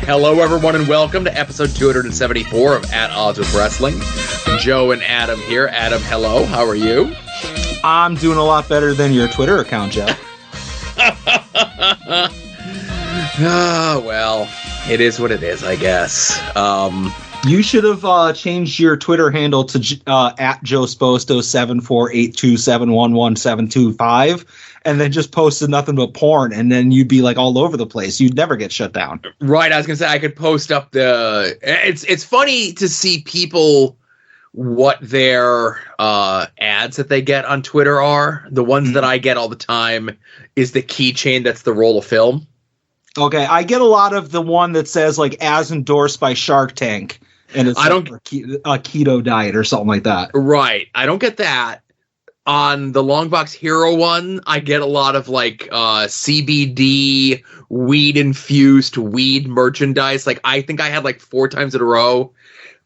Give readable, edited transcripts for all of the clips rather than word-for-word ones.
Hello, everyone, and welcome to episode 274 of At Odds with Wrestling. Joe and Adam here. Adam, hello. How are you? I'm doing a lot better than your Twitter account, Joe. Well, it is what it is, I guess. You should have changed your Twitter handle to at Joe Sposto 74827111725, and then just posted nothing but porn, and then you'd be like all over the place. You'd never get shut down. Right, I was gonna say I could post up the. It's funny to see people what their ads that they get on Twitter are. The ones that I get all the time is the keychain that's the roll of film. Okay, I get a lot of the one that says like as endorsed by Shark Tank. And it's a keto diet or something like that. Right. I don't get that. On the Longbox Hero one, I get a lot of like CBD, weed-infused weed merchandise. Like I think I had like 4 times in a row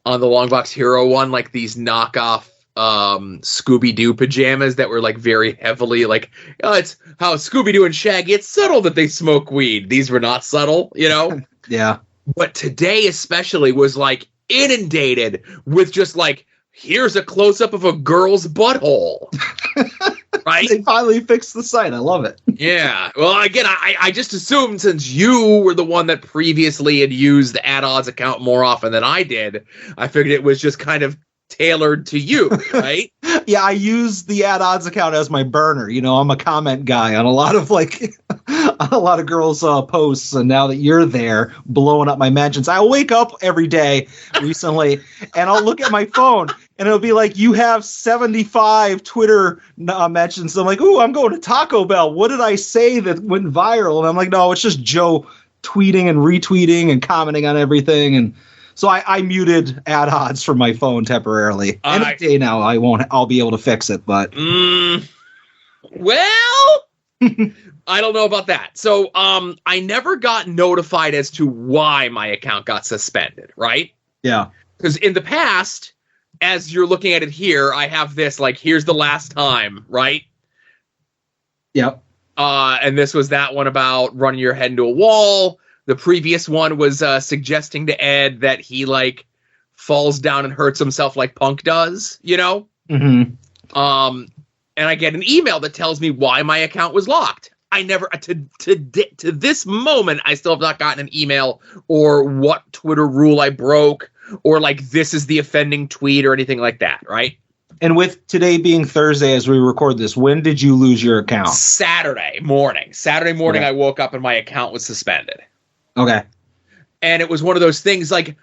on the Longbox Hero one, like these knockoff Scooby-Doo pajamas that were like very heavily like, oh, it's how Scooby-Doo and Shaggy, it's subtle that they smoke weed. These were not subtle, you know? Yeah. But today especially was like inundated with just like, here's a close-up of a girl's butthole. Right? They finally fixed the site. I love it. Yeah. Well, again, I just assumed since you were the one that previously had used the At Odds account more often than I did, I figured it was just kind of tailored to you, right? Yeah, I use the At Odds account as my burner. You know, I'm a comment guy on a lot of like a lot of girls' posts, and now that you're there blowing up my mentions, I'll wake up every day recently and I'll look at my phone and it'll be like, you have 75 Twitter mentions. I'm like, ooh, I'm going to Taco Bell. What did I say that went viral? And I'm like, no, it's just Joe tweeting and retweeting and commenting on everything. And so I muted At Odds from my phone temporarily. Any day now, I'll be able to fix it, but well, I don't know about that. So, I never got notified as to why my account got suspended, right? Yeah. Because in the past, as you're looking at it here, I have this, like, here's the last time, right? Yep. And this was that one about running your head into a wall. The previous one was suggesting to Ed that he, like, falls down and hurts himself like Punk does, you know? Mm-hmm. And I get an email that tells me why my account was locked. I never, to this moment, I still have not gotten an email or what Twitter rule I broke or, like, this is the offending tweet or anything like that, right? And with today being Thursday as we record this, when did you lose your account? Saturday morning. Okay. I woke up and my account was suspended. Okay. And it was one of those things, like,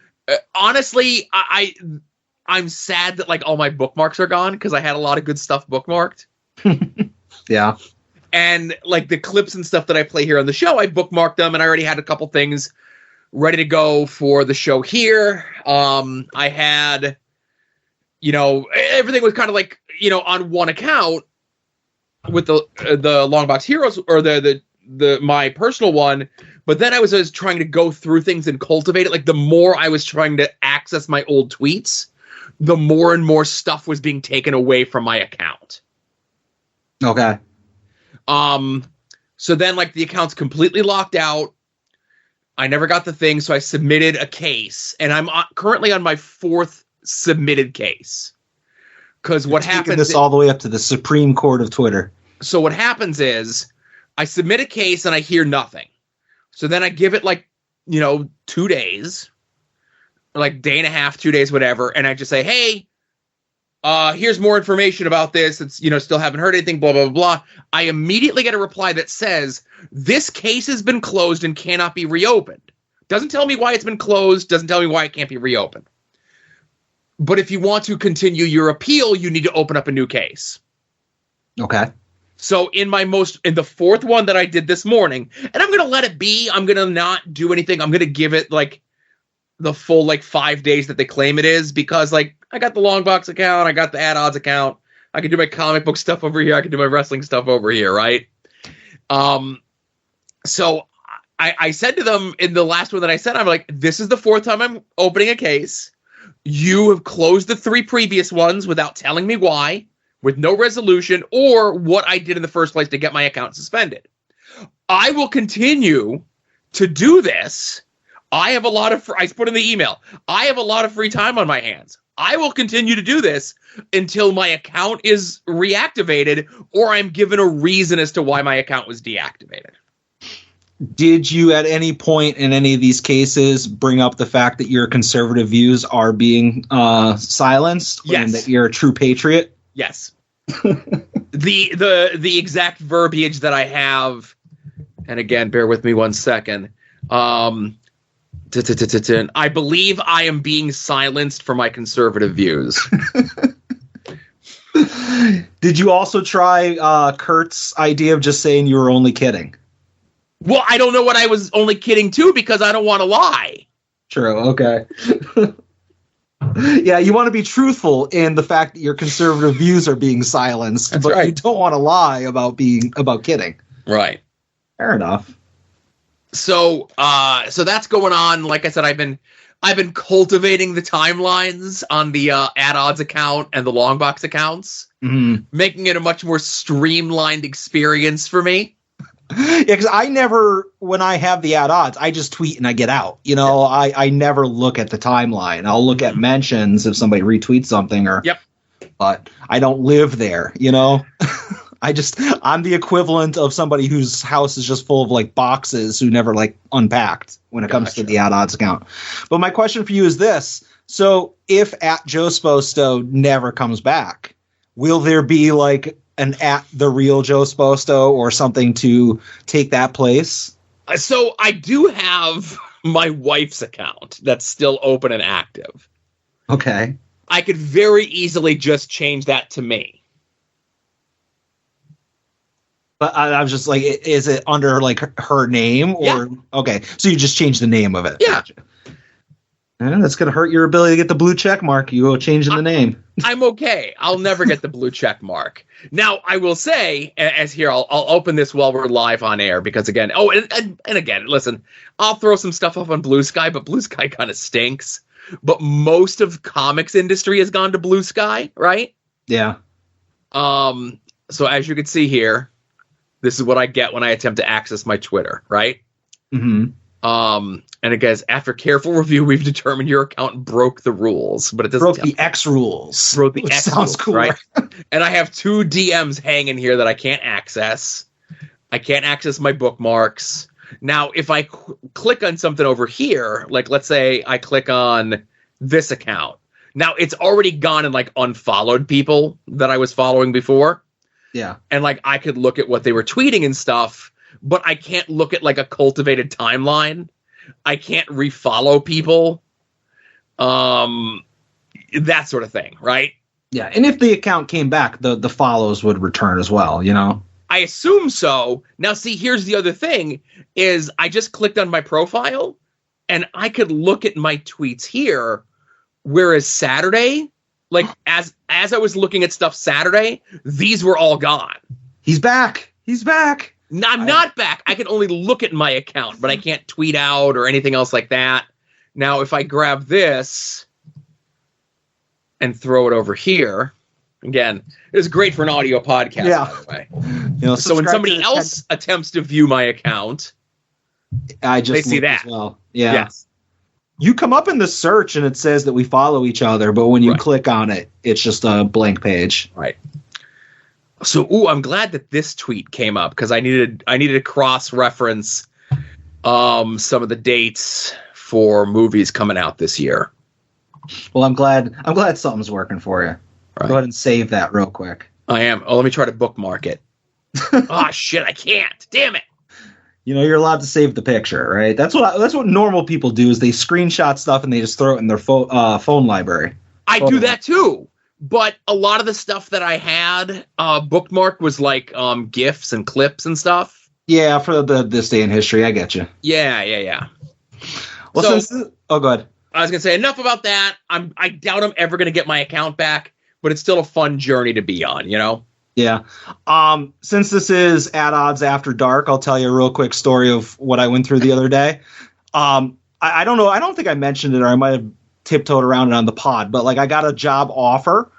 honestly, I'm sad that, like, all my bookmarks are gone because I had a lot of good stuff bookmarked. Yeah. And, like, the clips and stuff that I play here on the show, I bookmarked them, and I already had a couple things ready to go for the show here. I had, you know, everything was kind of like, you know, on one account with the Longbox Heroes or the my personal one. But then I was trying to go through things and cultivate it. Like, the more I was trying to access my old tweets, the more and more stuff was being taken away from my account. Okay. So then, like, the account's completely locked out. I never got the thing, so I submitted a case. And I'm currently on my 4th submitted case. Because what happens... Taking this all the way up to the Supreme Court of Twitter. So what happens is, I submit a case and I hear nothing. So then I give it, like, you know, 2 days, like day and a half, 2 days, whatever. And I just say, hey, here's more information about this. It's, you know, still haven't heard anything, blah, blah, blah, blah. I immediately get a reply that says, this case has been closed and cannot be reopened. Doesn't tell me why it's been closed. Doesn't tell me why it can't be reopened. But if you want to continue your appeal, you need to open up a new case. Okay. So in the 4th one that I did this morning, and I'm going to let it be, I'm going to not do anything. I'm going to give it like the full, like, 5 days that they claim it is, because, like, I got the Longbox account. I got the At Odds account. I can do my comic book stuff over here. I can do my wrestling stuff over here. Right. So I said to them in the last one that I said, I'm like, this is the 4th time I'm opening a case. You have closed the 3 previous ones without telling me why, with no resolution or what I did in the first place to get my account suspended. I will continue to do this I have a lot of, I put in the email, I have a lot of free time on my hands. I will continue to do this until my account is reactivated or I'm given a reason as to why my account was deactivated. Did you at any point in any of these cases bring up the fact that your conservative views are being silenced? Yes. And that you're a true patriot? Yes. the exact verbiage that I have, and again, bear with me 1 second. I believe I am being silenced for my conservative views. Did you also try Kurt's idea of just saying you were only kidding? Well, I don't know what I was only kidding too, because I don't want to lie. True. Okay. Yeah, you want to be truthful in the fact that your conservative views are being silenced, That's but right. you don't want to lie about kidding. Right. Fair enough. So that's going on. Like I said, I've been cultivating the timelines on the At Odds account and the Longbox accounts, making it a much more streamlined experience for me. Yeah, because I never, when I have the At Odds, I just tweet and I get out. You know, I never look at the timeline. I'll look at mentions if somebody retweets something but I don't live there, you know? I'm the equivalent of somebody whose house is just full of like boxes who never like unpacked when it comes to the At Odds account. But my question for you is this. So if at Joe Sposto never comes back, will there be like an at the real Joe Sposto or something to take that place? So I do have my wife's account that's still open and active. Okay. I could very easily just change that to me. But I was just like, is it under like her name or? Yeah. Okay. So you just change the name of it. Yeah. Gotcha. Yeah, that's going to hurt your ability to get the blue check mark. You go changing the name. I'm okay. I'll never get the blue check mark. Now, I will say, as here, I'll open this while we're live on air because, again, and again, listen, I'll throw some stuff up on Blue Sky, but Blue Sky kind of stinks. But most of comics industry has gone to Blue Sky, right? Yeah. So as you can see here, this is what I get when I attempt to access my Twitter, right? Mm-hmm. And again, after careful review, we've determined your account broke the rules, but it doesn't broke the X rules. Broke the Which X sounds rules, cool, right? And I have 2 DMs hanging here that I can't access. I can't access my bookmarks. Now, if I click on something over here, like let's say I click on this account. Now, it's already gone and like unfollowed people that I was following before. Yeah. And like I could look at what they were tweeting and stuff, but I can't look at like a cultivated timeline. I can't refollow people. That sort of thing, right? Yeah. And if the account came back, the follows would return as well, you know? I assume so. Now, see, here's the other thing is I just clicked on my profile and I could look at my tweets here. Whereas Saturday, like as I was looking at stuff Saturday, these were all gone. He's back. He's back. No, I'm not back. I can only look at my account, but I can't tweet out or anything else like that. Now, if I grab this and throw it over here, again, it's great for an audio podcast, by the way. You know, So when somebody else attempts to view my account, I just they see looked that. as well. Yeah. Yes. You come up in the search and it says that we follow each other, but when you Right. click on it, it's just a blank page. Right. So, I'm glad that this tweet came up because I needed to cross-reference some of the dates for movies coming out this year. Well, I'm glad something's working for you. Right. Go ahead and save that real quick. I am. Oh, let me try to bookmark it. Oh shit, I can't. Damn it. You know, you're allowed to save the picture, right? That's what normal people do is they screenshot stuff and they just throw it in their phone library. I do that too. But a lot of the stuff that I had bookmarked was like GIFs and clips and stuff. Yeah, for this day in history, I get you. Yeah. Well, So- go ahead. I was gonna say enough about that. I doubt I'm ever gonna get my account back, but it's still a fun journey to be on, you know? Yeah. Since this is At Odds After Dark, I'll tell you a real quick story of what I went through the other day. I don't know. I don't think I mentioned it, or I might have tiptoed around it on the pod, but like I got a job offer.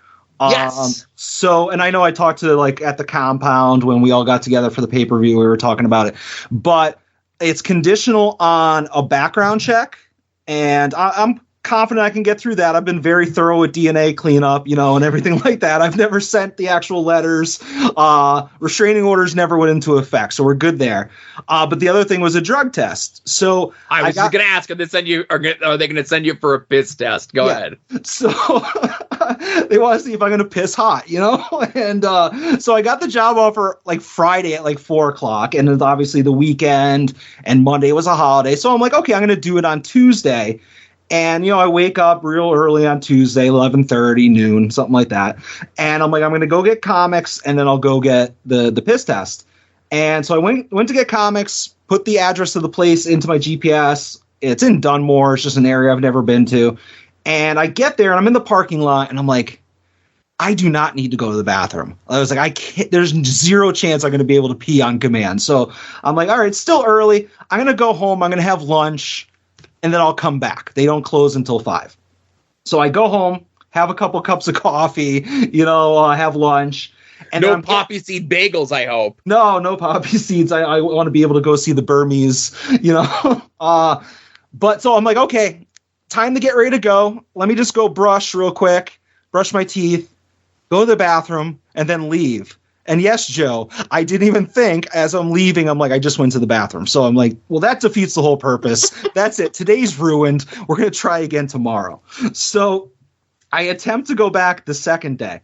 Yes. So, and I know I talked to like at the compound when we all got together for the pay-per-view, we were talking about it, but It's conditional on a background check, and I'm confident I can get through that. I've been very thorough with DNA cleanup, and everything like that. I've never sent the actual letters. Restraining orders never went into effect, so we're good there. But the other thing was a drug test. So I was just going to ask, are they going to send you for a piss test? Go ahead. So they want to see if I'm going to piss hot, And so I got the job offer like Friday at like 4:00, and it's obviously the weekend, and Monday was a holiday. So I'm like, okay, I'm going to do it on Tuesday. And, I wake up real early on Tuesday, 11:30, noon, something like that. And I'm like, I'm going to go get comics, and then I'll go get the piss test. And so I went to get comics, put the address of the place into my GPS. It's in Dunmore. It's just an area I've never been to. And I get there, and I'm in the parking lot, and I'm like, I do not need to go to the bathroom. I was like, there's zero chance I'm going to be able to pee on command. So I'm like, all right, it's still early. I'm going to go home. I'm going to have lunch. And then I'll come back. They don't close until 5. So I go home, have a couple cups of coffee, have lunch. And no poppy seed bagels, I hope. No poppy seeds. I want to be able to go see the Burmese, But so I'm like, okay, time to get ready to go. Let me just go brush real quick, brush my teeth, go to the bathroom, and then leave. And yes, Joe, I didn't even think as I'm leaving, I'm like, I just went to the bathroom. So I'm like, well, that defeats the whole purpose. That's it. Today's ruined. We're going to try again tomorrow. So I attempt to go back the second day.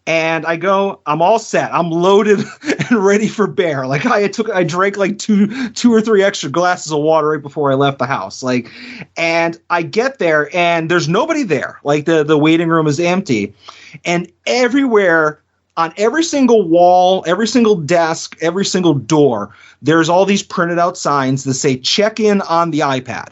And I'm all set. I'm loaded and ready for bear. Like I drank like two or three extra glasses of water right before I left the house. And I get there and there's nobody there. Like the waiting room is empty. And everywhere, on every single wall, every single desk, every single door, there's all these printed out signs that say check in on the iPad.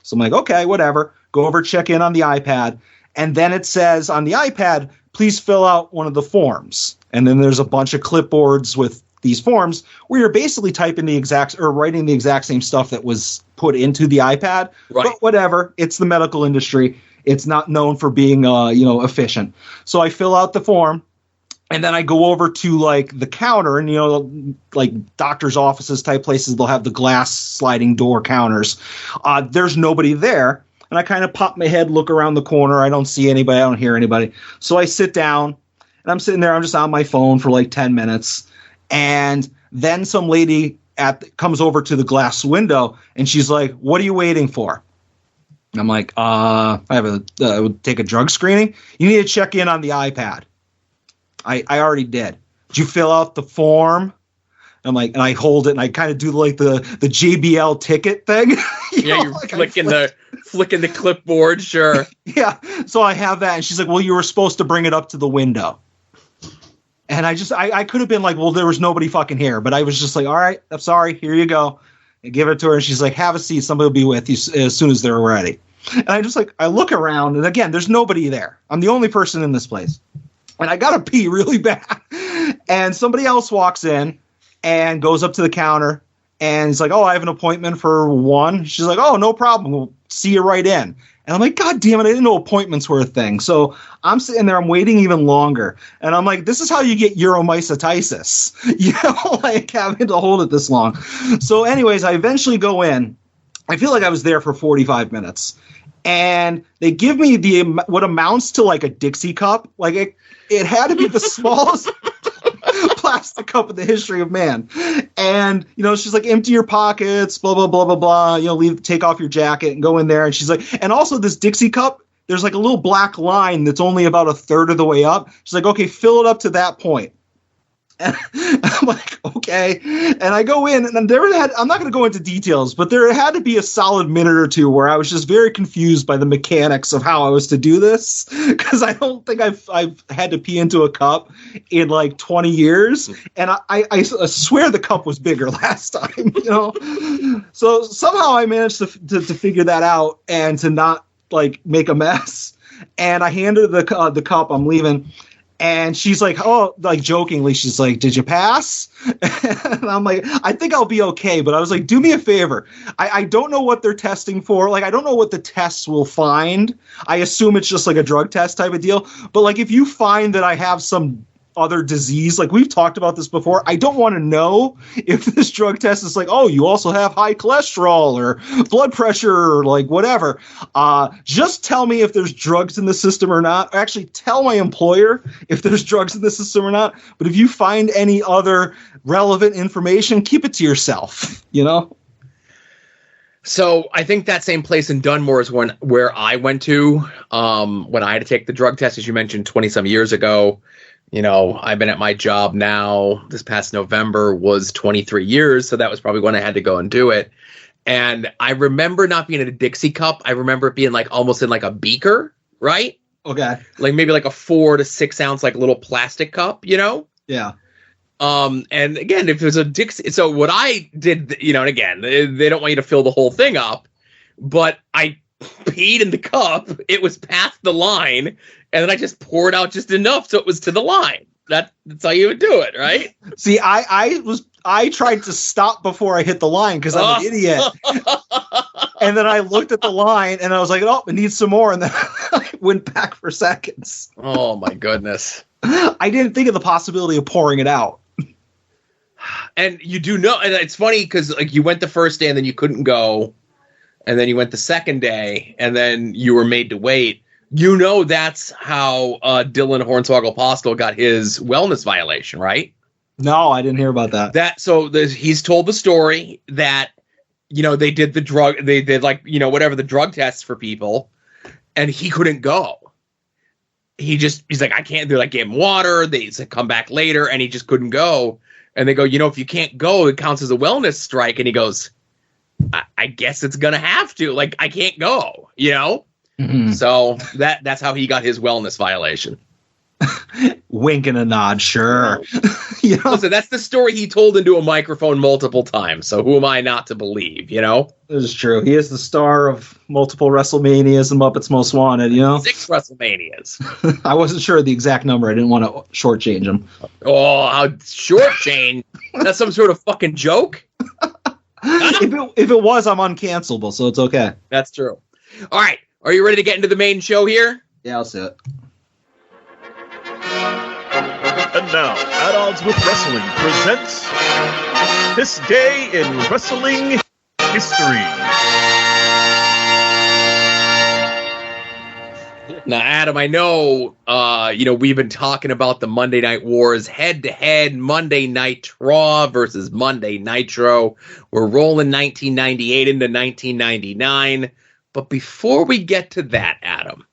So I'm like, okay, whatever. Go over, check in on the iPad. And then it says on the iPad, please fill out one of the forms. And then there's a bunch of clipboards with these forms where you're basically writing the exact same stuff that was put into the iPad. Right. But whatever. It's the medical industry. It's not known for being, efficient. So I fill out the form. And then I go over to the counter and, like doctor's offices type places, they'll have the glass sliding door counters. There's nobody there. And I kind of pop my head, look around the corner. I don't see anybody. I don't hear anybody. So I sit down and I'm sitting there. I'm just on my phone for like 10 minutes. And then some lady comes over to the glass window and she's like, what are you waiting for? And I'm like, I have take a drug screening. You need to check in on the iPad. I already did. Did you fill out the form? I'm like, and I hold it and I kind of do like the JBL ticket thing. You're flicking the clipboard. Sure. Yeah. So I have that. And she's like, well, you were supposed to bring it up to the window. And I could have been like, well, there was nobody fucking here. But I was just like, all right, I'm sorry. Here you go. And give it to her. And she's like, have a seat. Somebody will be with you as soon as they're ready. And I look around and again, there's nobody there. I'm the only person in this place. And I got to pee really bad. And somebody else walks in and goes up to the counter and he's like, oh, I have an appointment for 1. She's like, oh, no problem. We'll see you right in. And I'm like, God damn it. I didn't know appointments were a thing. So I'm sitting there. I'm waiting even longer. And I'm like, this is how you get uromycetitis, having to hold it this long. So anyways, I eventually go in. I feel like I was there for 45 minutes. And they give me what amounts to like a Dixie cup. Like it had to be the smallest plastic cup in the history of man. And, she's like, empty your pockets, blah, blah, blah, blah, blah. Take off your jacket and go in there. And she's like, and also this Dixie cup, there's like a little black line that's only about a third of the way up. She's like, okay, fill it up to that point. And I'm like, okay. And I go in and I'm not going to go into details, but there had to be a solid minute or two where I was just very confused by the mechanics of how I was to do this. Because I don't think I've had to pee into a cup in like 20 years. And I swear the cup was bigger last time, So somehow I managed to figure that out and to not like make a mess. And I handed the cup. I'm leaving. And she's like, oh, like jokingly, she's like, did you pass? And I'm like, I think I'll be okay. But I was like, do me a favor. I don't know what they're testing for. Like, I don't know what the tests will find. I assume it's just like a drug test type of deal. But like, if you find that I have some other disease. Like, we've talked about this before. I don't want to know if this drug test is like, oh, you also have high cholesterol or blood pressure or like whatever. Just tell me if there's drugs in the system or not. Actually, tell my employer if there's drugs in the system or not. But if you find any other relevant information, keep it to yourself, you know? So I think that same place in Dunmore is where I went to when I had to take the drug test, as you mentioned, 20-some years ago. You know, I've been at my job now, this past November was 23 years, so that was probably when I had to go and do it. And I remember not being in a Dixie cup. I remember it being like almost in like a beaker, right? Okay. Like maybe like a 4 to 6 ounce like little plastic cup, you know? Yeah. And again, if it was a Dixie, so what I did, you know, and again, they don't want you to fill the whole thing up, but I peed in the cup. It was past the line, and then I just poured out just enough so it was to the line. That's how you would do it, right? See, I tried to stop before I hit the line because I'm an idiot. And then I looked at the line and I was like, oh, it needs some more. And then I went back for seconds. Oh my goodness. I didn't think of the possibility of pouring it out. And you do know, and it's funny because like you went the first day and then you couldn't go, and then you went the second day and then you were made to wait. You know, that's how Dylan Hornswoggle Postel got his wellness violation, right? No, I didn't hear about that. He's told the story that, you know, they did like, you know, whatever the drug tests for people, and he couldn't go. He's like, I can't. They're like, gave him water. They said, come back later, and he just couldn't go. And they go, you know, if you can't go, it counts as a wellness strike. And he goes, I guess it's gonna have to. Like, I can't go, you know. Mm-hmm. So that's how he got his wellness violation. Wink and a nod, sure. You know? Listen, that's the story he told into a microphone multiple times. So who am I not to believe, you know? This is true. He is the star of multiple WrestleManias and Muppets Most Wanted, you know? 6 WrestleManias. I wasn't sure of the exact number. I didn't want to shortchange him. Oh, how shortchange? That's some sort of fucking joke? If it was, I'm uncancelable, so it's okay. That's true. All right. Are you ready to get into the main show here? Yeah, I'll see it. And now, At Odds with Wrestling presents This Day in Wrestling History. Now, Adam, I know, you know, we've been talking about the Monday Night Wars, head-to-head Monday Night Raw versus Monday Nitro. We're rolling 1998 into 1999. But before we get to that, Adam,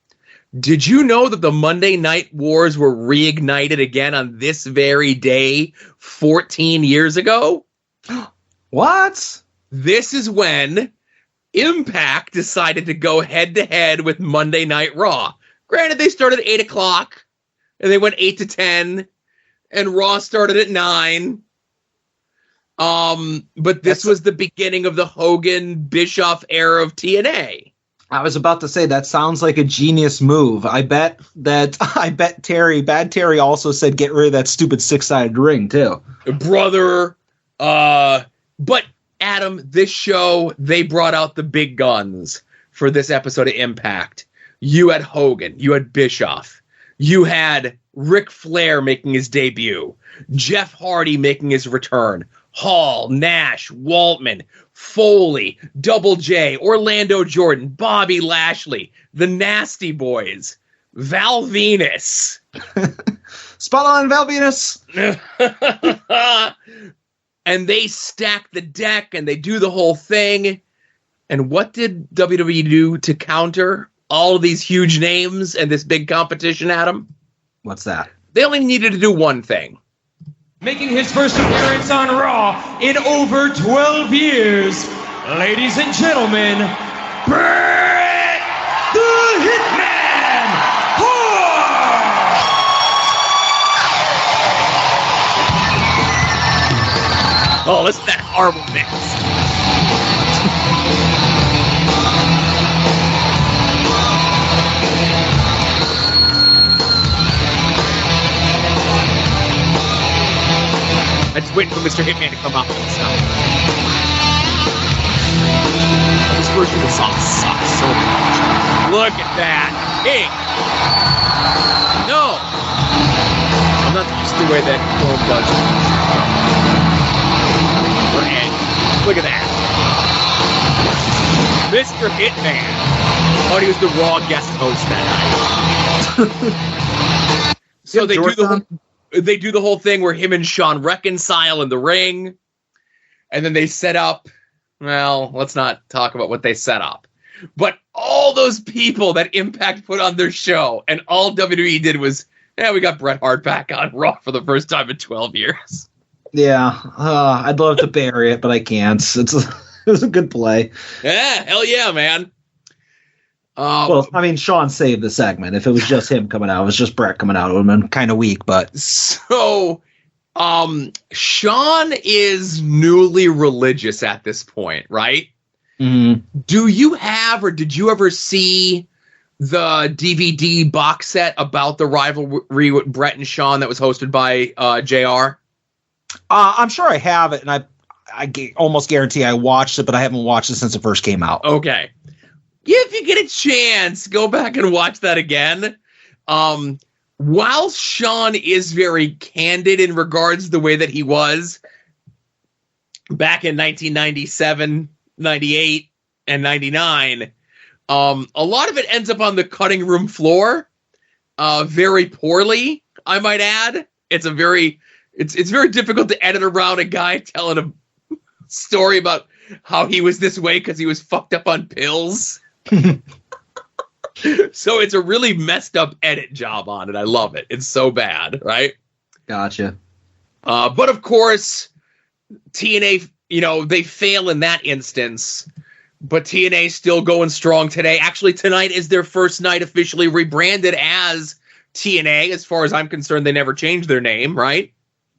did you know that the Monday Night Wars were reignited again on this very day 14 years ago? What? This is when Impact decided to go head-to-head with Monday Night Raw. Granted, they started at 8 o'clock, and they went 8 to 10, and Raw started at 9. But this was the beginning of the Hogan-Bischoff era of TNA. I was about to say, that sounds like a genius move. I bet Bad Terry also said get rid of that stupid 6-sided ring, too. Brother, but Adam, this show, they brought out the big guns for this episode of Impact. You had Hogan, you had Bischoff, you had Ric Flair making his debut, Jeff Hardy making his return, Hall, Nash, Waltman, Foley, Double J, Orlando Jordan, Bobby Lashley, the Nasty Boys, Val Venus. Spot on, Val Venus. And they stack the deck and they do the whole thing. And what did WWE do to counter all of these huge names and this big competition, Adam? What's that? They only needed to do one thing. Making his first appearance on Raw in over 12 years, ladies and gentlemen, Bret the Hitman Hart! Oh, listen to that horrible mix. I just waiting for Mr. Hitman to come out with stuff. This version of the song sucks so much. Look at that. Hey. No. I'm not used to the way that Chrome does it. Look at that. Mr. Hitman. Thought he was the Raw guest host that night. So they do the whole thing where him and Sean reconcile in the ring, and then they set up. Well, let's not talk about what they set up. But all those people that Impact put on their show, and all WWE did was, we got Bret Hart back on Raw for the first time in 12 years. Yeah, I'd love to bury it, but I can't. It was a good play. Yeah, hell yeah, man. Well, I mean, Sean saved the segment. If it was just him coming out, it was just Bret coming out, it would have been kind of weak, but... So, Sean is newly religious at this point, right? Mm-hmm. Do you have, or did you ever see the DVD box set about the rivalry with Bret and Sean that was hosted by JR? I'm sure I have it, and I almost guarantee I watched it, but I haven't watched it since it first came out. Okay. If you get a chance, go back and watch that again. While Sean is very candid in regards to the way that he was back in 1997, 98, and 99, a lot of it ends up on the cutting room floor, very poorly, I might add. It's very difficult to edit around a guy telling a story about how he was this way because he was fucked up on pills. So it's a really messed up edit job on it. I love it. It's so bad, right? Gotcha. But of course, TNA, they fail in that instance, but TNA still going strong today. Actually, tonight is their first night officially rebranded as TNA. As far as I'm concerned, they never changed their name, right?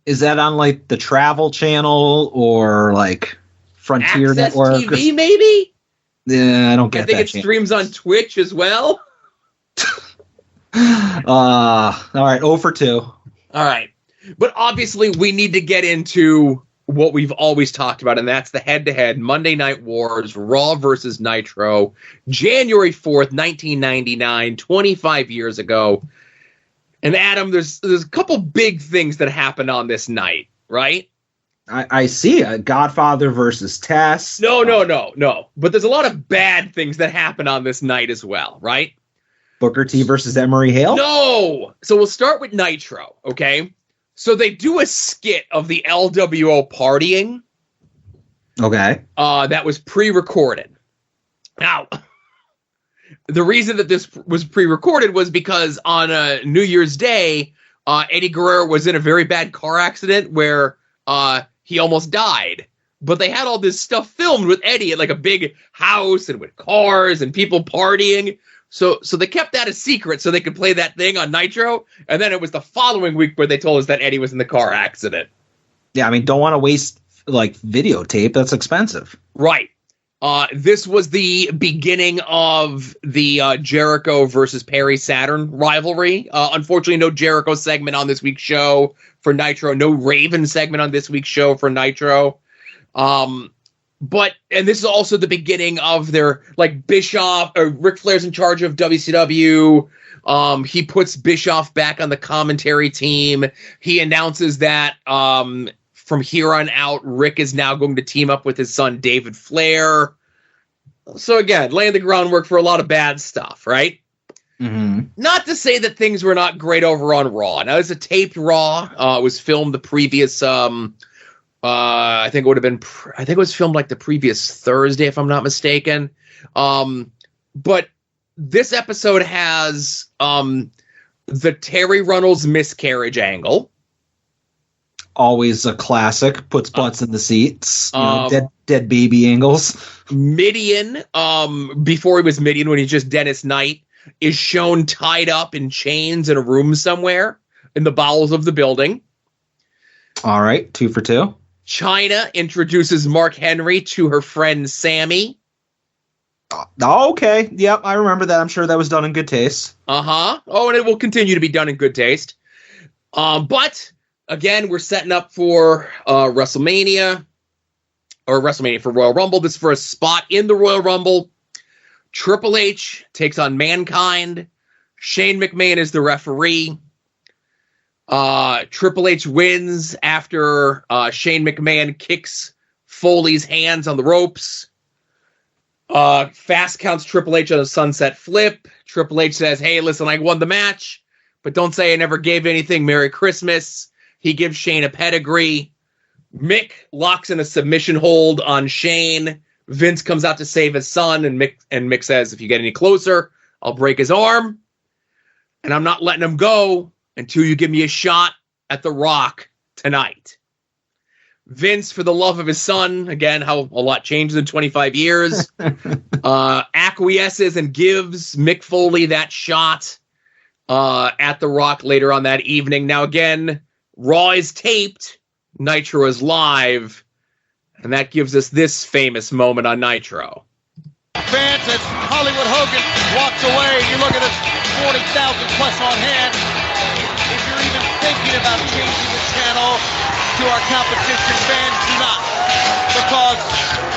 Is that on like the Travel Channel or like Frontier Access Network? TV, maybe? Yeah, I don't get that. I think it streams on Twitch as well. All right, 0 for 2. All right. But obviously, we need to get into what we've always talked about, and that's the head-to-head Monday Night Wars, Raw versus Nitro, January 4th, 1999, 25 years ago. And Adam, there's a couple big things that happened on this night, right? I see Godfather versus Test. No. But there's a lot of bad things that happen on this night as well, right? Booker T versus Emery Hale? No. So we'll start with Nitro, okay? So they do a skit of the LWO partying. Okay. That was pre-recorded. Now, the reason that this was pre-recorded was because on New Year's Day, Eddie Guerrero was in a very bad car accident where he almost died. But they had all this stuff filmed with Eddie at like a big house and with cars and people partying. So they kept that a secret so they could play that thing on Nitro. And then it was the following week where they told us that Eddie was in the car accident. Yeah, I mean, don't want to waste like videotape. That's expensive. Right. This was the beginning of the Jericho versus Perry Saturn rivalry. Unfortunately, no Jericho segment on this week's show for Nitro. No Raven segment on this week's show for Nitro. And this is also the beginning of their, like, Bischoff, or Ric Flair's in charge of WCW. He puts Bischoff back on the commentary team. He announces that from here on out, Rick is now going to team up with his son, David Flair. So again, laying the groundwork for a lot of bad stuff, right? Mm-hmm. Not to say that things were not great over on Raw. Now, it's a taped Raw. It was filmed the previous, I think it was filmed like the previous Thursday, if I'm not mistaken. But this episode has the Terry Runnels miscarriage angle. Always a classic. Puts butts in the seats. Dead baby angles. Mideon, before he was Mideon, when he's just Dennis Knight, is shown tied up in chains in a room somewhere in the bowels of the building. All right, 2 for 2. Chyna introduces Mark Henry to her friend Sammy. Oh, okay. Yep, I remember that. I'm sure that was done in good taste. Uh-huh. Oh, and it will continue to be done in good taste. But, again, we're setting up for WrestleMania, or WrestleMania for Royal Rumble. This is for a spot in the Royal Rumble. Triple H takes on Mankind. Shane McMahon is the referee. Triple H wins after Shane McMahon kicks Foley's hands on the ropes. Fast counts Triple H on a sunset flip. Triple H says, hey, listen, I won the match, but don't say I never gave anything. Merry Christmas. He gives Shane a pedigree. Mick locks in a submission hold on Shane. Vince comes out to save his son, and Mick says, if you get any closer, I'll break his arm. And I'm not letting him go until you give me a shot at The Rock tonight. Vince, for the love of his son, again, how a lot changes in 25 years, acquiesces and gives Mick Foley that shot at The Rock later on that evening. Now, again, Raw is taped, Nitro is live, and that gives us this famous moment on Nitro. Fans, as Hollywood Hogan walks away, you look at this 40,000 plus on hand. If you're even thinking about changing the channel to our competition, fans, do not. Because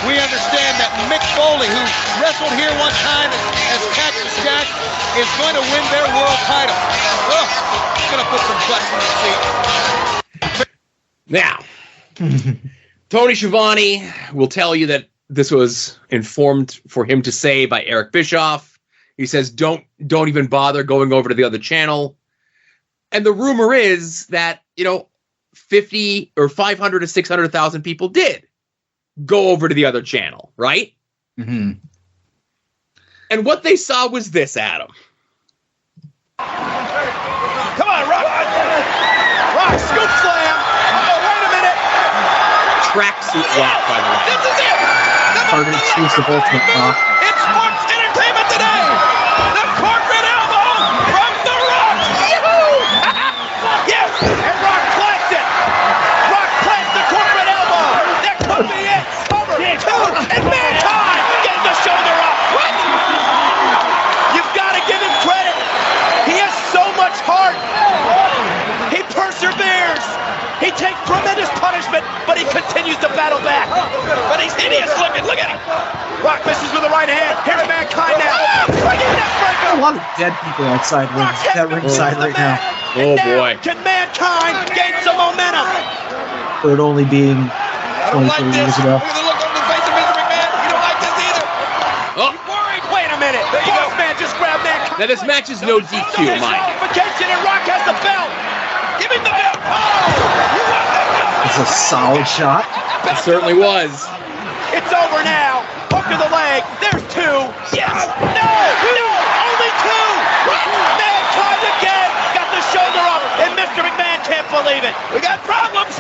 we understand that Mick Foley, who wrestled here one time as Cactus Jack, is going to win their world title. Oh, it's going to put some butts in the seat. Now, Tony Schiavone will tell you that this was informed for him to say by Eric Bischoff. He says, don't even bother going over to the other channel. And the rumor is that, 50 or 500 to 600,000 people did go over to the other channel, right? Mm-hmm. And what they saw was this, Adam. Come on, Rock! Rock, scoop slam! Oh, wait a minute! Tracksuit Rock, by the way. This is it! Target exclusive Ultimate Rock. It's sports entertainment today! The corporate elbow from The Rock! Yahoo! Yes! And Rock plants it! Rock plants the corporate elbow! That could be it! Over! Two! And Mankind getting the shoulder up! What? You've got to give him credit! He has so much heart! He perseveres! He takes tremendous punishment, but he continues to battle back. But he's hideous looking. Look at him. Rock misses with the right hand. Here's Mankind now. Swinging neck breaker. A lot of dead people outside ringside right now. Oh, boy. Can Mankind gain some momentum? For it only being 23 years ago. Look at the look on the face of Mr. McMahon. You don't like this either. Oh. Worried. Wait a minute. The boss man just grabbed Mankind. Now, this match is no DQ, mind. And Rock has the belt. Give him the belt. Oh, you want that belt? It's a solid shot. It certainly was. It's over now. Hook to the leg. There's two. Yes. No. Only two. Mankind again. Got the shoulder up, and Mr. McMahon can't believe it. We got problems.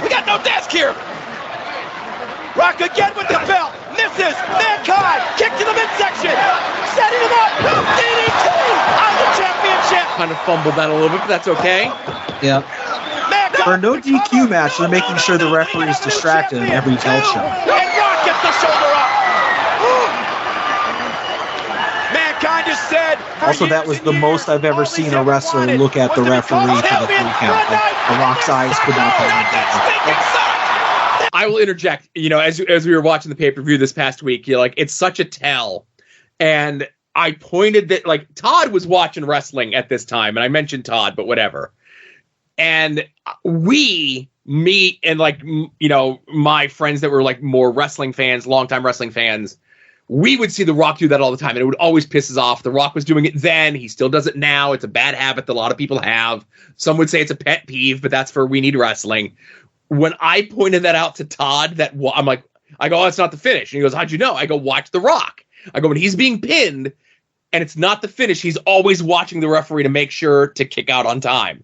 We got no desk here. Rock again with the belt. Misses. Mankind. Kick to the midsection. Setting him up. DDT on the championship. Kind of fumbled that a little bit, but that's okay. Yeah. For a no DQ match, they're making sure the referee is distracted in every belt shot. And Rock gets the shoulder up. Mankind has said. Also, that was the most I've ever seen a wrestler look at the referee for the 3 count. The Rock's eyes could not hold it. I will interject. As we were watching the pay-per-view this past week, it's such a tell. And I pointed that, Todd was watching wrestling at this time, and I mentioned Todd, but whatever. And me and my friends that were more wrestling fans, longtime wrestling fans, we would see The Rock do that all the time, and it would always piss us off. The Rock was doing it then. He still does it now. It's a bad habit that a lot of people have. Some would say it's a pet peeve, but that's for We Need Wrestling. When I pointed that out to Todd, I go, oh, it's not the finish. And he goes, how'd you know? I go, watch The Rock. I go, when he's being pinned and it's not the finish, he's always watching the referee to make sure to kick out on time.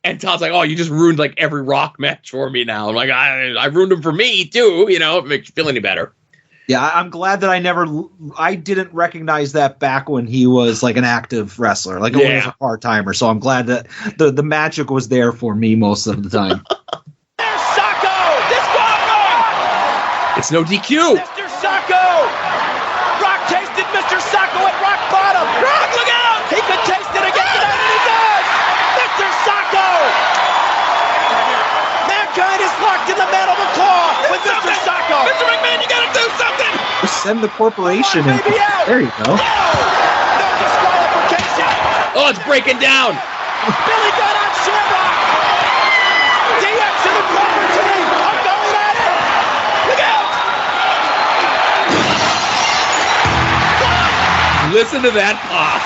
And Todd's like, oh, you just ruined every Rock match for me now. I'm like, I ruined them for me too, if it makes you feel any better. Yeah, I'm glad that I didn't recognize that back when he was an active wrestler, when he was a part-timer. So I'm glad that the magic was there for me most of the time. There's Sacco! Disqualified! It's no DQ. Mr. Sacco! Rock tasted Mr. Sacco at rock bottom. Rock, look out! He could taste it again tonight, and he does! Mr. Sacco! Mankind is locked in the mantle of claw with Mr. Sacco. Mr. McMahon, you gotta do something! Just send the corporation in. There you go. No disqualification! Oh, it's breaking down. Billy Gunn on Listen to that pop.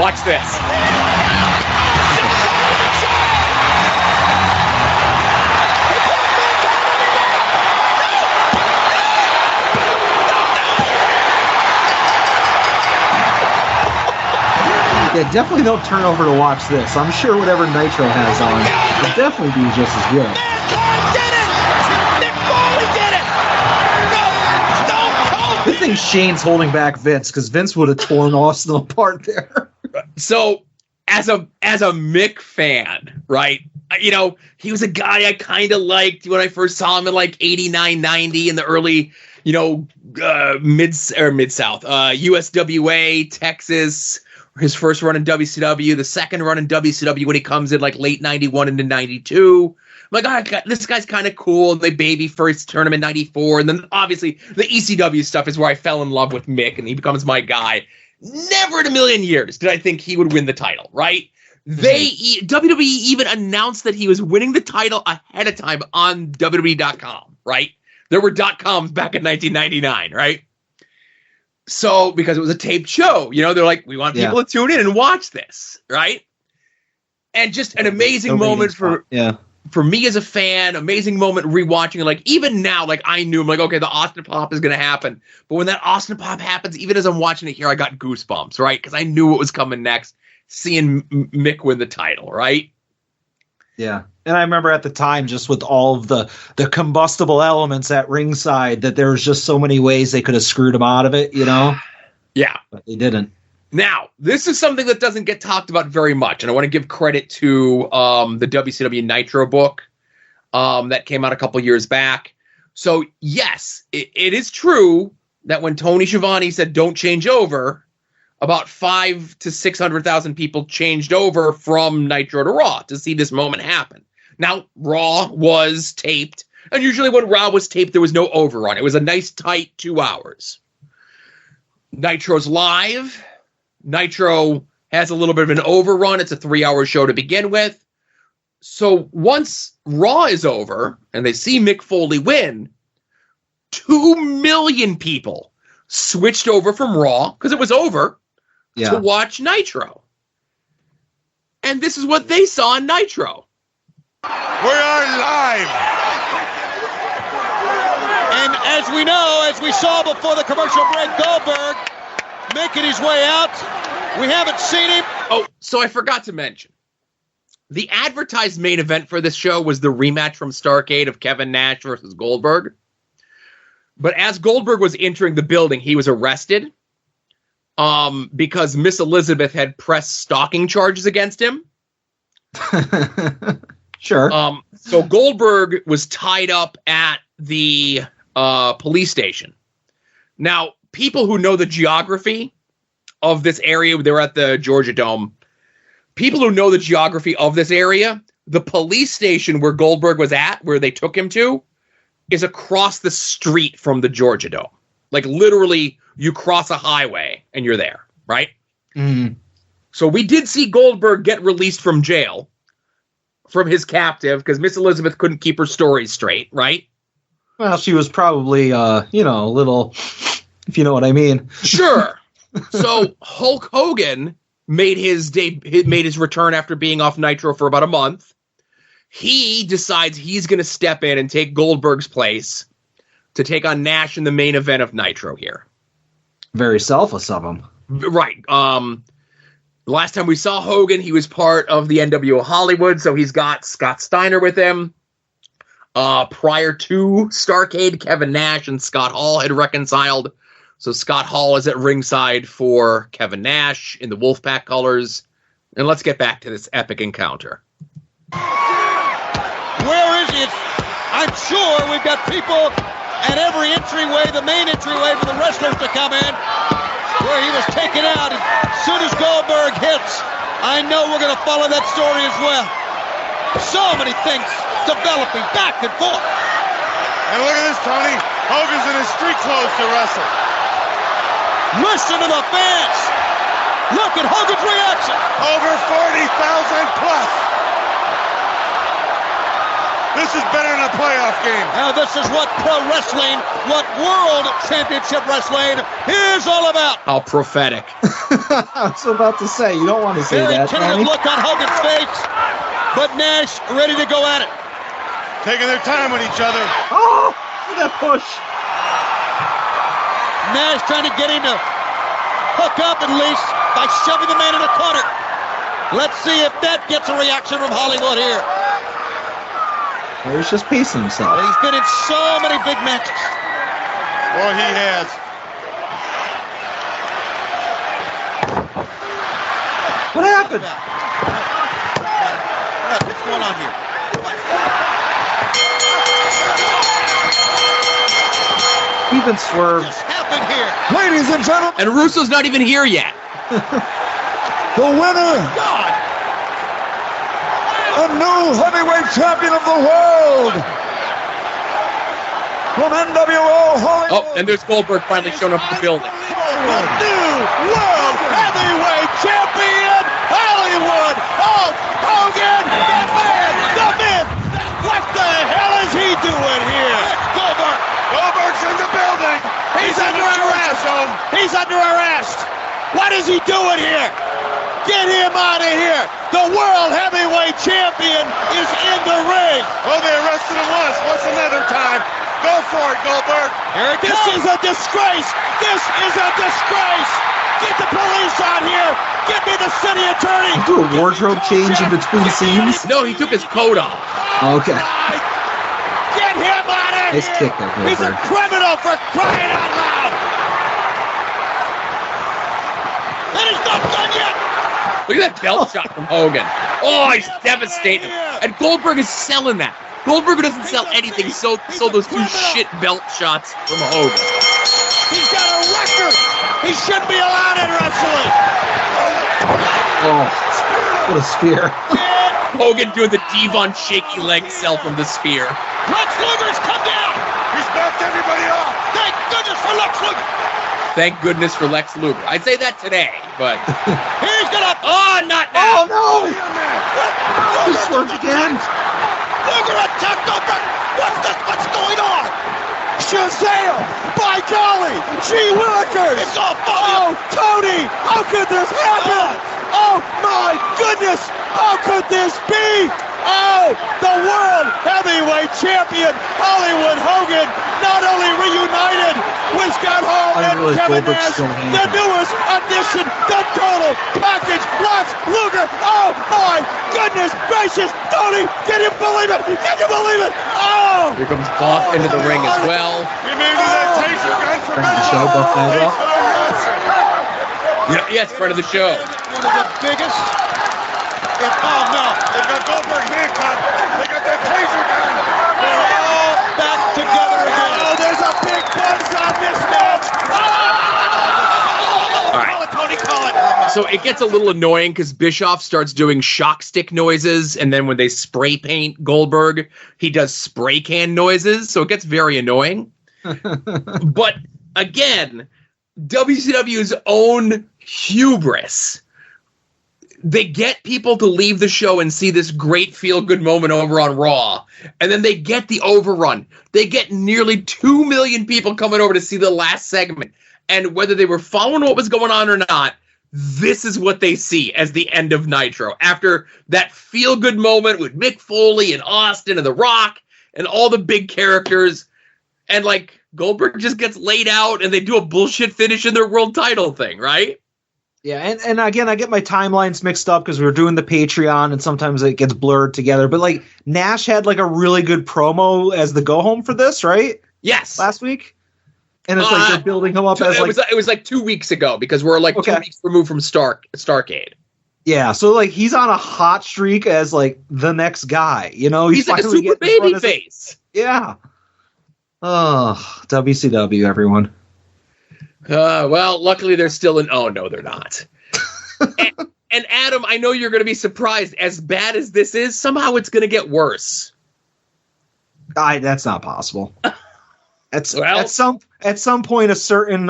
Watch this. Yeah, definitely don't turn over to watch this. I'm sure whatever Nitro has on will definitely be just as good. Mankind did it! Mick Foley did it! No! Stone Cold! Good thing Shane's holding back Vince, because Vince would have torn Austin apart there. So, as a Mick fan, right? You know, he was a guy I kind of liked when I first saw him in like 89, 90 in the early, you know, Mid-South, USWA, Texas. His first run in WCW, the second run in WCW when he comes in like late 91 into 92. I'm like, this guy's kind of cool. And they baby first tournament 94. And then obviously the ECW stuff is where I fell in love with Mick and he becomes my guy. Never in a million years did I think he would win the title, right? WWE even announced that he was winning the title ahead of time on WWE.com, right? There were .coms back in 1999, right? So, because it was a taped show, you know, they're like, we want people to tune in and watch this, right? And just an amazing moment for me as a fan, amazing moment rewatching. Like, even now, like, I knew, I'm like, okay, the Austin Pop is going to happen. But when that Austin Pop happens, even as I'm watching it here, I got goosebumps, right? Because I knew what was coming next, seeing Mick win the title, right? Yeah. And I remember at the time, just with all of the combustible elements at ringside, that there was just so many ways they could have screwed him out of it, you know? Yeah. But they didn't. Now, this is something that doesn't get talked about very much, and I want to give credit to the WCW Nitro book that came out a couple years back. So, yes, it is true that when Tony Schiavone said don't change over, about 500,000 to 600,000 people changed over from Nitro to Raw to see this moment happen. Now, Raw was taped, and usually when Raw was taped, there was no overrun. It was a nice, tight 2 hours. Nitro's live. Nitro has a little bit of an overrun. It's a 3-hour show to begin with. So once Raw is over, and they see Mick Foley win, 2 million people switched over from Raw, because it was over, to watch Nitro. And this is what they saw on Nitro. We are live. And as we know, as we saw before the commercial break, Goldberg making his way out. We haven't seen him. Oh, so I forgot to mention. The advertised main event for this show was the rematch from Starrcade of Kevin Nash versus Goldberg. But as Goldberg was entering the building, he was arrested because Miss Elizabeth had pressed stalking charges against him. Sure. So Goldberg was tied up at the police station. Now, people who know the geography of this area, they were at the Georgia Dome. People who know the geography of this area, the police station where Goldberg was at, where they took him to, is across the street from the Georgia Dome. Like, literally, you cross a highway and you're there, right? Mm. So we did see Goldberg get released from jail from his captive because Miss Elizabeth couldn't keep her stories straight, right? Well, she was probably, a little, if you know what I mean. Sure. So Hulk Hogan made his return after being off Nitro for about a month. He decides he's going to step in and take Goldberg's place to take on Nash in the main event of Nitro here. Very selfless of him. Right. The last time we saw Hogan, he was part of the NWO Hollywood, so he's got Scott Steiner with him. Prior to Starrcade, Kevin Nash and Scott Hall had reconciled. So Scott Hall is at ringside for Kevin Nash in the Wolfpack colors. And let's get back to this epic encounter. Where is it? I'm sure we've got people at every entryway, the main entryway for the wrestlers to come in, where he was taken out. And as soon as Goldberg hits, I know we're going to follow that story as well. So many things developing back and forth. And look at this, Tony. Hogan's in his street clothes to wrestle. Listen to the fans. Look at Hogan's reaction. Over 40,000 plus. This is better than a playoff game. Now this is what pro wrestling, what world championship wrestling is all about. How prophetic. I was about to say, you don't want to say Very that, tentative Tony. look on Hogan's face, but Nash ready to go at it. Taking their time with each other. Oh, look at that push. Nash trying to get him to hook up at least by shoving the man in the corner. Let's see if that gets a reaction from Hollywood here. Well, he's just pacing himself. He's been in so many big matches. Boy, he has. What happened? What's going on here? He's been swerved. What's happened here? Ladies and gentlemen, And Russo's not even here yet. the winner, God! a new heavyweight champion of the world, from NWO Hollywood. Oh, and there's Goldberg finally showing up in the building. The new world heavyweight champion, Hollywood Hulk Hogan, the man. What the hell is he doing here? Goldberg. Goldberg's in the building. He's under arrest. He's under arrest. What is he doing here? Get him out of here. The world heavyweight champion is in the ring. Oh, they arrested him once. What's another time? Go for it, Goldberg. This is a disgrace. This is a disgrace. Get the police out here. Get me the city attorney. Do a wardrobe change in between scenes. No, he took his coat off. Okay. Get him out of Nice here. kick there, He's a Goldberg. criminal for crying out loud. And he's not done yet. Look at that belt shot from Hogan. Oh, he's devastating. And Goldberg is selling that. Goldberg doesn't sell anything, so those two shit belt shots from Hogan. He's got a record. He shouldn't be allowed in wrestling. Oh, what a spear. Hogan doing the Devon shaky leg sell from the spear. Lex Luger's come down. He's knocked everybody off. Thank goodness for Lex Luger. Thank goodness for Lex Luger. I'd say that today, but He's gonna. oh, not now. Oh, no. He swerved again. Luger attacked Goldberg. What's this? What's going on? Shazam! By golly! Gee Willikers! It's all funny! Oh, Tony! How could this happen? Oh, my goodness! How could this be? Oh, the world heavyweight champion, Hollywood Hogan, not only reunited with Scott Hall I and realize Kevin Goldberg's Nash, still hanging. the newest addition, the total package, Lex Luger. Oh, my goodness gracious! Tony, can you believe it? Can you believe it? Oh! Here comes Boss into the ring as well. He may be that taser gun for Friend of the show, Buff Bagwell. Yes, friend of the show. One of the biggest. Oh no! They've got Goldberg handcuffed. They got that taser gun. They're all back together again. Oh, there's a big buzz on this match. All right. Call it, Tony, call it. So it gets a little annoying because Bischoff starts doing shock stick noises, and then when they spray paint Goldberg, he does spray can noises. So it gets very annoying. But again, WCW's own hubris. They get people to leave the show and see this great feel-good moment over on Raw, and then they get the overrun. They get nearly 2 million people coming over to see the last segment, and whether they were following what was going on or not, this is what they see as the end of Nitro. After that feel-good moment with Mick Foley and Austin and The Rock and all the big characters, and like Goldberg just gets laid out and they do a bullshit finish in their world title thing, right? Yeah, and again, I get my timelines mixed up because we were doing the Patreon and sometimes it gets blurred together. But like Nash had like a really good promo as the go home for this, right? Yes. Last week? And it's like they're building him up as like it was like 2 weeks ago because we're like 2 weeks removed from Starrcade. yeah, so like he's on a hot streak as like the next guy. You know, He's like a finally super getting baby his- face. Yeah. Oh, WCW, everyone. Well, luckily they're still in. Oh no, they're not. and Adam, I know you're going to be surprised. As bad as this is, somehow it's going to get worse. That's not possible. Well, at some point a certain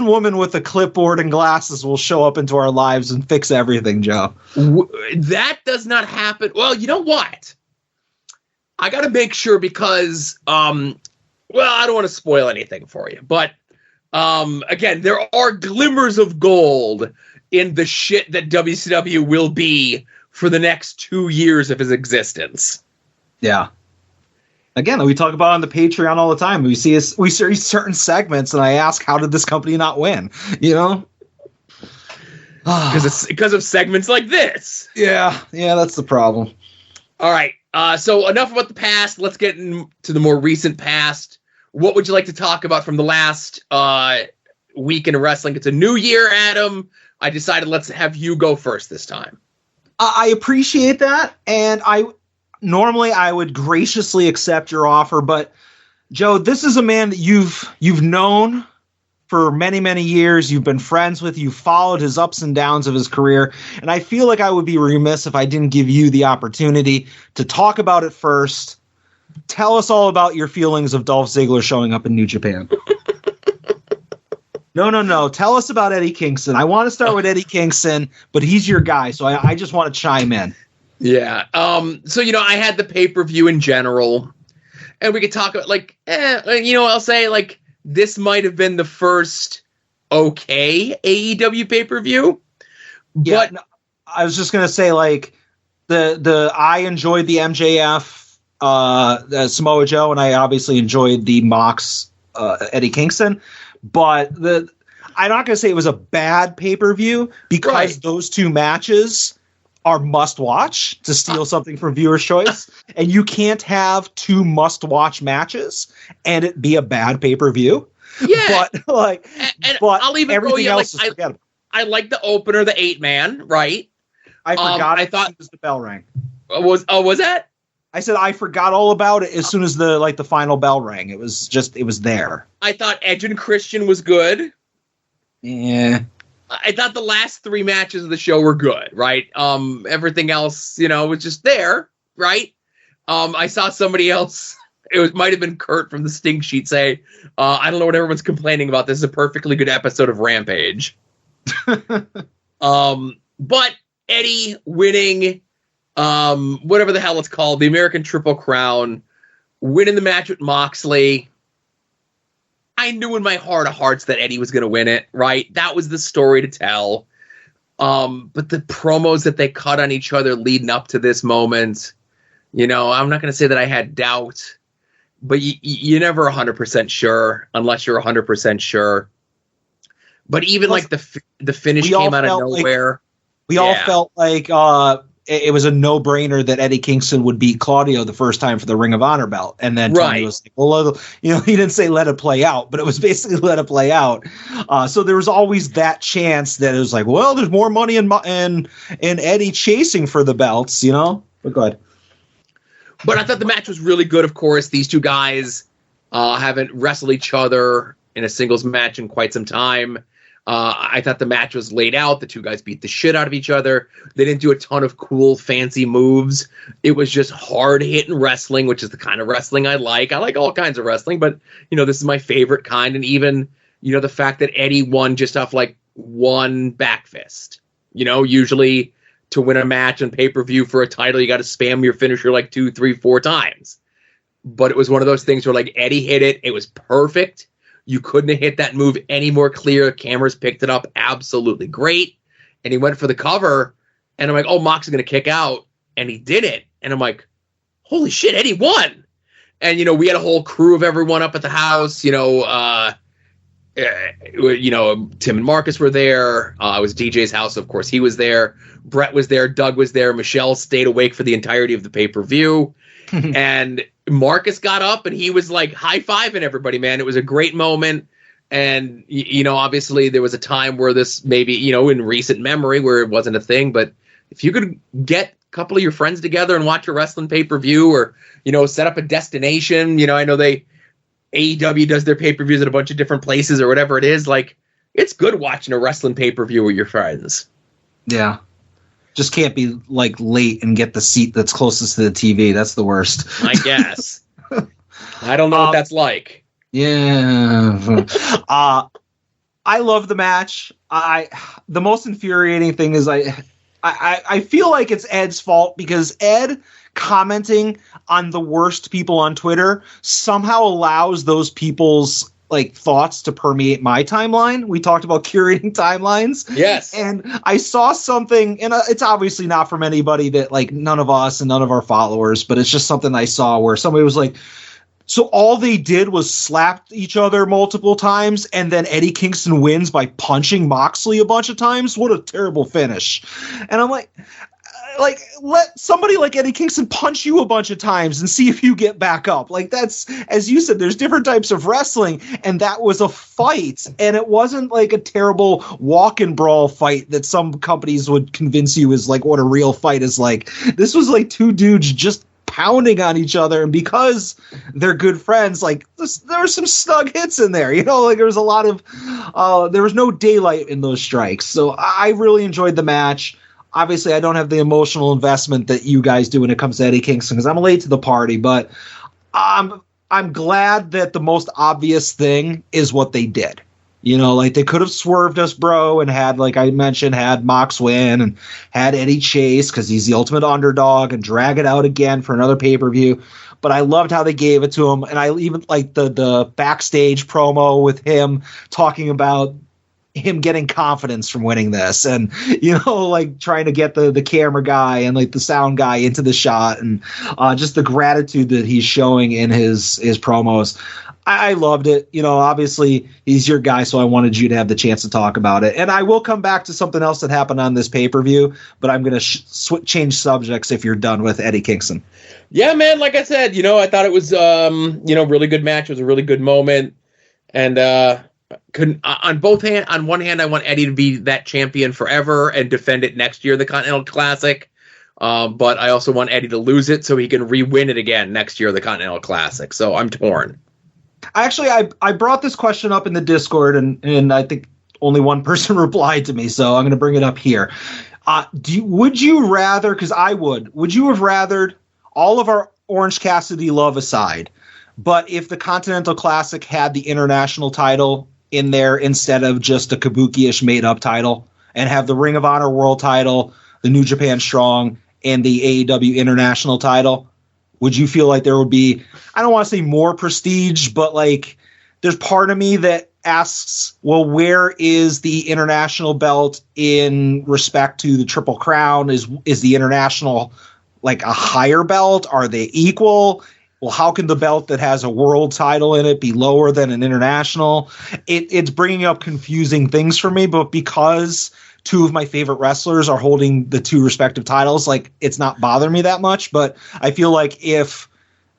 woman with a clipboard and glasses will show up into our lives and fix everything, Joe. That does not happen. Well, you know what? I got to make sure because, well, I don't want to spoil anything for you, but again, there are glimmers of gold in the shit that WCW will be for the next 2 years of his existence. Yeah. Again, we talk about it on the Patreon all the time. We see certain segments, and I ask, how did this company not win? You know? Because of segments like this. Yeah, that's the problem. All right. So enough about the past. Let's get into the more recent past. What would you like to talk about from the last week in wrestling? It's a new year, Adam. I decided let's have you go first this time. I appreciate that, and normally I would graciously accept your offer, but Joe, this is a man that you've known for many, many years. You've been friends with. You've followed his ups and downs of his career, and I feel like I would be remiss if I didn't give you the opportunity to talk about it first. Tell us all about your feelings of Dolph Ziggler showing up in New Japan. No. Tell us about Eddie Kingston. I want to start with Eddie Kingston, but he's your guy, so I just want to chime in. Yeah. So, I had the pay-per-view in general, and we could talk about, I'll say, this might have been the first okay AEW pay-per-view. Yeah, But I was just going to say, I enjoyed the MJF Samoa Joe, and I obviously enjoyed the Mox Eddie Kingston. But I'm not going to say it was a bad pay-per-view because Right. those two matches are must-watch, to steal something from Viewer's Choice. And you can't have two must-watch matches and it be a bad pay-per-view. yeah. But but I'll even everything go, else is forgettable. I like the opener, the 8-man, right? I forgot I as thought- soon as the bell rang. Was that? I said I forgot all about it as soon as the final bell rang. It was there. I thought Edge and Christian was good. Yeah. I thought the last 3 matches of the show were good, right? Everything else, was just there, right? I saw somebody else, might have been Kurt from the Sting Sheet, say, I don't know what everyone's complaining about. This is a perfectly good episode of Rampage. But Eddie winning, whatever the hell it's called, the American Triple Crown, winning the match with Moxley. I knew in my heart of hearts that Eddie was going to win it, right? That was the story to tell. But the promos that they cut on each other leading up to this moment, I'm not going to say that I had doubt, but you're never 100% sure unless you're 100% sure. But even the finish came out of nowhere. We all felt like it was a no-brainer that Eddie Kingston would beat Claudio the first time for the Ring of Honor belt. And then Tony was like, well, he didn't say let it play out, but it was basically let it play out. So there was always that chance that it was like, well, there's more money in Eddie chasing for the belts, But go ahead. But I thought the match was really good, of course. These two guys haven't wrestled each other in a singles match in quite some time. I thought the match was laid out. The two guys beat the shit out of each other. They didn't do a ton of cool, fancy moves. It was just hard-hitting wrestling, which is the kind of wrestling I like. I like all kinds of wrestling, but, this is my favorite kind. And even, the fact that Eddie won just off, one back fist. Usually to win a match on pay-per-view for a title, you got to spam your finisher 2, 3, 4 times. But it was one of those things where, Eddie hit it. It was perfect. You couldn't have hit that move any more clear. Cameras picked it up absolutely great. And he went for the cover. And I'm like, oh, Mox is going to kick out. And he did it. And I'm like, holy shit, Eddie won. And, we had a whole crew of everyone up at the house. Tim and Marcus were there. It was DJ's house. Of course, he was there. Brett was there. Doug was there. Michelle stayed awake for the entirety of the pay-per-view. And Marcus got up and he was high-fiving everybody, man. It was a great moment. And, obviously there was a time where this maybe, in recent memory where it wasn't a thing. But if you could get a couple of your friends together and watch a wrestling pay-per-view or, set up a destination, I know AEW does their pay-per-views at a bunch of different places or whatever it is. It's good watching a wrestling pay-per-view with your friends. Yeah. Just can't be late and get the seat that's closest to the TV. That's the worst. I guess. I don't know what that's like. Yeah. I love the match. The most infuriating thing is I feel like it's Ed's fault because Ed commenting on the worst people on Twitter somehow allows those people's like thoughts to permeate my timeline. We talked about curating timelines. Yes. And I saw something, and it's obviously not from anybody that like none of us and none of our followers, but it's just something I saw where somebody was like, so all they did was slap each other multiple times, and then Eddie Kingston wins by punching Moxley a bunch of times? What a terrible finish. And I'm like, let somebody like Eddie Kingston punch you a bunch of times and see if you get back up. Like, that's, as you said, there's different types of wrestling, and that was a fight, and it wasn't like a terrible walk and brawl fight that some companies would convince you is like what a real fight is like. This was like two dudes just pounding on each other, and because they're good friends, like there were some snug hits in there, like there was a lot of there was no daylight in those strikes. So I really enjoyed the match. Obviously, I don't have the emotional investment that you guys do when it comes to Eddie Kingston because I'm late to the party, but I'm glad that the most obvious thing is what they did. Like they could have swerved us, bro, and had, like I mentioned, had Mox win and had Eddie chase because he's the ultimate underdog and drag it out again for another pay-per-view. But I loved how they gave it to him, and I even like the backstage promo with him talking about him getting confidence from winning this, and like trying to get the camera guy and like the sound guy into the shot, and just the gratitude that he's showing in his promos. I loved it. Obviously he's your guy, so I wanted you to have the chance to talk about it. And I will come back to something else that happened on this pay-per-view, but I'm going to change subjects if you're done with Eddie Kingston. Yeah, man. Like I said, I thought it was, really good match. It was a really good moment. And, on one hand, I want Eddie to be that champion forever and defend it next year, the Continental Classic. But I also want Eddie to lose it so he can re-win it again next year, the Continental Classic. So I'm torn. Actually, I brought this question up in the Discord, and I think only one person replied to me, so I'm going to bring it up here. Would you rather, because I would you have rathered, all of our Orange Cassidy love aside, but if the Continental Classic had the international title in there instead of just a Kabuki-ish made-up title, and have the Ring of Honor World title, the New Japan Strong, and the AEW International title, would you feel like there would be, I don't want to say more prestige, but like there's part of me that asks, well, where is the international belt in respect to the Triple Crown? Is the international like a higher belt? Are they equal? Well, how can the belt that has a world title in it be lower than an international? It's bringing up confusing things for me, but because two of my favorite wrestlers are holding the two respective titles, like it's not bothering me that much. But I feel like if,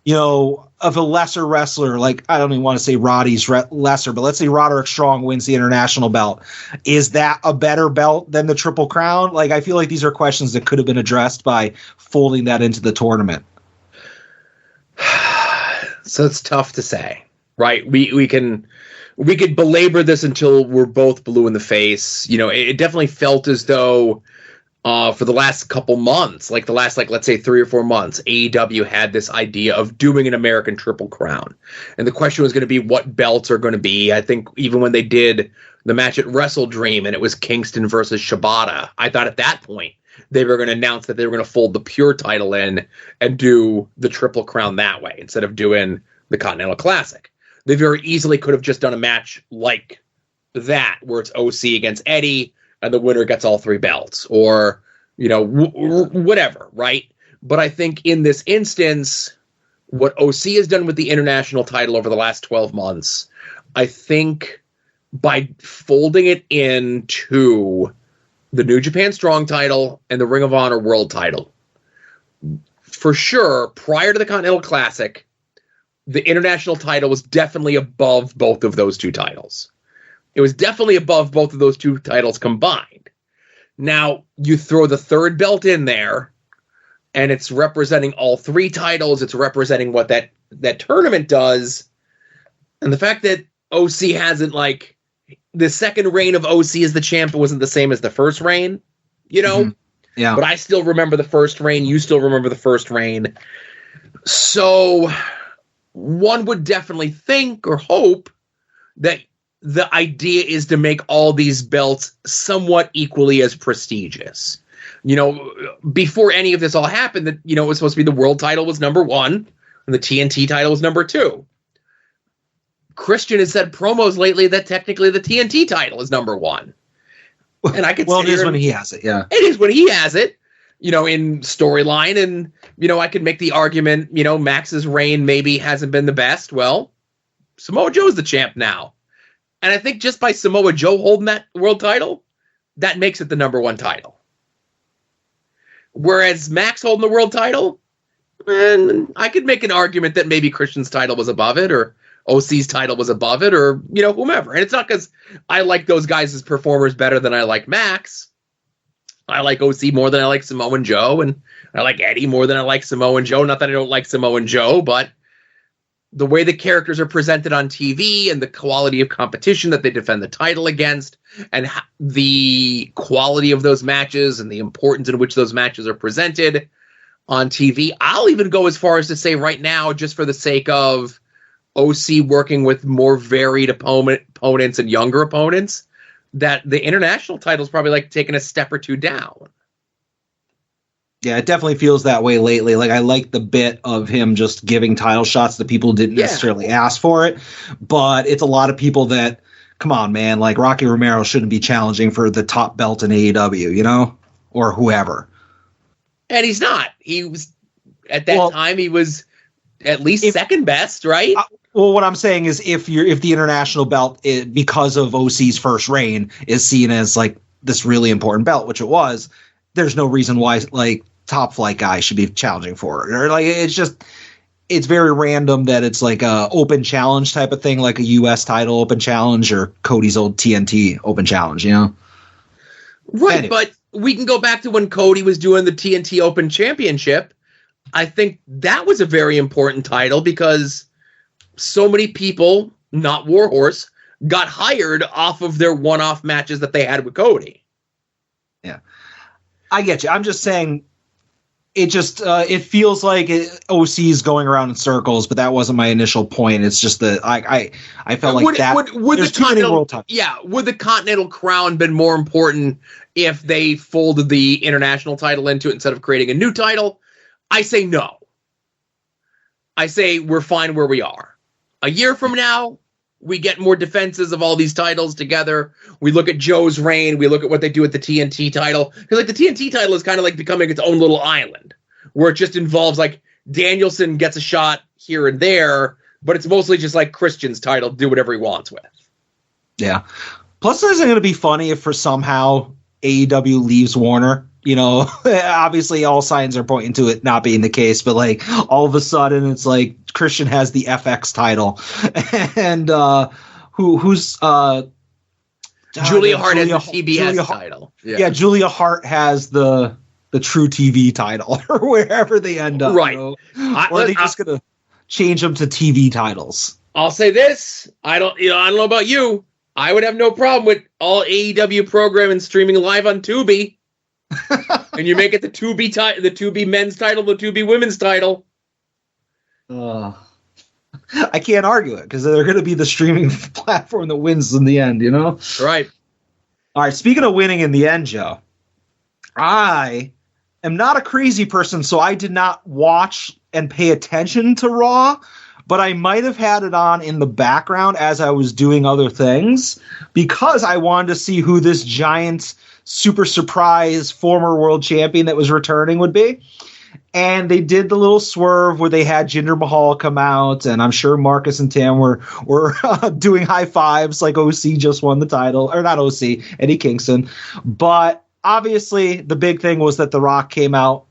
of a lesser wrestler, like I don't even want to say Roddy's lesser, but let's say Roderick Strong wins the international belt. Is that a better belt than the Triple Crown? Like, I feel like these are questions that could have been addressed by folding that into the tournament. So it's tough to say, right? We could belabor this until we're both blue in the face. It definitely felt as though for the last couple months, like the last, let's say 3 or 4 months, AEW had this idea of doing an American Triple Crown. And the question was going to be what belts are going to be. I think even when they did the match at Wrestle Dream and it was Kingston versus Shibata, I thought at that point they were going to announce that they were going to fold the Pure title in and do the Triple Crown that way instead of doing the Continental Classic. They very easily could have just done a match like that where it's OC against Eddie and the winner gets all 3 belts or, whatever, right? But I think in this instance, what OC has done with the international title over the last 12 months, I think by folding it into the New Japan Strong title and the Ring of Honor World title, for sure, prior to the Continental Classic, the international title was definitely above both of those 2 titles. It was definitely above both of those 2 titles combined. Now, you throw the 3rd belt in there, and it's representing all 3 titles. It's representing what that tournament does. And the fact that OC hasn't, the second reign of OC as the champ wasn't the same as the first reign, Mm-hmm. Yeah. But I still remember the first reign. You still remember the first reign. So one would definitely think or hope that the idea is to make all these belts somewhat equally as prestigious. before any of this all happened, that, it was supposed to be the world title was number 1 and the TNT title was number 2. Christian has said promos lately that technically the TNT title is number 1. And I could it is when he has it, yeah. It is when he has it, in storyline. And, I could make the argument, Max's reign maybe hasn't been the best. Well, Samoa Joe's the champ now. And I think just by Samoa Joe holding that world title, that makes it the number 1 title. Whereas Max holding the world title, and I could make an argument that maybe Christian's title was above it, or OC's title was above it, or, whomever. And it's not because I like those guys as performers better than I like Max. I like OC more than I like Samoa and Joe, and I like Eddie more than I like Samoa and Joe. Not that I don't like Samoa and Joe, but the way the characters are presented on TV and the quality of competition that they defend the title against and the quality of those matches and the importance in which those matches are presented on TV. I'll even go as far as to say right now, just for the sake of OC working with more varied opponents and younger opponents, that the international title is probably like taking a step or 2 down. Yeah, it definitely feels that way lately. Like, I like the bit of him just giving title shots that people didn't necessarily ask for it, but it's a lot of people that, come on, man, like Rocky Romero shouldn't be challenging for the top belt in AEW, or whoever. And he's not. He was, at that time, he was at least second best, right? Well, what I'm saying is if the international belt, because of OC's first reign, is seen as like this really important belt, which it was, there's no reason why like top flight guys should be challenging for it. Or like it's very random that it's like a open challenge type of thing, like a US title open challenge or Cody's old TNT open challenge, Right, anyway. But we can go back to when Cody was doing the TNT Open Championship. I think that was a very important title because so many people, not Warhorse, got hired off of their one-off matches that they had with Cody. Yeah, I get you. I'm just saying it just it feels like OC is going around in circles, but that wasn't my initial point. It's just that I felt like would the Continental Crown been more important if they folded the international title into it instead of creating a new title? I say no. I say we're fine where we are. A year from now, we get more defenses of all these titles together. We look at Joe's reign. We look at what they do with the TNT title. Because like the TNT title is kind of like becoming its own little island, where it just involves like Danielson gets a shot here and there, but it's mostly just like Christian's title, do whatever he wants with. Yeah. Plus, isn't it going to be funny if for somehow AEW leaves Warner? Obviously all signs are pointing to it not being the case, but like all of a sudden it's like Christian has the FX title and who's Julia Hart has the TBS title. Yeah, Julia Hart has the True TV title or wherever they end up. Right. Or are they just going to change them to TV titles? I'll say this. I don't know about you. I would have no problem with all AEW programming streaming live on Tubi. And you make it the 2B men's title, the 2B women's title. I can't argue it because they're going to be the streaming platform that wins in the end, Right. All right. Speaking of winning in the end, Joe, I am not a crazy person, so I did not watch and pay attention to Raw, but I might have had it on in the background as I was doing other things because I wanted to see who this giant super surprise former world champion that was returning would be. And they did the little swerve where they had Jinder Mahal come out, and I'm sure Marcus and Tam were doing high fives like OC just won the title, or not OC, Eddie Kingston. But obviously the big thing was that The Rock came out,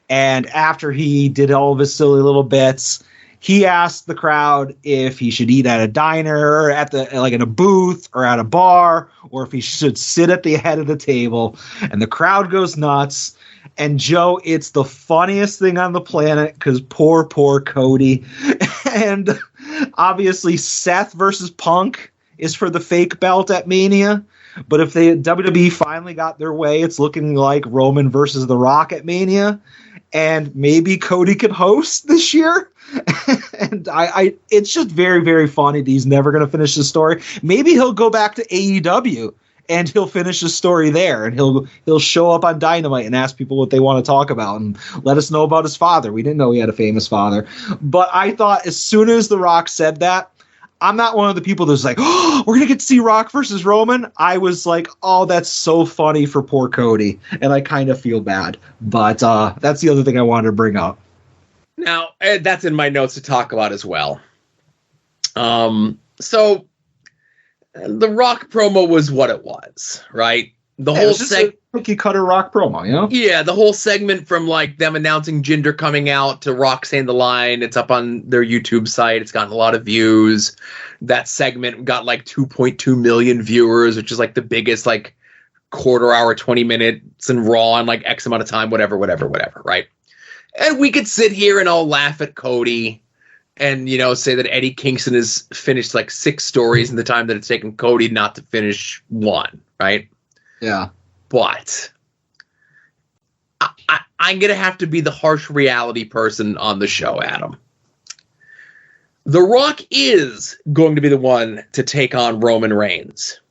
and after he did all of his silly little bits, he asked the crowd if he should eat at a diner or in a booth or at a bar, or if he should sit at the head of the table. And the crowd goes nuts. And Joe, it's the funniest thing on the planet because poor Cody. And obviously Seth versus Punk is for the fake belt at Mania. But if WWE finally got their way, it's looking like Roman versus The Rock at Mania. And maybe Cody could host this year. And it's just very, very funny that he's never going to finish the story. Maybe he'll go back to AEW and he'll finish the story there, and he'll show up on Dynamite and ask people what they want to talk about and let us know about his father. We didn't know he had a famous father. But I thought as soon as The Rock said that, I'm not one of the people that's like, oh, we're going to get to see Rock versus Roman. I was like, oh, that's so funny for poor Cody. And I kind of feel bad. But that's the other thing I wanted to bring up. Now, that's in my notes to talk about as well. So the Rock promo was what it was, right? The whole cookie cutter Rock promo, you know? Yeah, the whole segment from like them announcing Jinder coming out to Rock saying the line. It's up on their YouTube site. It's gotten a lot of views. That segment got like 2.2 million viewers, which is like the biggest like quarter hour, 20 minutes in Raw in like X amount of time, whatever, right? And we could sit here and all laugh at Cody and, you know, say that Eddie Kingston has finished like 6 stories in the time that it's taken Cody not to finish 1, right? Yeah. But I'm going to have to be the harsh reality person on the show, Adam. The Rock is going to be the one to take on Roman Reigns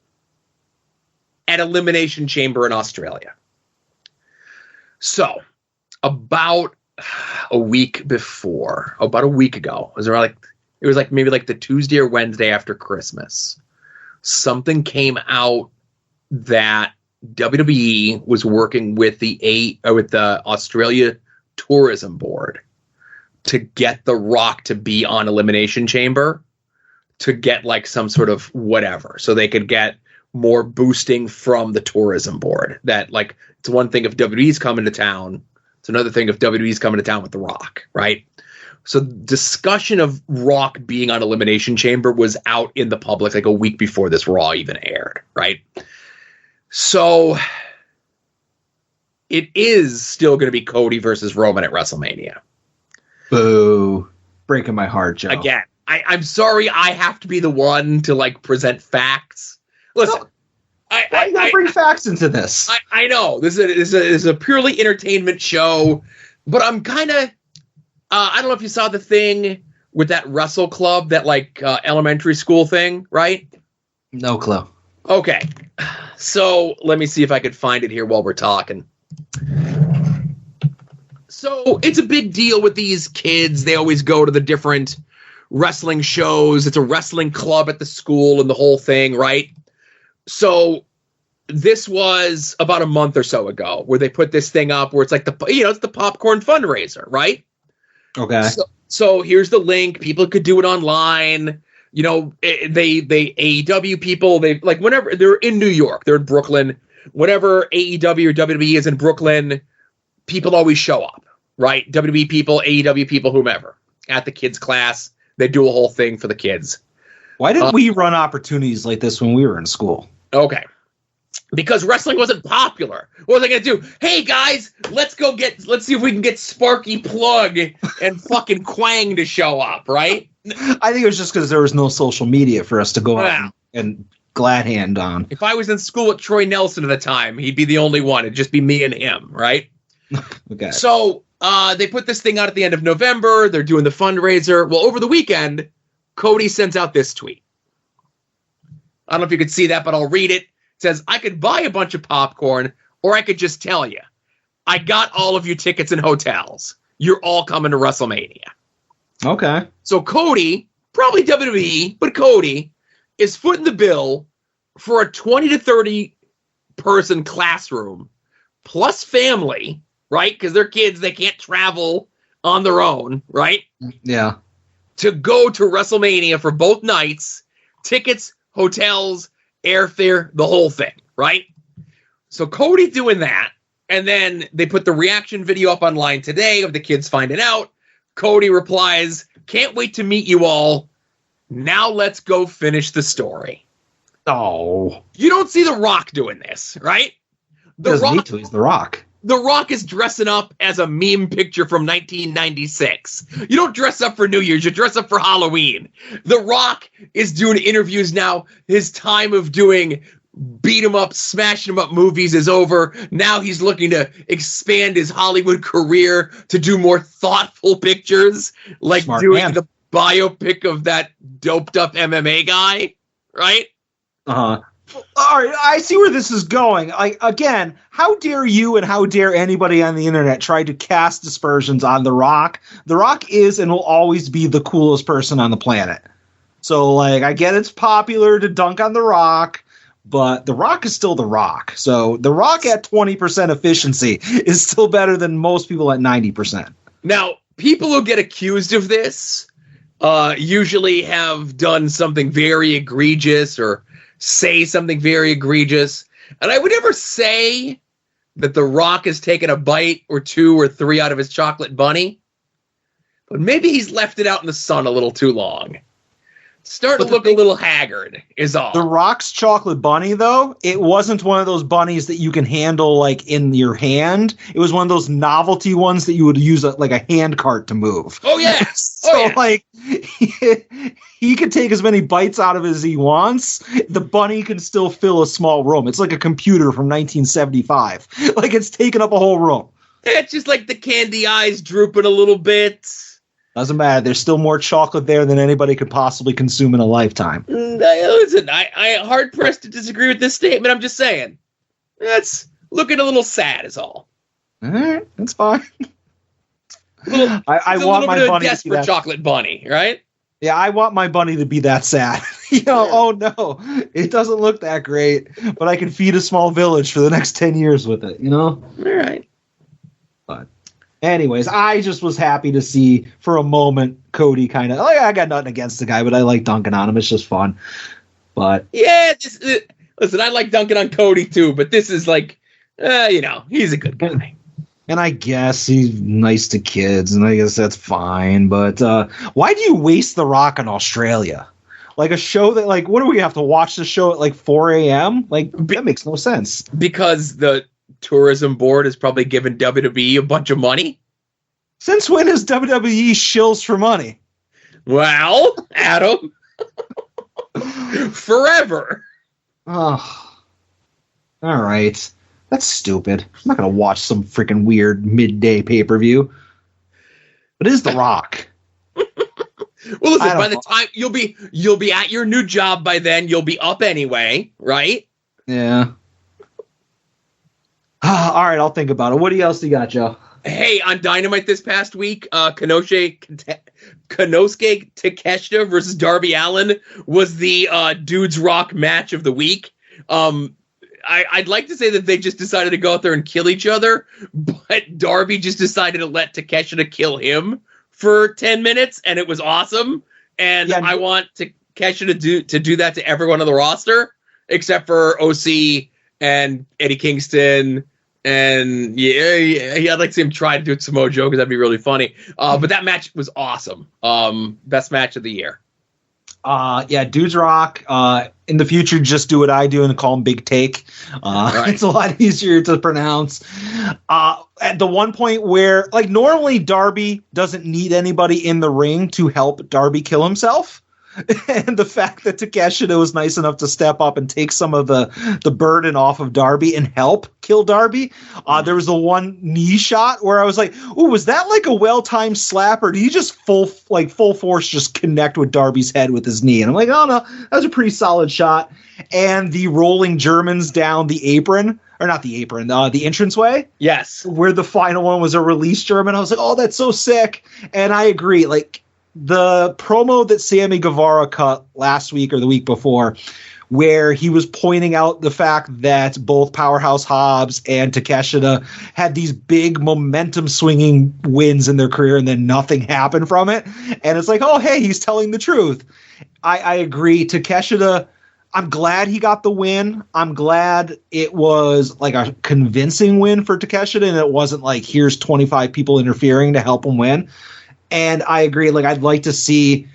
at Elimination Chamber in Australia. So, about a week ago, it was maybe the Tuesday or Wednesday after Christmas, something came out that WWE was working with the Australia Tourism Board to get The Rock to be on Elimination Chamber to get like some sort of whatever, so they could get more boosting from the tourism board. That like, it's one thing if WWE's coming to town, it's another thing if WWE's coming to town with The Rock, right? So discussion of Rock being on Elimination Chamber was out in the public like a week before this Raw even aired, right? So it is still going to be Cody versus Roman at WrestleMania. Boo. Breaking my heart, Joe. Again, I'm sorry I have to be the one to like present facts. Listen, no. Why you gotta bring facts into this? I know this is a purely entertainment show, but I'm kind of I don't know if you saw the thing with that Wrestle Club, that like elementary school thing, right? No clue. Okay, so let me see if I could find it here while we're talking. So it's a big deal with these kids. They always go to the different wrestling shows. It's a wrestling club at the school and the whole thing, right? So this was about a month or so ago where they put this thing up where it's like it's the popcorn fundraiser, right? Okay. So here's the link. People could do it online. You know, they AEW people, they like whenever they're in New York, they're in Brooklyn. Whenever AEW or WWE is in Brooklyn, people always show up, right? WWE people, AEW people, whomever at the kids' class. They do a whole thing for the kids. Why didn't we run opportunities like this when we were in school? Okay. Because wrestling wasn't popular. What was I going to do? Hey, guys, let's see if we can get Sparky Plug and fucking Quang to show up, right? I think it was just because there was no social media for us to go out and glad hand on. If I was in school with Troy Nelson at the time, he'd be the only one. It'd just be me and him, right? Okay. So they put this thing out at the end of November. They're doing the fundraiser. Well, over the weekend, Cody sends out this tweet. I don't know if you could see that, but I'll read it. It says, I could buy a bunch of popcorn, or I could just tell you, I got all of you tickets and hotels. You're all coming to WrestleMania. Okay. So Cody, probably WWE, but Cody is footing the bill for a 20 to 30 person classroom plus family, right? Because they're kids, they can't travel on their own, right? Yeah. To go to WrestleMania for both nights, tickets, hotels, airfare, the whole thing, right? So Cody doing that, and then they put the reaction video up online today of the kids finding out. Cody replies, can't wait to meet you all. Now let's go finish the story. Oh. You don't see The Rock doing this, right? He's The Rock. The Rock is dressing up as a meme picture from 1996. You don't dress up for New Year's, you dress up for Halloween. The Rock is doing interviews now. His time of doing beat 'em up, smash 'em up movies is over. Now he's looking to expand his Hollywood career to do more thoughtful pictures, like Smart doing man. the biopic of that doped up MMA guy, right? Uh-huh. All right, I see where this is going. Like, again, how dare you and how dare anybody on the internet try to cast aspersions on The Rock? The Rock is and will always be the coolest person on the planet. So, like, I get it's popular to dunk on The Rock, but The Rock is still The Rock. So, The Rock at 20% efficiency is still better than most people at 90%. Now, people who get accused of this usually have done something very egregious or say something very egregious. And I would never say that The Rock has taken a bite or two or three out of his chocolate bunny, but maybe he's left it out in the sun a little too long. Starting to look a little haggard is all. The Rock's chocolate bunny, though, it wasn't one of those bunnies that you can handle like in your hand. It was one of those novelty ones that you would use like a hand cart to move. Oh, yeah. So, like, he could take as many bites out of it as he wants. The bunny can still fill a small room. It's like a computer from 1975. Like, it's taken up a whole room. It's just like the candy eyes drooping a little bit. Doesn't matter. There's still more chocolate there than anybody could possibly consume in a lifetime. Listen, I hard pressed to disagree with this statement. I'm just saying that's looking a little sad, is all. All right, that's fine. I want my bunny to be desperate that chocolate bunny, right? Yeah, I want my bunny to be that sad. Oh no, it doesn't look that great, but I can feed a small village for the next 10 years with it. All right. But. Anyways, I just was happy to see for a moment Cody kind of like, I got nothing against the guy, but I like dunking on him. It's just fun. But yeah, listen, I like dunking on Cody too, but this is like, he's a good guy. And I guess he's nice to kids, and I guess that's fine. But why do you waste The Rock on Australia? Like a show that, like, what do we have to watch the show at like 4 a.m.? Like, that makes no sense. Because the tourism board has probably given WWE a bunch of money. Since when has WWE shills for money? Well, Adam, forever. Oh, all right. That's stupid. I'm not gonna watch some freaking weird midday pay-per-view. But it is The Rock. Well, listen. By the time you'll be at your new job by then, you'll be up anyway, right? Yeah. All right, I'll think about it. What else do you got, Joe? Hey, on Dynamite this past week, Konosuke Takeshita versus Darby Allin was the Dudes Rock match of the week. I'd like to say that they just decided to go out there and kill each other, but Darby just decided to let Takeshita kill him for 10 minutes, and it was awesome. And yeah, I want Takeshita to do that to everyone on the roster, except for OC and Eddie Kingston. And yeah, I'd like to see him try to do it to Samoa Joe because that'd be really funny. But that match was awesome. Best match of the year. Yeah, Dudes Rock. In the future, just do what I do and call him Big Take. Right. It's a lot easier to pronounce. At the one point where, like, normally Darby doesn't need anybody in the ring to help Darby kill himself. And the fact that Takeshita was nice enough to step up and take some of the burden off of Darby and help kill Darby. There was the one knee shot where I was like, "Ooh, was that like a well-timed slap, or did he just full force just connect with Darby's head with his knee?" And I'm like, "Oh no, that was a pretty solid shot." And the rolling Germans down the apron, or not the apron, the entranceway. Yes, where the final one was a release German. I was like, "Oh, that's so sick." And I agree, like. The promo that Sammy Guevara cut last week or the week before, where he was pointing out the fact that both Powerhouse Hobbs and Takeshita had these big momentum swinging wins in their career and then nothing happened from it. And it's like, oh, hey, he's telling the truth. I agree. Takeshita, I'm glad he got the win. I'm glad it was like a convincing win for Takeshita and it wasn't like, here's 25 people interfering to help him win. And I agree, like, I'd like to see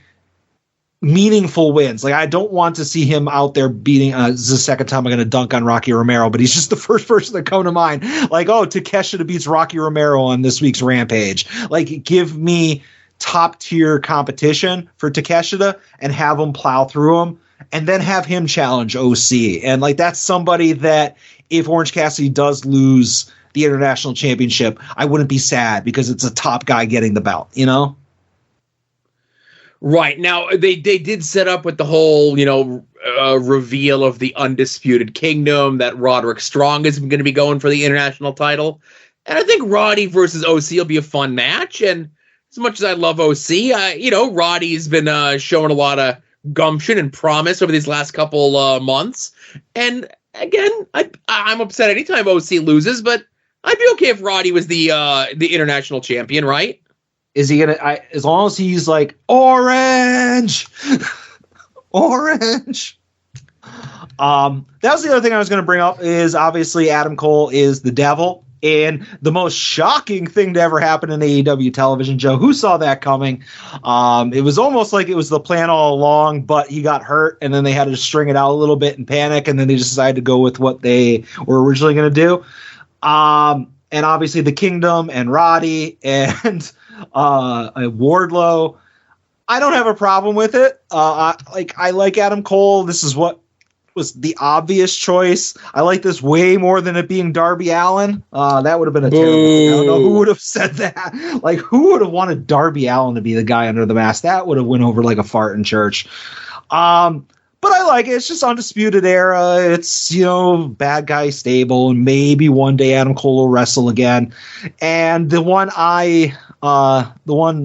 meaningful wins. Like, I don't want to see him out there beating, this is the second time I'm going to dunk on Rocky Romero, but he's just the first person to come to mind. Like, oh, Takeshita beats Rocky Romero on this week's Rampage. Like, give me top-tier competition for Takeshita and have him plow through him, and then have him challenge OC. And, like, that's somebody that if Orange Cassidy does lose the international championship, I wouldn't be sad because it's a top guy getting the belt, you know? Right. Now, they did set up with the whole, reveal of the Undisputed Kingdom that Roderick Strong is going to be going for the international title. And I think Roddy versus OC will be a fun match. And as much as I love OC, Roddy's been showing a lot of gumption and promise over these last couple months. And again, I'm upset anytime OC loses, but I'd be okay if Roddy was the international champion, right? Is he gonna? As long as he's like orange, orange. That was the other thing I was going to bring up. Is obviously Adam Cole is the devil, and the most shocking thing to ever happen in AEW television. Joe, who saw that coming? It was almost like it was the plan all along, but he got hurt, and then they had to string it out a little bit in panic, and then they decided to go with what they were originally going to do. And obviously the Kingdom and Roddy and Wardlow. I don't have a problem with it. I like Adam Cole. This is what was the obvious choice. I like this way more than it being Darby Allin. That would have been a terrible thing. I don't know who would have said that. Like, who would have wanted Darby Allin to be the guy under the mask? That would have went over like a fart in church. But I like it. It's just Undisputed Era. It's, bad guy stable, and maybe one day Adam Cole will wrestle again. And the one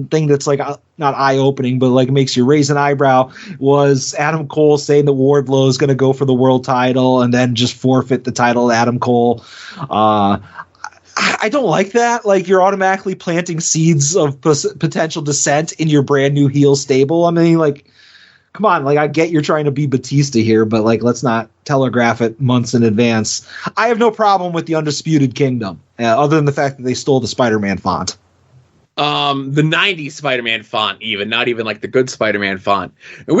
thing that's like not eye-opening, but like makes you raise an eyebrow was Adam Cole saying that Wardlow is going to go for the world title and then just forfeit the title to Adam Cole. I don't like that. Like, you're automatically planting seeds of potential dissent in your brand new heel stable. I mean, like, come on, like, I get you're trying to be Batista here, but like, let's not telegraph it months in advance. I have no problem with the Undisputed Kingdom, other than the fact that they stole the Spider-Man font. The 90s Spider-Man font, not even like the good Spider-Man font.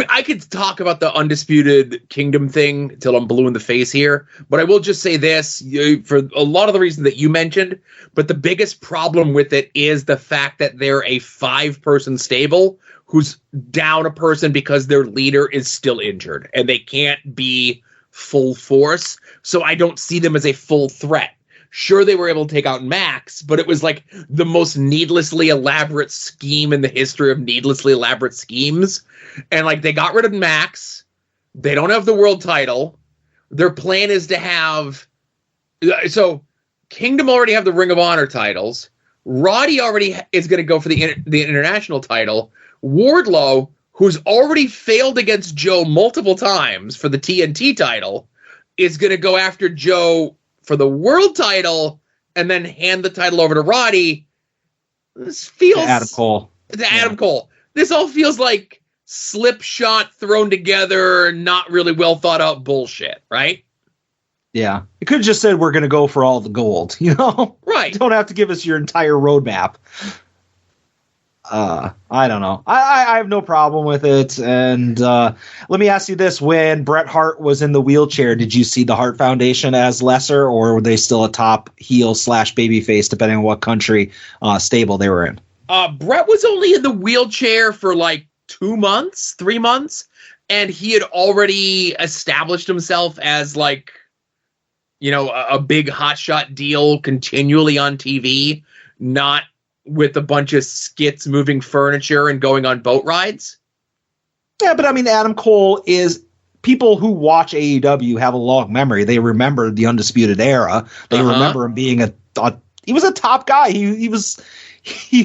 I could talk about the Undisputed Kingdom thing till I'm blue in the face here, but I will just say this, for a lot of the reasons that you mentioned, but the biggest problem with it is the fact that they're a 5-person stable who's down a person because their leader is still injured and they can't be full force. So I don't see them as a full threat. Sure, they were able to take out Max, but it was like the most needlessly elaborate scheme in the history of needlessly elaborate schemes. And like, they got rid of Max. They don't have the world title. Their plan is to have, so Kingdom already have the Ring of Honor titles. Roddy already is going to go for the international title. Wardlow, who's already failed against Joe multiple times for the TNT title, is going to go after Joe for the world title and then hand the title over to Roddy. This feels to Adam Cole. Cole. This all feels like slipshot thrown together, not really well thought out bullshit, right? Yeah. It could have just said we're going to go for all the gold, Right. You don't have to give us your entire roadmap. I don't know. I have no problem with it. And let me ask you this. When Bret Hart was in the wheelchair, did you see the Hart Foundation as lesser, or were they still a top heel / babyface, depending on what country stable they were in? Bret was only in the wheelchair for like 2 months, 3 months, and he had already established himself as like, a big hotshot deal continually on TV, not with a bunch of skits moving furniture and going on boat rides. Yeah, but I mean, Adam Cole is, people who watch AEW have a long memory. They remember the Undisputed Era. They remember him being he was a top guy. He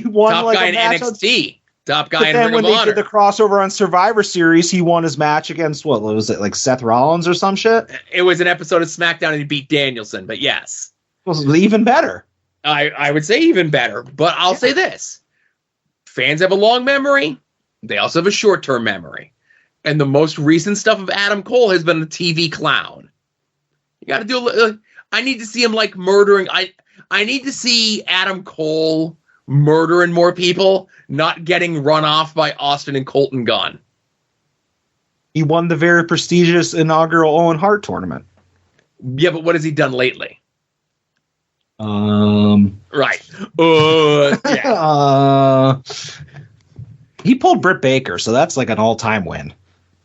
won top like guy a match in NXT. Top guy but in then Ring when of they Honor. did the crossover on Survivor Series, he won his match against, what was it, like Seth Rollins or some shit? It was an episode of SmackDown and he beat Danielson, but yes. It was even better. I would say even better, but I'll say this. Fans have a long memory. They also have a short-term memory. And the most recent stuff of Adam Cole has been a TV clown. You got to do I need to see him like murdering. I need to see Adam Cole murdering more people, not getting run off by Austin and Colton Gunn. He won the very prestigious inaugural Owen Hart tournament. Yeah, but what has he done lately? Right. Yeah. He pulled Britt Baker, so that's like an all-time win.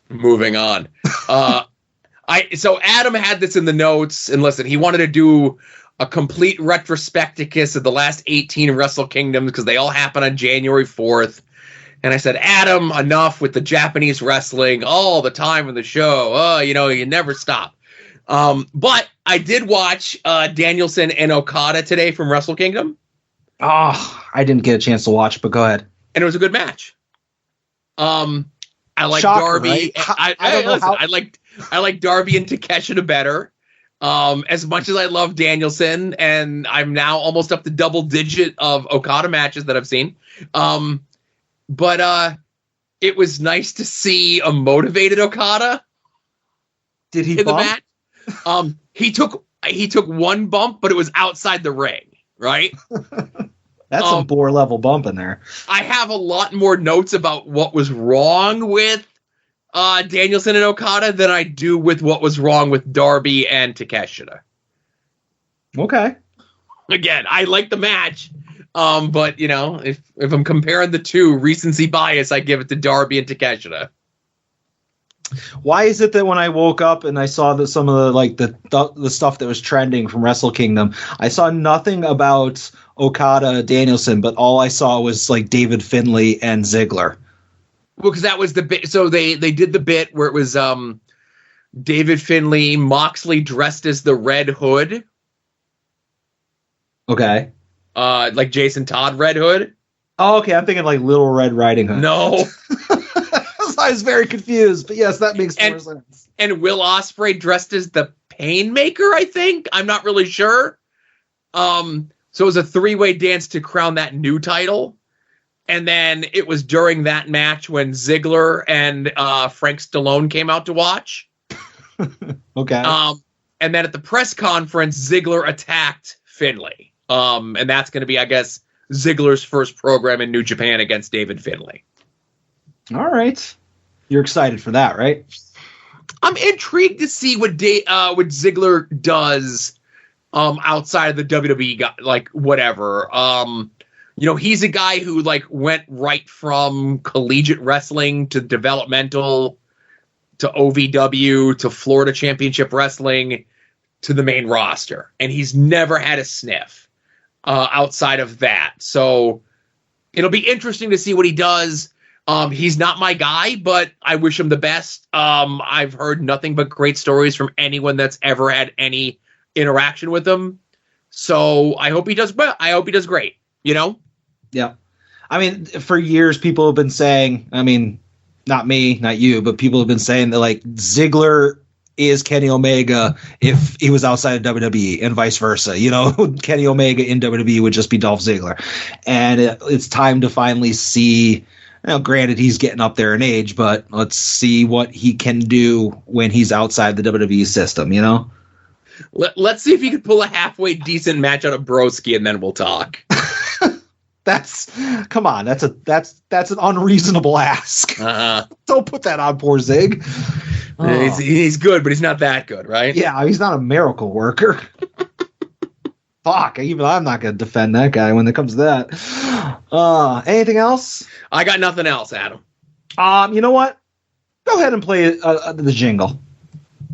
Moving on. So Adam had this in the notes, and listen, he wanted to do a complete retrospecticus of the last 18 Wrestle Kingdoms because they all happen on January 4th. And I said, Adam, enough with the Japanese wrestling all the time in the show. Oh, you never stop. But I did watch Danielson and Okada today from Wrestle Kingdom. Oh, I didn't get a chance to watch, but go ahead. And it was a good match. I like Shocker, Darby. right? I like Darby and Takeshita better. As much as I love Danielson, and I'm now almost up to double digit of Okada matches that I've seen. But it was nice to see a motivated Okada. Did he in bump? the match? He took one bump, but it was outside the ring, right? That's some bore level bump in there. I have a lot more notes about what was wrong with Danielson and Okada than I do with what was wrong with Darby and Takeshita. Okay. Again, I like the match, but if I'm comparing the two, recency bias, I give it to Darby and Takeshita. Why is it that when I woke up and I saw that some of the stuff that was trending from Wrestle Kingdom, I saw nothing about Okada Danielson, but all I saw was like David Finlay and Ziggler. Well, because that was the bit. So they did the bit where it was David Finlay, Moxley dressed as the Red Hood. Okay. Like Jason Todd Red Hood. Oh, okay. I'm thinking like Little Red Riding Hood. No. I was very confused, but yes, that makes more sense. And Will Ospreay dressed as the Painmaker, I think. I'm not really sure. So it was a three-way dance to crown that new title. And then it was during that match when Ziggler and Frank Stallone came out to watch. Okay. And then at the press conference, Ziggler attacked Finlay. And that's going to be, I guess, Ziggler's first program in New Japan against David Finlay. All right. You're excited for that, right? I'm intrigued to see what Ziggler does outside of the WWE guy, like whatever. He's a guy who like went right from collegiate wrestling to developmental to OVW to Florida Championship Wrestling to the main roster, and he's never had a sniff outside of that. So it'll be interesting to see what he does. He's not my guy, but I wish him the best. I've heard nothing but great stories from anyone that's ever had any interaction with him. So I hope he does well. I hope he does great, Yeah. I mean, for years, people have been saying, I mean, not me, not you, but people have been saying that like Ziggler is Kenny Omega if he was outside of WWE and vice versa. Kenny Omega in WWE would just be Dolph Ziggler. And it's time to finally see. Granted, he's getting up there in age, but let's see what he can do when he's outside the WWE system, Let's see if he can pull a halfway decent match out of Broski, and then we'll talk. Come on, that's an unreasonable ask. Don't put that on poor Zig. He's good, but he's not that good, right? Yeah, he's not a miracle worker. Fuck, even I'm not going to defend that guy when it comes to that. Anything else? I got nothing else, Adam. You know what? Go ahead and play the jingle.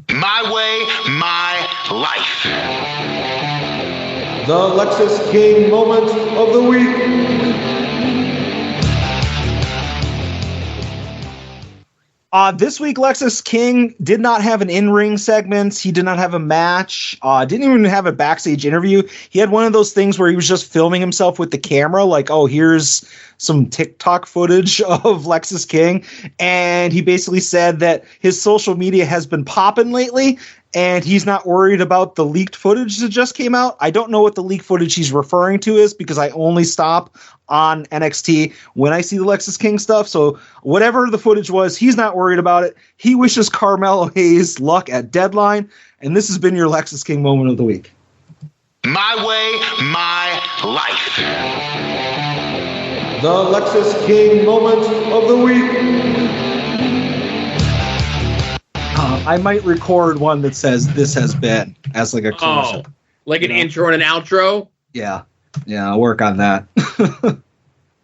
My way, my life. The Lexus King moment of the week. This week, Lexus King did not have an in-ring segment. He did not have a match. Didn't even have a backstage interview. He had one of those things where he was just filming himself with the camera, like, oh, here's some TikTok footage of Lexus King. And he basically said that his social media has been popping lately, and he's not worried about the leaked footage that just came out. I don't know what the leaked footage he's referring to is because I only stop on NXT when I see the Lexus King stuff. So whatever the footage was, he's not worried about it. He wishes Carmelo Hayes luck at Deadline. And this has been your Lexus King moment of the week. My way, my life. The Lexus King moment of the week. I might record one that says this has been as like a close-up. Like an intro and an outro? Yeah, I'll work on that.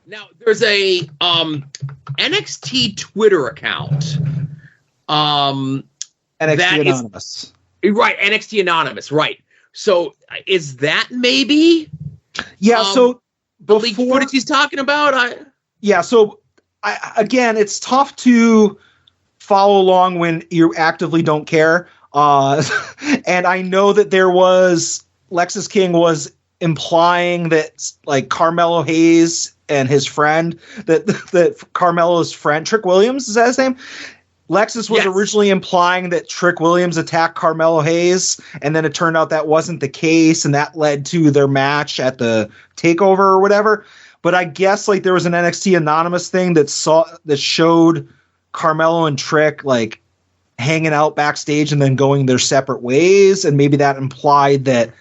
Now, there's a NXT Twitter account. NXT Anonymous. Right, NXT Anonymous, right. So, is that maybe? Yeah, so the leaked footage he's talking about? Yeah, so again, it's tough to follow along when you actively don't care. And I know that Lexus King was implying that like Carmelo Hayes and his friend, that Carmelo's friend, Trick Williams, is that his name? Lexus was originally implying that Trick Williams attacked Carmelo Hayes, and then it turned out that wasn't the case, and that led to their match at the TakeOver or whatever. But I guess like there was an NXT Anonymous thing that showed Carmelo and Trick like hanging out backstage and then going their separate ways, and maybe that implied that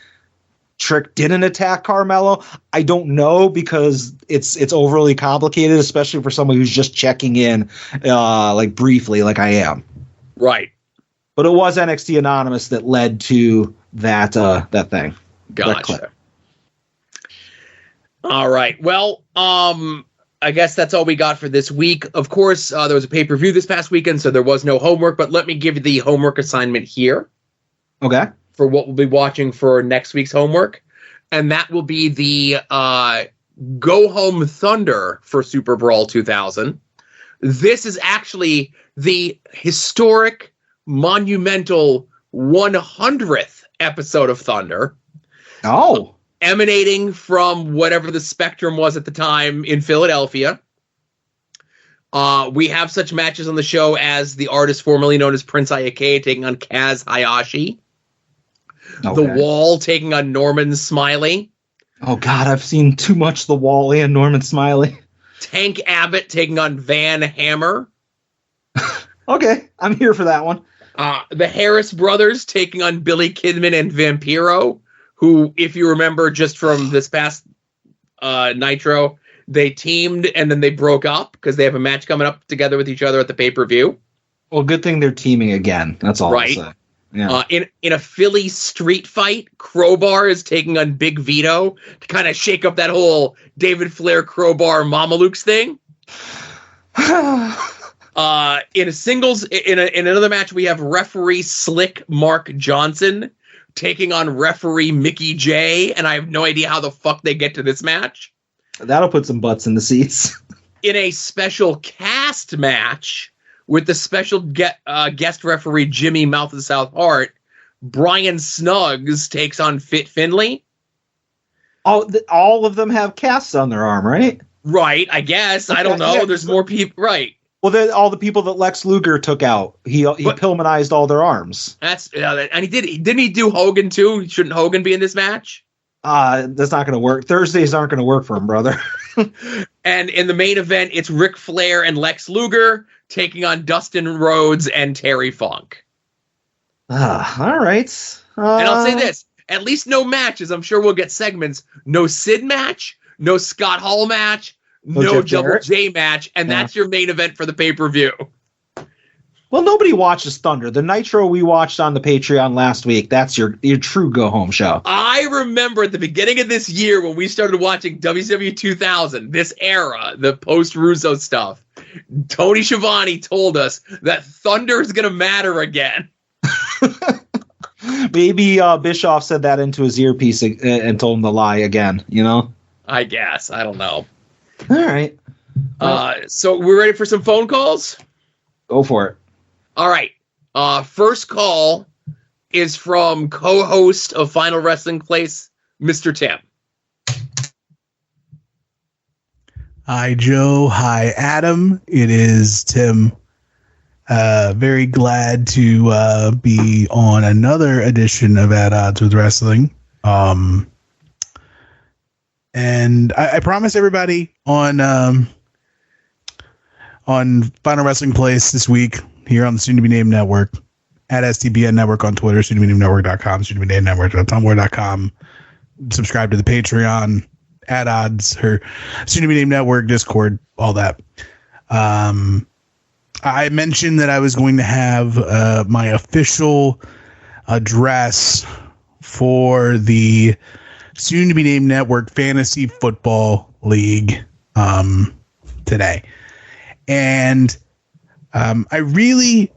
Trick didn't attack Carmelo. I don't know, because it's overly complicated, especially for someone who's just checking in like briefly like I am. Right. But it was NXT Anonymous that led to that thing. Gotcha. All right. Well, I guess that's all we got for this week. Of course, there was a pay-per-view this past weekend, so there was no homework, but let me give you the homework assignment here. Okay. For what we'll be watching for next week's homework. And that will be the Go Home Thunder for Super Brawl 2000. This is actually the historic, monumental 100th episode of Thunder. Oh. Emanating from whatever the Spectrum was at the time in Philadelphia. We have such matches on the show as the artist formerly known as Prince Iake taking on Kaz Hayashi. Okay. The Wall taking on Norman Smiley. Oh, God, I've seen too much The Wall and Norman Smiley. Tank Abbott taking on Van Hammer. Okay, I'm here for that one. The Harris Brothers taking on Billy Kidman and Vampiro, who, if you remember just from this past Nitro, they teamed and then they broke up because they have a match coming up together with each other at the pay-per-view. Well, good thing they're teaming again. That's all right. I'll say. Yeah. In a Philly street fight, Crowbar is taking on Big Vito to kind of shake up that whole David Flair Crowbar Mamalukes thing. In a singles, in another match, we have referee Slick Mark Johnson taking on referee Mickey J, and I have no idea how the fuck they get to this match. That'll put some butts in the seats. In a special cast match with the special guest referee Jimmy Mouth of the South Heart, Brian Snuggs takes on Fit Finlay. Oh, all of them have casts on their arm, right? Right, I guess. I don't know. Yeah. There's more people. Right. Well, then all the people that Lex Luger took out, he Pillmanized all their arms. That's and didn't he do Hogan too? Shouldn't Hogan be in this match? That's not going to work. Thursdays aren't going to work for him, brother. And in the main event, it's Ric Flair and Lex Luger taking on Dustin Rhodes and Terry Funk. All right. And I'll say this. At least no matches. I'm sure we'll get segments. No Sid match. No Scott Hall match. No Double J match. And that's your main event for the pay-per-view. Well, nobody watches Thunder. The Nitro we watched on the Patreon last week, that's your true go-home show. I remember at the beginning of this year when we started watching WCW 2000, this era, the post-Russo stuff, Tony Schiavone told us that Thunder is going to matter again. Maybe Bischoff said that into his earpiece and told him to lie again, you know? I guess. I don't know. All right. So we're ready for some phone calls? Go for it. All right. First call is from co-host of Final Wrestling Place, Mr. Tim. Hi, Joe. Hi, Adam. It is Tim. Very glad to be on another edition of At Odds with Wrestling. And I promise everybody on Final Wrestling Place this week here on the Soon to Be Named Network at STBN Network on Twitter, soon to be named network.com, soon to be named network.tumblr.com. Subscribe to the Patreon, At Odds, her Soon to Be Named Network, Discord, all that. I mentioned that I was going to have my official address for the Soon to Be Named Network Fantasy Football League today. And I really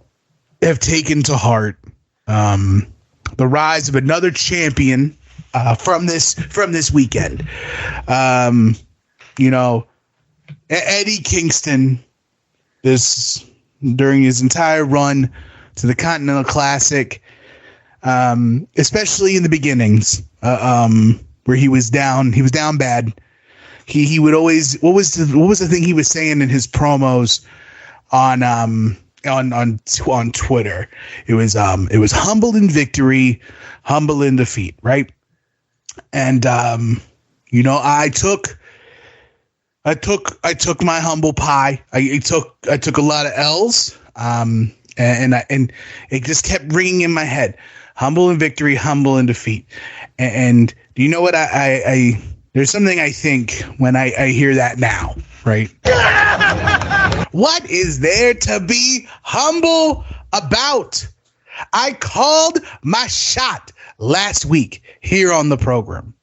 have taken to heart the rise of another champion from this weekend. You know, Eddie Kingston during his entire run to the Continental Classic, especially in the beginnings, where he was down bad. He would always, what was the thing he was saying in his promos on Twitter? It was humble in victory, humble in defeat, right? And I took my humble pie. I took a lot of L's, and it just kept ringing in my head. Humble in victory, humble in defeat. And do you know what I there's something I think when I hear that now, right? What is there to be humble about? I called my shot last week here on the program.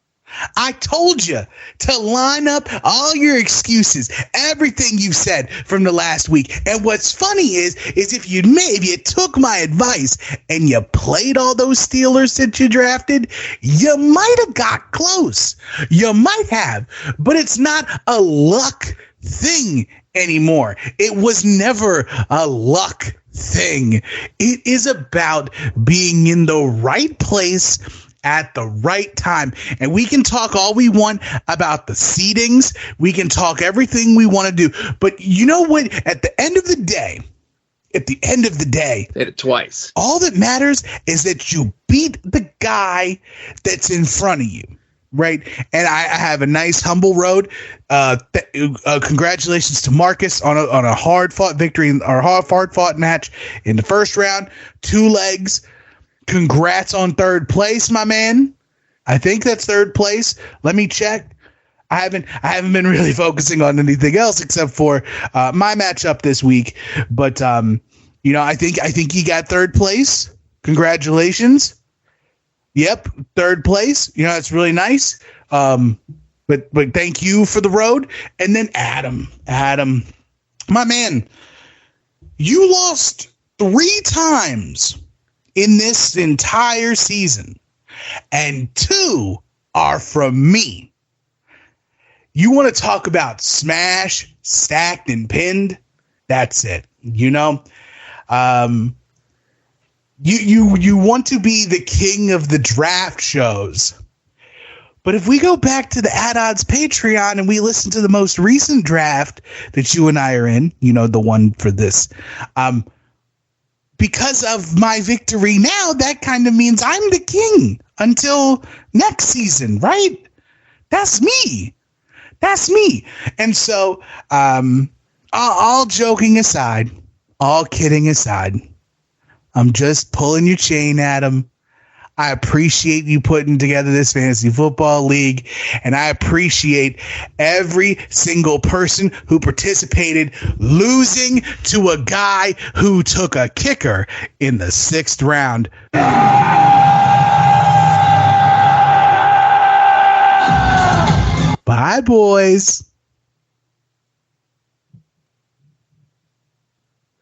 I told you to line up all your excuses, everything you said from the last week. And what's funny is if you took my advice and you played all those Steelers that you drafted, you might have got close. You might have, but it's not a luck thing anymore. It was never a luck thing. It is about being in the right place at the right time. And we can talk all we want about the seedings. We can talk everything we want to do. But you know what? At the end of the day, did it twice. All that matters is that you beat the guy that's in front of you. Right. And I have a nice humble road. Congratulations to Marcus on a hard fought victory or hard fought match in the first round. 2 legs. Congrats on third place, my man. I think that's third place. Let me check. I haven't been really focusing on anything else except for my matchup this week. But I think he got third place. Congratulations. Yep, third place. It's really nice. But thank you for the road. And then Adam, my man, you lost 3 times in this entire season, and 2 are from me. You want to talk about smash, stacked, and pinned? That's it. You want to be the king of the draft shows. But if we go back to the At Odds Patreon and we listen to the most recent draft that you and I are in, the one for this, because of my victory now, that kind of means I'm the king until next season, right? That's me. And so, all joking aside, all kidding aside, I'm just pulling your chain, Adam. I appreciate you putting together this fantasy football league, and I appreciate every single person who participated losing to a guy who took a kicker in the 6th round. Bye, boys.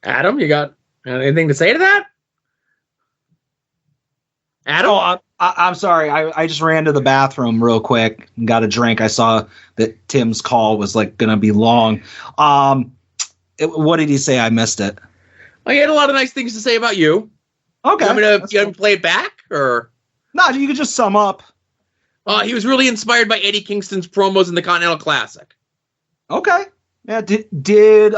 Adam, you got anything to say to that? Adam? Oh, I'm sorry. I just ran to the bathroom real quick and got a drink. I saw that Tim's call was going to be long. What did he say? I missed it. Well, he had a lot of nice things to say about you. Okay. You want me to play it back? Or? No, you could just sum up. He was really inspired by Eddie Kingston's promos in the Continental Classic. Okay. Yeah. Did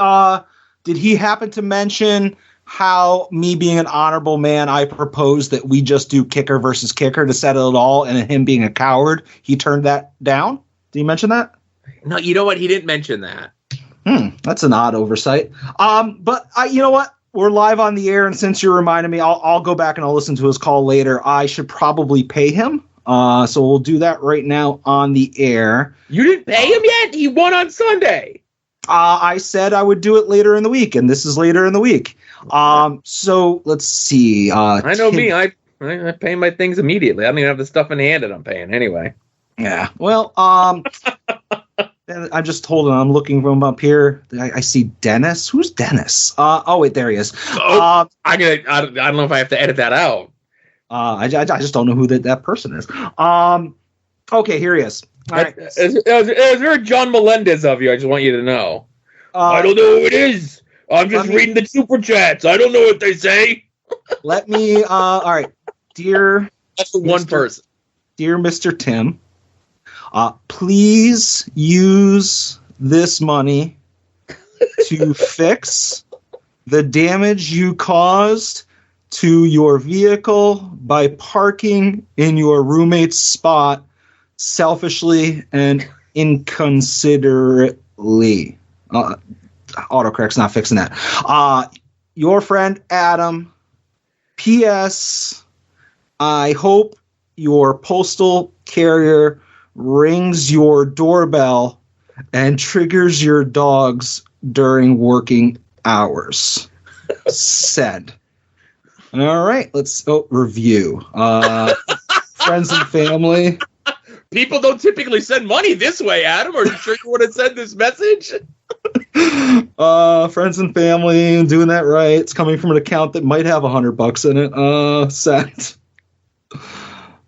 he happen to mention how, me being an honorable man, I proposed that we just do kicker versus kicker to settle it all, and him being a coward, he turned that down? Did he mention that? No, you know what? He didn't mention that. That's an odd oversight. But you know what? We're live on the air, and since you reminded me, I'll go back and I'll listen to his call later. I should probably pay him. So we'll do that right now on the air. You didn't pay him yet? He won on Sunday. I said I would do it later in the week, and this is later in the week. So let's see. I know me. I pay my things immediately. I don't even have the stuff in hand that I'm paying anyway. Yeah. Well, I'm just holding on. I'm looking from up here. I see Dennis. Who's Dennis? Oh wait, there he is. I don't know if I have to edit that out. I just don't know who that person is. Okay, here he is. All right. It's very John Melendez of you. I just want you to know. I don't know who it is, I'm just reading the super chats. I don't know what they say. Let me. All right, dear. That's for one person. Dear Mr. Tim, please use this money to fix the damage you caused to your vehicle by parking in your roommate's spot selfishly and inconsiderately. Autocorrect's not fixing that. Your friend Adam. P.S. I hope your postal carrier rings your doorbell and triggers your dogs during working hours. Send. All right, let's review. Friends and family. People don't typically send money this way, Adam. Are you sure you want to send this message? Friends and family, doing that right. It's coming from an account that might have $100 in it. Sent.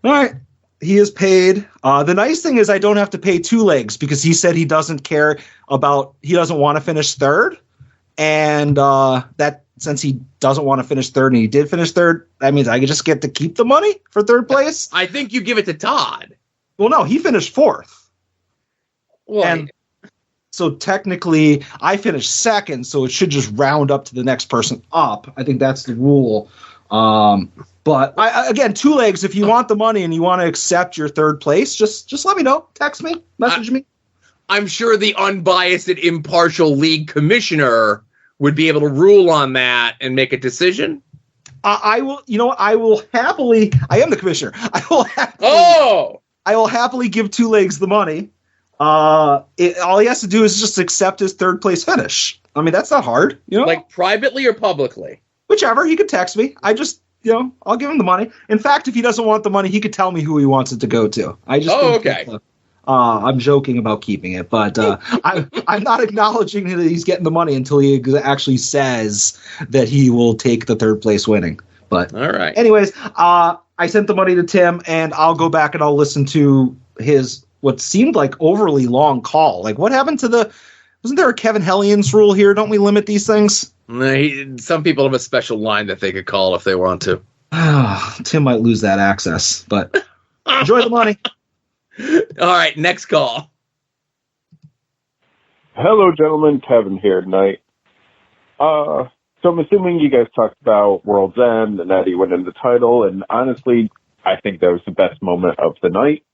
All right. He is paid. The nice thing is I don't have to pay two legs because he said he doesn't care about, he doesn't want to finish third. And that since he doesn't want to finish third and he did finish third, that means I just get to keep the money for third place. I think you give it to Todd. Well, no, he finished fourth. Well, and so technically I finished second, so it should just round up to the next person up. I think that's the rule. But again, two legs, if you want the money and you want to accept your third place, just let me know. Text me, message me. I'm sure the unbiased and impartial league commissioner would be able to rule on that and make a decision. I will, I will happily, I am the commissioner. I will happily give two legs the money. All he has to do is just accept his third place finish. I mean, that's not hard, Like privately or publicly? Whichever. He could text me. I just, I'll give him the money. In fact, if he doesn't want the money, he could tell me who he wants it to go to. I just okay. I'm joking about keeping it, but I'm not acknowledging that he's getting the money until he actually says that he will take the third place winning. But all right. Anyways, I sent the money to Tim, and I'll go back and I'll listen to his what seemed like overly long call. Like, what happened to wasn't there a Kevin Hellions rule here? Don't we limit these things? Some people have a special line that they could call if they want to. Tim might lose that access, but enjoy the money. All right, next call. Hello, gentlemen. Kevin here tonight. So I'm assuming you guys talked about World's End and Eddie winning the title, and honestly, I think that was the best moment of the night.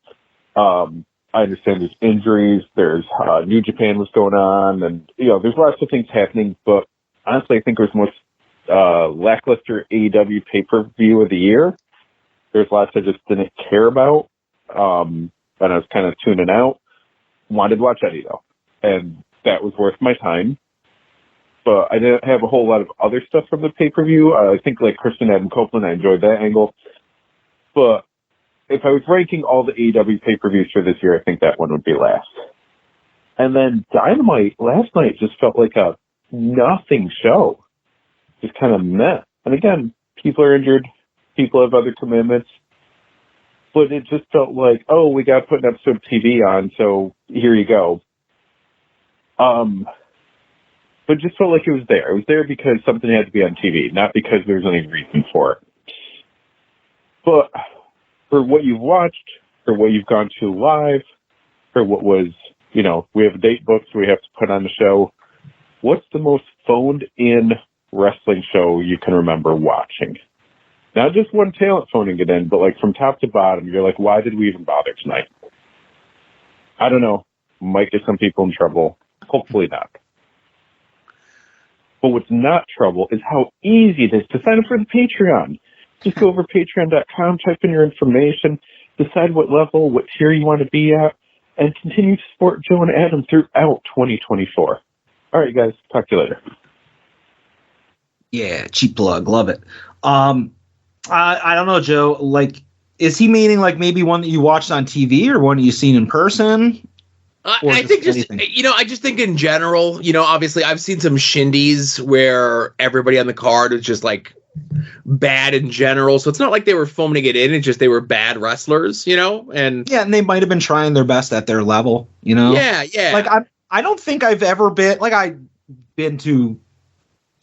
I understand there's injuries, there's New Japan was going on, and there's lots of things happening, but honestly, I think it was most lackluster AEW pay-per-view of the year. There's lots I just didn't care about. And I was kind of tuning out. Wanted to watch Eddie, though. And that was worth my time. But I didn't have a whole lot of other stuff from the pay-per-view. I think, like Christian Adam Copeland, I enjoyed that angle. But if I was ranking all the AEW pay-per-views for this year, I think that one would be last. And then Dynamite last night just felt like a nothing show. Just kind of meh. And again, people are injured. People have other commitments. But it just felt like, oh, we got to put an episode of TV on, so here you go. But it just felt like it was there. It was there because something had to be on TV, not because there was any reason for it. But for what you've watched, for what you've gone to live, for what was, we have a date booked, so we have to put on the show. What's the most phoned-in wrestling show you can remember watching? Not just one talent phoning it in, but like from top to bottom, you're like, why did we even bother tonight? I don't know. Might get some people in trouble. Hopefully not. But what's not trouble is how easy it is to sign up for the Patreon. Just go over patreon.com, type in your information, decide what level, what tier you want to be at, and continue to support Joe and Adam throughout 2024. All right, guys. Talk to you later. Yeah, cheap plug. Love it. I don't know, Joe. Like, is he meaning like maybe one that you watched on TV or one that you've seen in person? I think I just think in general, obviously I've seen some shindies where everybody on the card was just like bad in general. So it's not like they were phoning it in. It's just they were bad wrestlers, and they might have been trying their best at their level, Yeah. Like I don't think I've ever been like I've been to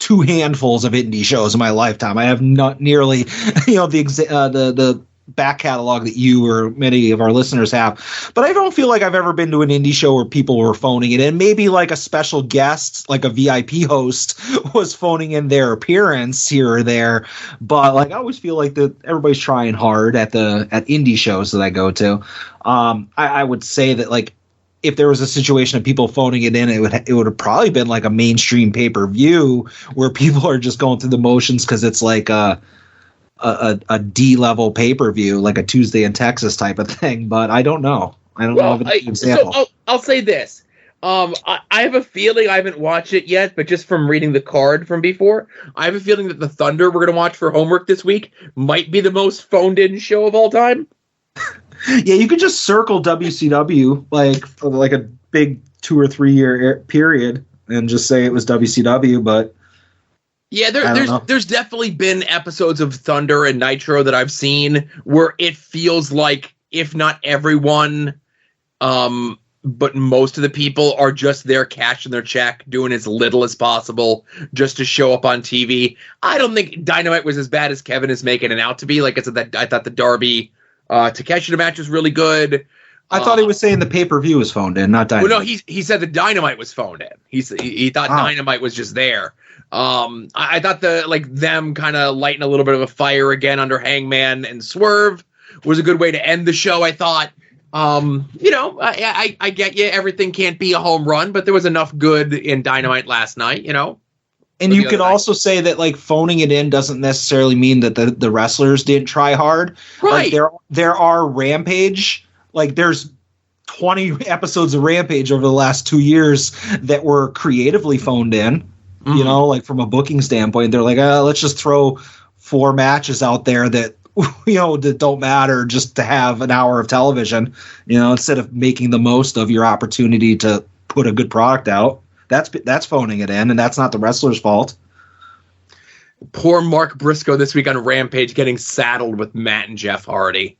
two handfuls of indie shows in my lifetime. I have not nearly, the back catalog that you or many of our listeners have, but I don't feel like I've ever been to an indie show where people were phoning it in. Maybe like a special guest, like a VIP host, was phoning in their appearance here or there. But like I always feel like that everybody's trying hard at indie shows that I go to. I would say that like if there was a situation of people phoning it in, it would have probably been like a mainstream pay-per-view where people are just going through the motions because it's like a D-level pay-per-view, like a Tuesday in Texas type of thing. But I don't know. I don't know of an example. So I'll say this. I have a feeling, I haven't watched it yet, but just from reading the card from before, I have a feeling that the Thunder we're going to watch for homework this week might be the most phoned-in show of all time. Yeah, you could just circle WCW like for like a big 2 or 3 year period and just say it was WCW, but yeah, there's definitely been episodes of Thunder and Nitro that I've seen where it feels like, if not everyone, but most of the people are just there cashing their check, doing as little as possible just to show up on TV. I don't think Dynamite was as bad as Kevin is making it out to be. Like I said, I thought the Darby Takeshita match was really good. I thought he was saying the pay-per-view was phoned in, not Dynamite. Well, no, he said the Dynamite was phoned in. He thought Dynamite was just there. I thought them kind of lighting a little bit of a fire again under Hangman and Swerve was a good way to end the show, I thought. I get you. Everything can't be a home run, but there was enough good in Dynamite last night, And you could also say that like phoning it in doesn't necessarily mean that the wrestlers didn't try hard. Right. Like there are Rampage, like there's 20 episodes of Rampage over the last 2 years that were creatively phoned in, like from a booking standpoint. They're like, let's just throw 4 matches out there that, that don't matter just to have an hour of television, instead of making the most of your opportunity to put a good product out. That's phoning it in, and that's not the wrestler's fault. Poor Mark Briscoe this week on Rampage getting saddled with Matt and Jeff Hardy.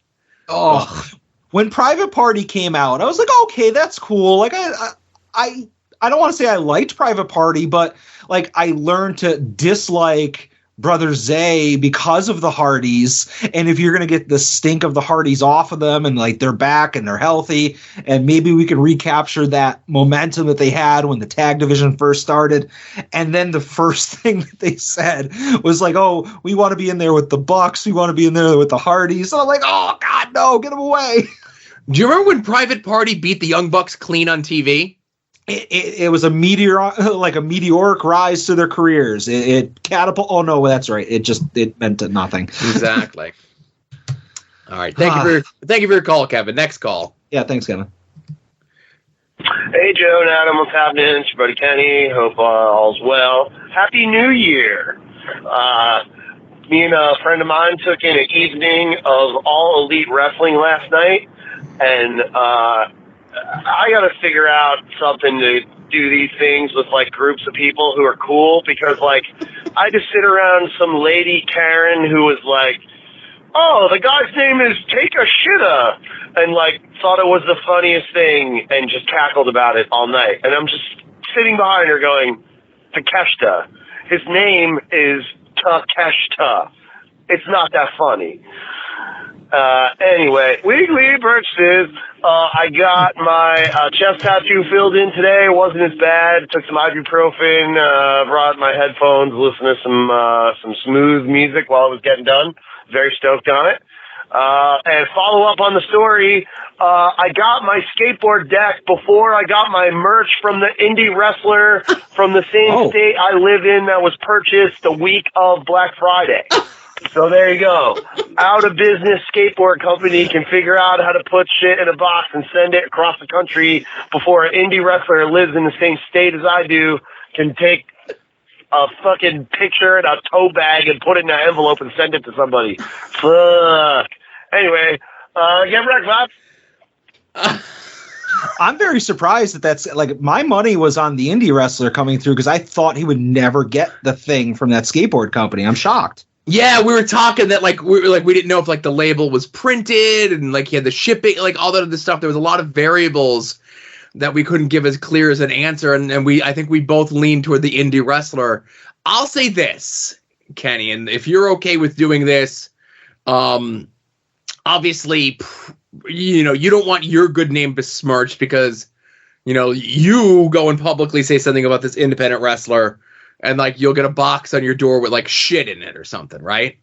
Oh, when Private Party came out, I was like, okay, that's cool. Like I don't want to say I liked Private Party, but like I learned to dislike Brother Zay because of the Hardys. And if you're going to get the stink of the Hardys off of them and like they're back and they're healthy, and maybe we can recapture that momentum that they had when the tag division first started. And then the first thing that they said was like, oh, we want to be in there with the Bucks. We want to be in there with the Hardys. And I'm like, oh God, no, get them away. Do you remember when Private Party beat the Young Bucks clean on TV? It was a meteoric rise to their careers. It catapult. Oh no, that's right. It meant nothing. Exactly. All right. Thank you for your call, Kevin. Next call. Yeah. Thanks, Kevin. Hey, Joe and Adam. What's happening? It's your buddy Kenny. Hope all's well. Happy New Year. Me and a friend of mine took in an evening of All Elite Wrestling last night, and I got to figure out something to do these things with, like, groups of people who are cool, because, like, I just sit around some lady Karen who was like, oh, the guy's name is Take a Shitta, and, like, thought it was the funniest thing and just cackled about it all night. And I'm just sitting behind her going, Takeshita. His name is Takeshita. It's not that funny. Anyway, weekly purchases. I got my chest tattoo filled in today. It wasn't as bad. Took some ibuprofen, brought my headphones, listened to some smooth music while it was getting done. Very stoked on it. And follow up on the story, I got my skateboard deck before I got my merch from the indie wrestler from the same state I live in that was purchased the week of Black Friday. So there you go. Out of business skateboard company can figure out how to put shit in a box and send it across the country before an indie wrestler who lives in the same state as I do can take a fucking picture in a tote bag and put it in an envelope and send it to somebody. Fuck. Anyway, get wrecked, Bob. I'm very surprised that's like my money was on the indie wrestler coming through because I thought he would never get the thing from that skateboard company. I'm shocked. Yeah, we were talking that we didn't know if like the label was printed and like he had the shipping, like all that other stuff. There was a lot of variables that we couldn't give as clear as an answer, and I think we both leaned toward the indie wrestler. I'll say this, Kenny, and if you're okay with doing this, obviously, you don't want your good name besmirched because, you go and publicly say something about this independent wrestler and like you'll get a box on your door with like shit in it or something, right?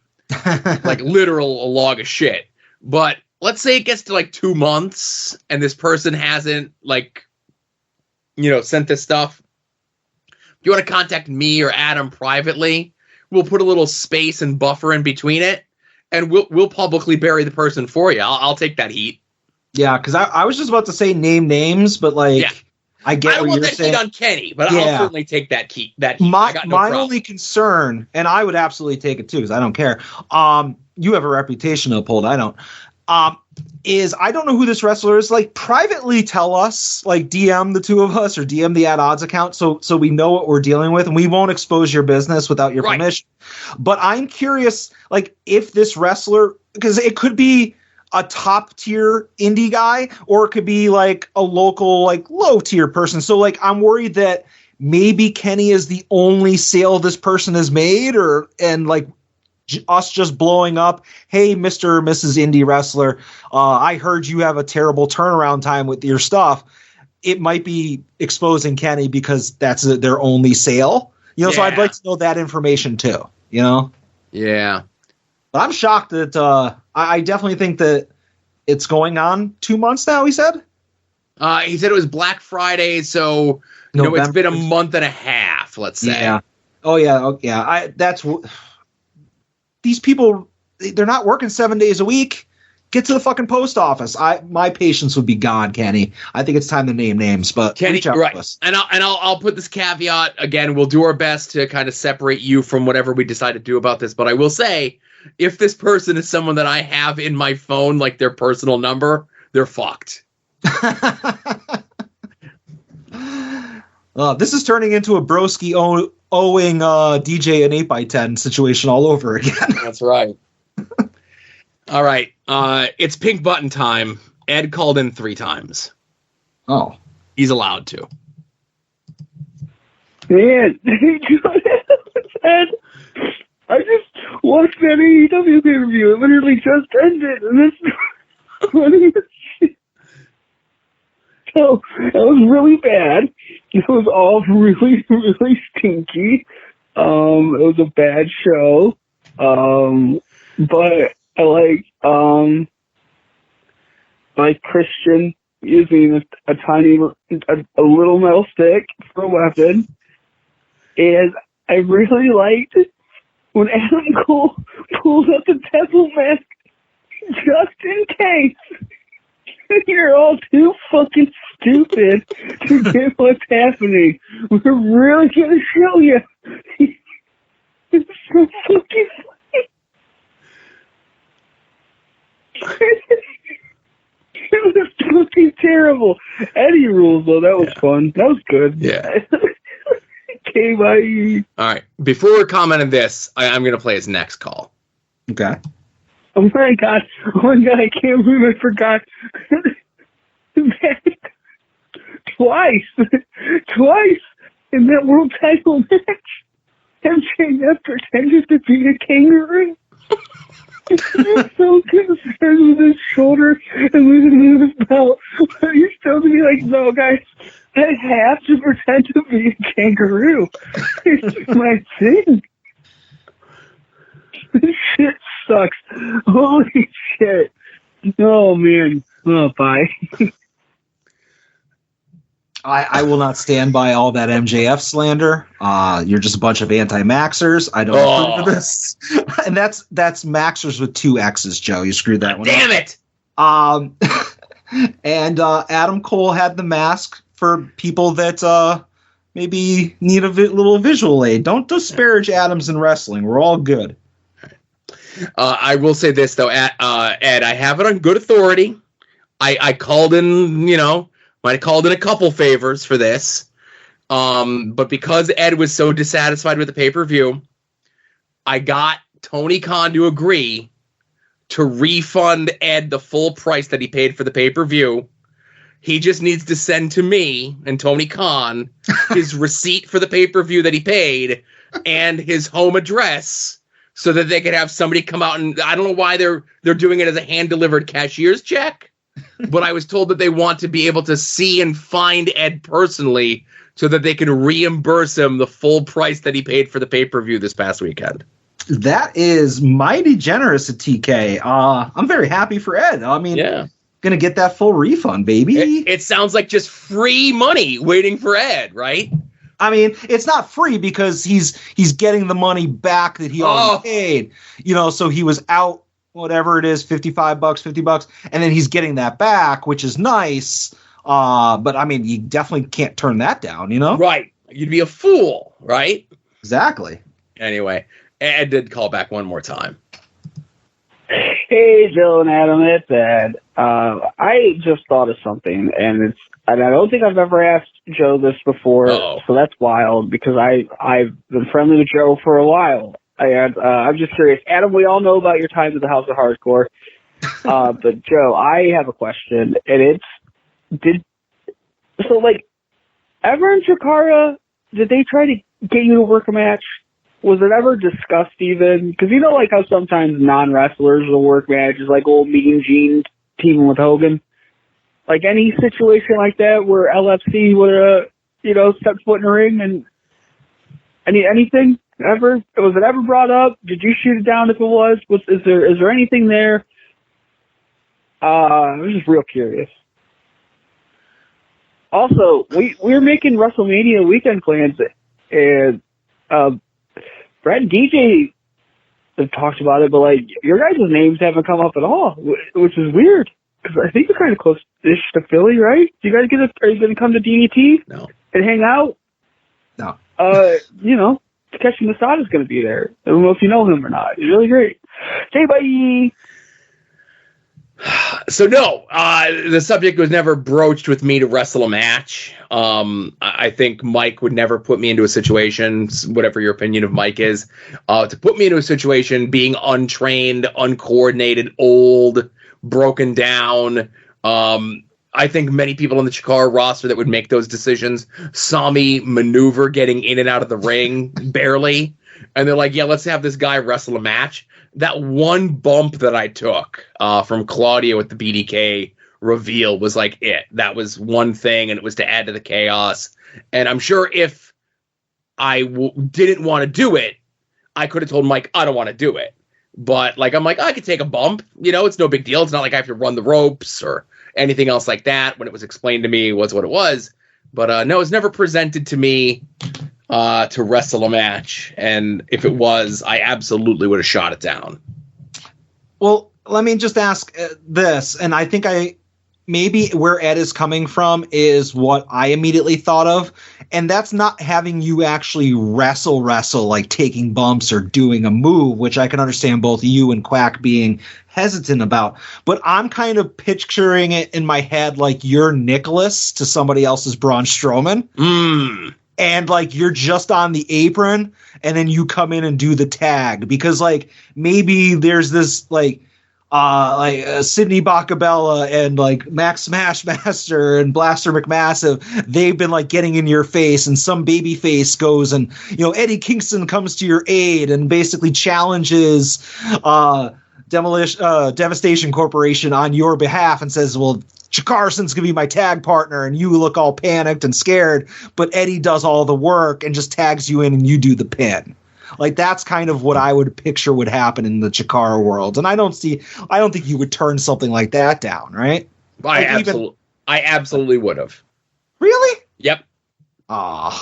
Like literal a log of shit. But let's say it gets to like 2 months and this person hasn't like, sent this stuff. If you want to contact me or Adam privately, we'll put a little space and buffer in between it, and we'll publicly bury the person for you. I'll take that heat. Yeah, because I was just about to say name names, but like I get what you're saying. I want that heat on Kenny, but I'll certainly take that heat. My only concern, and I would absolutely take it too, because I don't care. You have a reputation to uphold. I don't. Is I don't know who this wrestler is. Like, privately tell us, like DM the two of us or DM the At Odds account so we know what we're dealing with, and we won't expose your business without your permission. But I'm curious, like, if this wrestler, because it could be a top tier indie guy or it could be like a local, like low tier person. So like, I'm worried that maybe Kenny is the only sale this person has made, and like us just blowing up, hey, Mr. or Mrs. Indie Wrestler, I heard you have a terrible turnaround time with your stuff. It might be exposing Kenny because that's their only sale. So I'd like to know that information too, Yeah. But I'm shocked that I definitely think that it's going on 2 months now, he said? He said it was Black Friday, so it's been a month and a half, let's say. Yeah. Oh, yeah. These people, they're not working 7 days a week. Get to the fucking post office. My patience would be gone, Kenny. I think it's time to name names, but Kenny, reach out right? to us. And I'll put this caveat again. We'll do our best to kind of separate you from whatever we decide to do about this. But I will say, if this person is someone that I have in my phone, like their personal number, they're fucked. This is turning into a broski owing DJ an 8x10 situation all over again. That's right. All right. It's pink button time. Ed called in 3 times. Oh. He's allowed to. Man, Ed, I just watched that AEW pay-per-view. It literally just ended. And this funny shit. So, it was really bad. It was all really, really stinky. It was a bad show. But I like Christian using a little metal stick for a weapon. And I really liked when Adam Cole pulled up the devil mask just in case. You're all too fucking stupid to get what's happening. We're really gonna show you. It's so fucking funny. It was fucking terrible. Eddie rules though. That was fun. That was good. Yeah. KYE. All right. Before we comment on this, I'm going to play his next call. Okay. Oh my god! I can't believe I forgot. Twice in that world title match, MJF pretended to be a kangaroo. He's so concerned with his shoulder and losing his belt, but he's still to be like, no, guys, I have to pretend to be a kangaroo. It's my thing. This shit sucks. Holy shit. Oh, man. Oh, bye. I will not stand by all that MJF slander. You're just a bunch of anti-maxers. I don't approve of this. And that's maxers with 2 X's, Joe. You screwed that one Damn up. it! And Adam Cole had the mask for people that maybe need a little visual aid. Don't disparage Adams in wrestling. We're all good. I will say this, though, Ed, I have it on good authority. I called in, might have called in a couple favors for this. But because Ed was so dissatisfied with the pay-per-view, I got Tony Khan to agree to refund Ed the full price that he paid for the pay-per-view. He just needs to send to me and Tony Khan his receipt for the pay-per-view that he paid, and his home address so that they could have somebody come out, and I don't know why they're doing it as a hand-delivered cashier's check, but I was told that they want to be able to see and find Ed personally so that they can reimburse him the full price that he paid for the pay-per-view this past weekend. That is mighty generous at TK. I'm very happy for Ed. I mean, gonna get that full refund, baby. It sounds like just free money waiting for Ed, right? I mean, it's not free because he's getting the money back that he already paid. You know, so he was out whatever it is, $55, $50, and then he's getting that back, which is nice. But I mean, you definitely can't turn that down, you know? Right. You'd be a fool, right? Exactly. Anyway, Ed did call back one more time. Hey, Jill and Adam, it's Ed. I just thought of something, and I don't think I've ever asked Joe this before, so that's wild because I've been friendly with Joe for a while, and I'm just curious. Adam, we all know about your time at the House of Hardcore, but Joe, I have a question, and ever in Chikara, did they try to get you to work a match? Was it ever discussed even? Because you know, like how sometimes non-wrestlers will work matches, like old Mean Gene teaming with Hogan. Like any situation like that where LFC would, step foot in the ring, and anything ever? Was it ever brought up? Did you shoot it down if it was? Is there anything there? I was just real curious. Also, we're making WrestleMania weekend plans, and Brad and DJ have talked about it, but like your guys' names haven't come up at all, which is weird because I think you're kind of close-ish to Philly, right? You guys are you going to come to DDT? No. And hang out? No. Takeshi Masada is going to be there. I don't know if you know him or not. He's really great. Say bye. So no, the subject was never broached with me to wrestle a match. I think Mike would never put me into a situation, whatever your opinion of Mike is, to put me into a situation being untrained, uncoordinated, old, broken down. I think many people on the Chikara roster that would make those decisions saw me maneuver getting in and out of the ring barely. And they're like, yeah, let's have this guy wrestle a match. That one bump that I took from Claudio at the BDK reveal was like it. That was one thing, and it was to add to the chaos. And I'm sure if I didn't want to do it, I could have told Mike, I don't want to do it. But like, I'm like, I could take a bump. It's no big deal. It's not like I have to run the ropes or anything else like that. When it was explained to me, was what it was. But no, it was never presented to me to wrestle a match, and if it was, I absolutely would have shot it down. Well, let me just ask this, and I think maybe where Ed is coming from is what I immediately thought of, and that's not having you actually wrestle like taking bumps or doing a move, which I can understand both you and Quack being hesitant about, but I'm kind of picturing it in my head like you're Nicholas to somebody else's Braun Strowman. And like you're just on the apron and then you come in and do the tag because like maybe there's this Sidney Bacabella and like Max Smashmaster and Blaster McMassive, they've been like getting in your face, and some baby face goes and Eddie Kingston comes to your aid and basically challenges Devastation Corporation on your behalf and says, well, Chikarson's going to be my tag partner, and you look all panicked and scared, but Eddie does all the work and just tags you in and you do the pin. Like that's kind of what I would picture would happen in the Chikara world. And I don't think you would turn something like that down, right? I absolutely would have. Really? Yep. You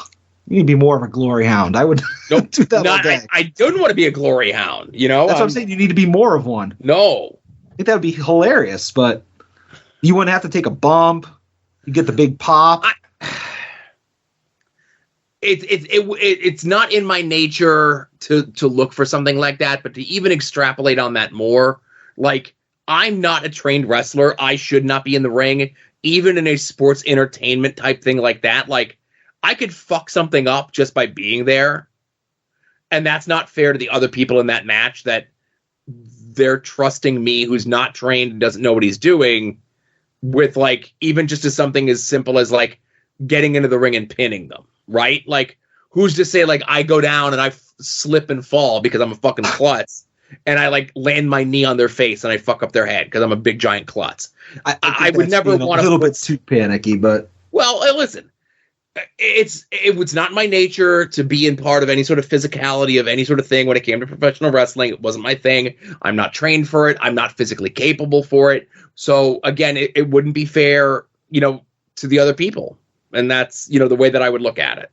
need to be more of a glory hound. I would do that all day. I don't want to be a glory hound, That's what I'm saying. You need to be more of one. No. I think that would be hilarious, but you wouldn't have to take a bump. You get the big pop. It's not in my nature to look for something like that, but to even extrapolate on that more, like I'm not a trained wrestler. I should not be in the ring, even in a sports entertainment type thing like that. Like I could fuck something up just by being there. And that's not fair to the other people in that match that they're trusting me who's not trained and doesn't know what he's doing with like, even just as something as simple as like getting into the ring and pinning them, right? Like who's to say like I go down and I slip and fall because I'm a fucking klutz, and I like land my knee on their face and I fuck up their head because I'm a big giant klutz. I would never want a little bit too panicky, but well, listen, it was not my nature to be in part of any sort of physicality of any sort of thing when it came to professional wrestling. It wasn't my thing. I'm not trained for it. I'm not physically capable for it. So again, it wouldn't be fair, to the other people. And that's, the way that I would look at it,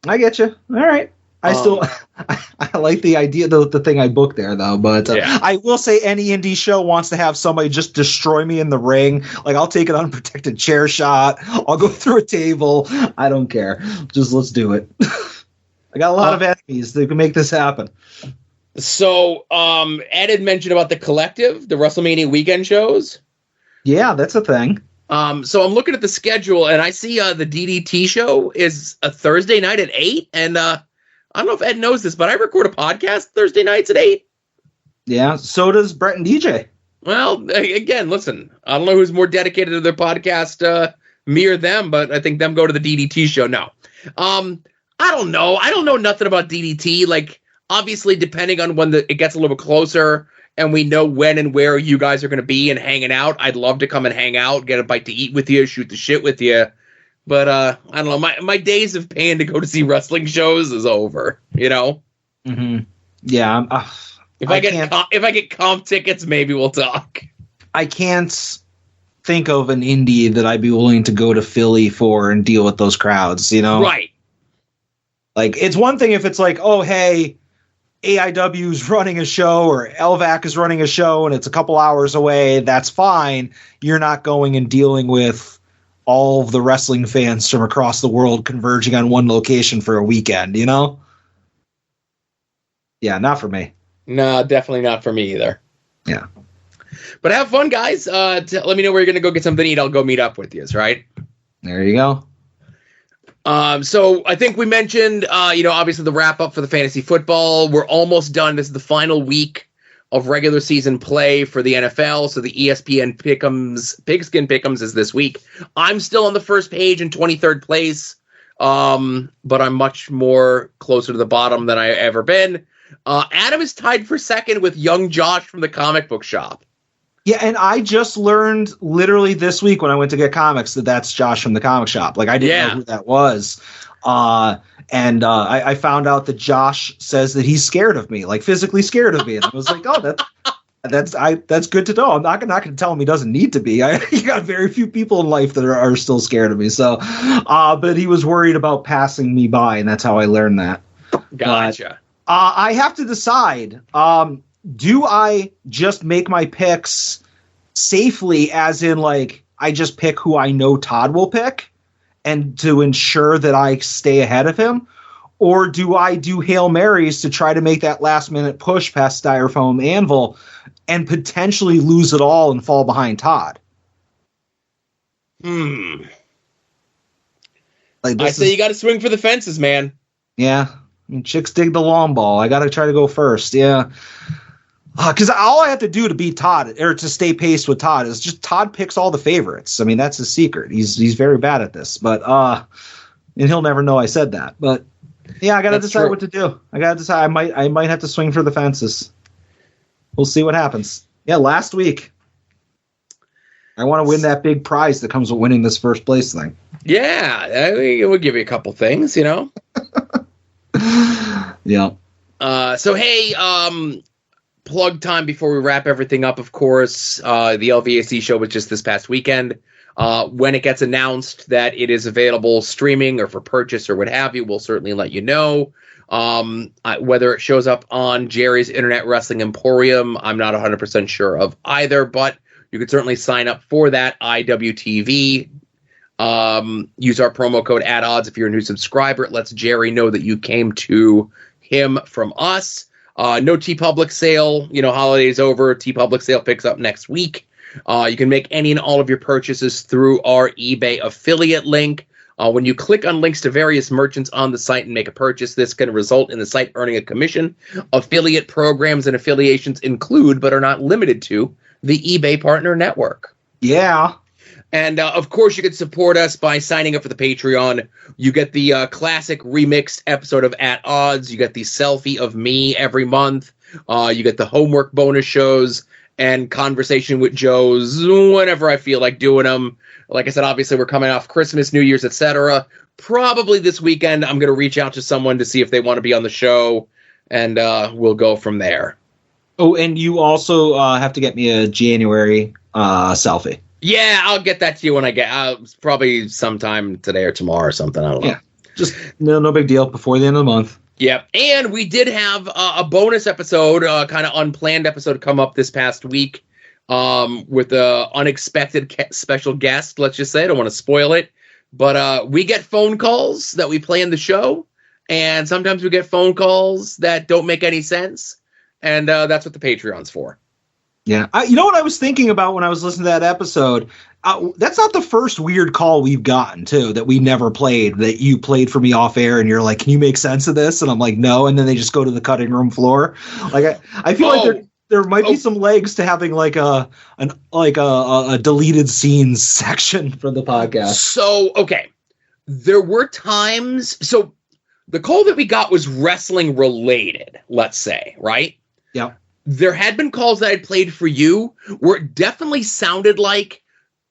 I get you. All right. I like the idea, the thing I booked there, though. But I will say any indie show wants to have somebody just destroy me in the ring. Like, I'll take an unprotected chair shot. I'll go through a table. I don't care. Just let's do it. I got a lot of enemies that can make this happen. So, Ed had mentioned about the Collective, the WrestleMania weekend shows. Yeah, that's a thing. So I'm looking at the schedule, and I see the DDT show is a Thursday night at 8, and I don't know if Ed knows this, but I record a podcast Thursday nights at 8. Yeah, so does Brett and DJ. Well, again, listen, I don't know who's more dedicated to their podcast, me or them, but I think them go to the DDT show. No. I don't know. I don't know nothing about DDT. Like, obviously, depending on when it gets a little bit closer and we know when and where you guys are going to be and hanging out, I'd love to come and hang out, get a bite to eat with you, shoot the shit with you. But I don't know. My days of paying to go to see wrestling shows is over. Mm-hmm. Yeah. If I get comp tickets, maybe we'll talk. I can't think of an indie that I'd be willing to go to Philly for and deal with those crowds. Right. Like, it's one thing if it's like, oh, hey, AIW's running a show or LVAC is running a show and it's a couple hours away. That's fine. You're not going and dealing with all of the wrestling fans from across the world converging on one location for a weekend, Yeah, not for me. No, definitely not for me either. Yeah. But have fun, guys. Let me know where you're going to go get something to eat. I'll go meet up with you, right? There you go. So I think we mentioned, obviously the wrap up for the fantasy football. We're almost done. This is the final week of regular season play for the NFL. So the ESPN Pigskin Pick'ems is this week. I'm still on the first page in 23rd place, but I'm much more closer to the bottom than I ever been. Adam is tied for second with young Josh from the comic book shop. Yeah, and I just learned literally this week when I went to get comics that's Josh from the comic shop. Like, I didn't know who that was. And I found out that Josh says that he's scared of me, like physically scared of me. And I was like, oh, that's good to know. I'm not going to tell him he doesn't need to be. You got very few people in life that are still scared of me. So, but he was worried about passing me by, and that's how I learned that. Gotcha. I have to decide. Do I just make my picks safely, as in, like, I just pick who I know Todd will pick and to ensure that I stay ahead of him? Or do I do Hail Marys to try to make that last-minute push past Styrofoam Anvil and potentially lose it all and fall behind Todd? I say you got to swing for the fences, man. Yeah. I mean, chicks dig the long ball. I got to try to go first. Yeah. Because all I have to do to beat Todd or to stay paced with Todd is just Todd picks all the favorites. I mean, that's his secret. He's very bad at this, but and he'll never know I said that. But yeah, I got to decide what to do. I got to decide. I might have to swing for the fences. We'll see what happens. Yeah, last week I want to win that big prize that comes with winning this first place thing. Yeah, we'll give you a couple things, Yeah. So hey, plug time before we wrap everything up. Of course, the LVAC show was just this past weekend. When it gets announced that it is available streaming or for purchase or what have you, we'll certainly let you know. Whether it shows up on Jerry's Internet Wrestling Emporium, I'm not 100% sure of either, but you can certainly sign up for that. IWTV. Use our promo code ADODS if you're a new subscriber. It lets Jerry know that you came to him from us. No TeePublic sale. Holiday's over. TeePublic sale picks up next week. You can make any and all of your purchases through our eBay affiliate link. When you click on links to various merchants on the site and make a purchase, this can result in the site earning a commission. Affiliate programs and affiliations include, but are not limited to, the eBay Partner Network. Yeah. And, of course, you can support us by signing up for the Patreon. You get the classic remixed episode of At Odds. You get the selfie of me every month. You get the homework bonus shows and conversation with Joes whenever I feel like doing them. Like I said, obviously, we're coming off Christmas, New Year's, etc. Probably this weekend, I'm going to reach out to someone to see if they want to be on the show, and we'll go from there. Oh, and you also have to get me a January selfie. Yeah, I'll get that to you when I get probably sometime today or tomorrow or something. I don't know. Yeah, just no big deal before the end of the month. Yep. And we did have a bonus episode, kind of unplanned episode come up this past week with an unexpected special guest, let's just say. I don't want to spoil it. But we get phone calls that we play in the show. And sometimes we get phone calls that don't make any sense. And that's what the Patreon's for. Yeah. You know what I was thinking about when I was listening to that episode? That's not the first weird call we've gotten, too, that we never played, that you played for me off air and you're like, can you make sense of this? And I'm like, no. And then they just go to the cutting room floor. Like, I feel like there might be some legs to having like a deleted scenes section from the podcast. So, okay. There were times. So the call that we got was wrestling related, let's say, right? Yeah. There had been calls that I'd played for you where it definitely sounded like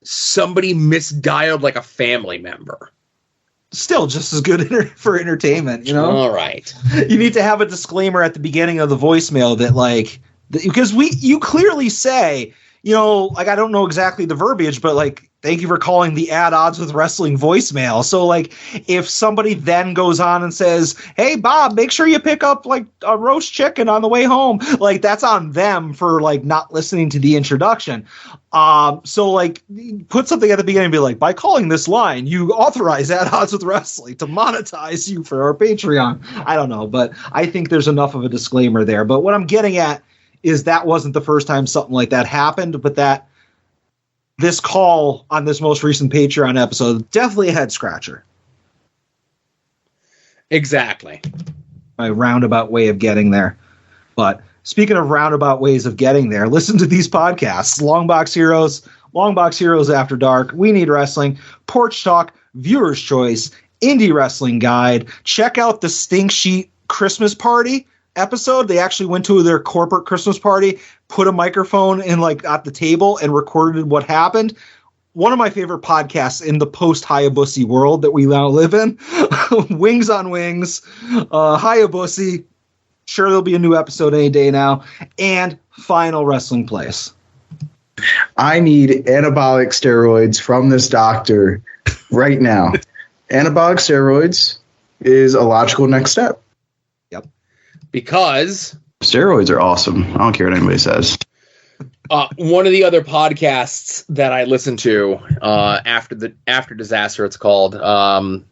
somebody misdialed like a family member. Still just as good for entertainment, you know? All right. You need to have a disclaimer at the beginning of the voicemail that, like, because you clearly say, you know, like, I don't know exactly the verbiage, but, like, thank you for calling the At Odds with Wrestling voicemail. So, like, if somebody then goes on and says, hey, Bob, make sure you pick up, like, a roast chicken on the way home, like, that's on them for, like, not listening to the introduction. So, like, put something at the beginning and be like, by calling this line, you authorize At Odds with Wrestling to monetize you for our Patreon. I don't know, but I think there's enough of a disclaimer there. But what I'm getting at is that wasn't the first time something like that happened, but that this call on this most recent Patreon episode, definitely a head scratcher. Exactly. My roundabout way of getting there. But speaking of roundabout ways of getting there, listen to these podcasts. Longbox Heroes After Dark, We Need Wrestling, Porch Talk, Viewer's Choice, Indie Wrestling Guide. Check out the Stink Sheet Christmas Party episode. They actually went to their corporate Christmas party, put a microphone in like at the table and recorded what happened. One of my favorite podcasts in the post-Hayabusa world that we now live in. Wings on Wings, Hayabusa. Sure, there'll be a new episode any day now. And Final Wrestling Place. I need anabolic steroids from this doctor right now. Anabolic steroids is a logical next step. Because steroids are awesome. I don't care what anybody says. One of the other podcasts that I listen to after Disaster, it's called.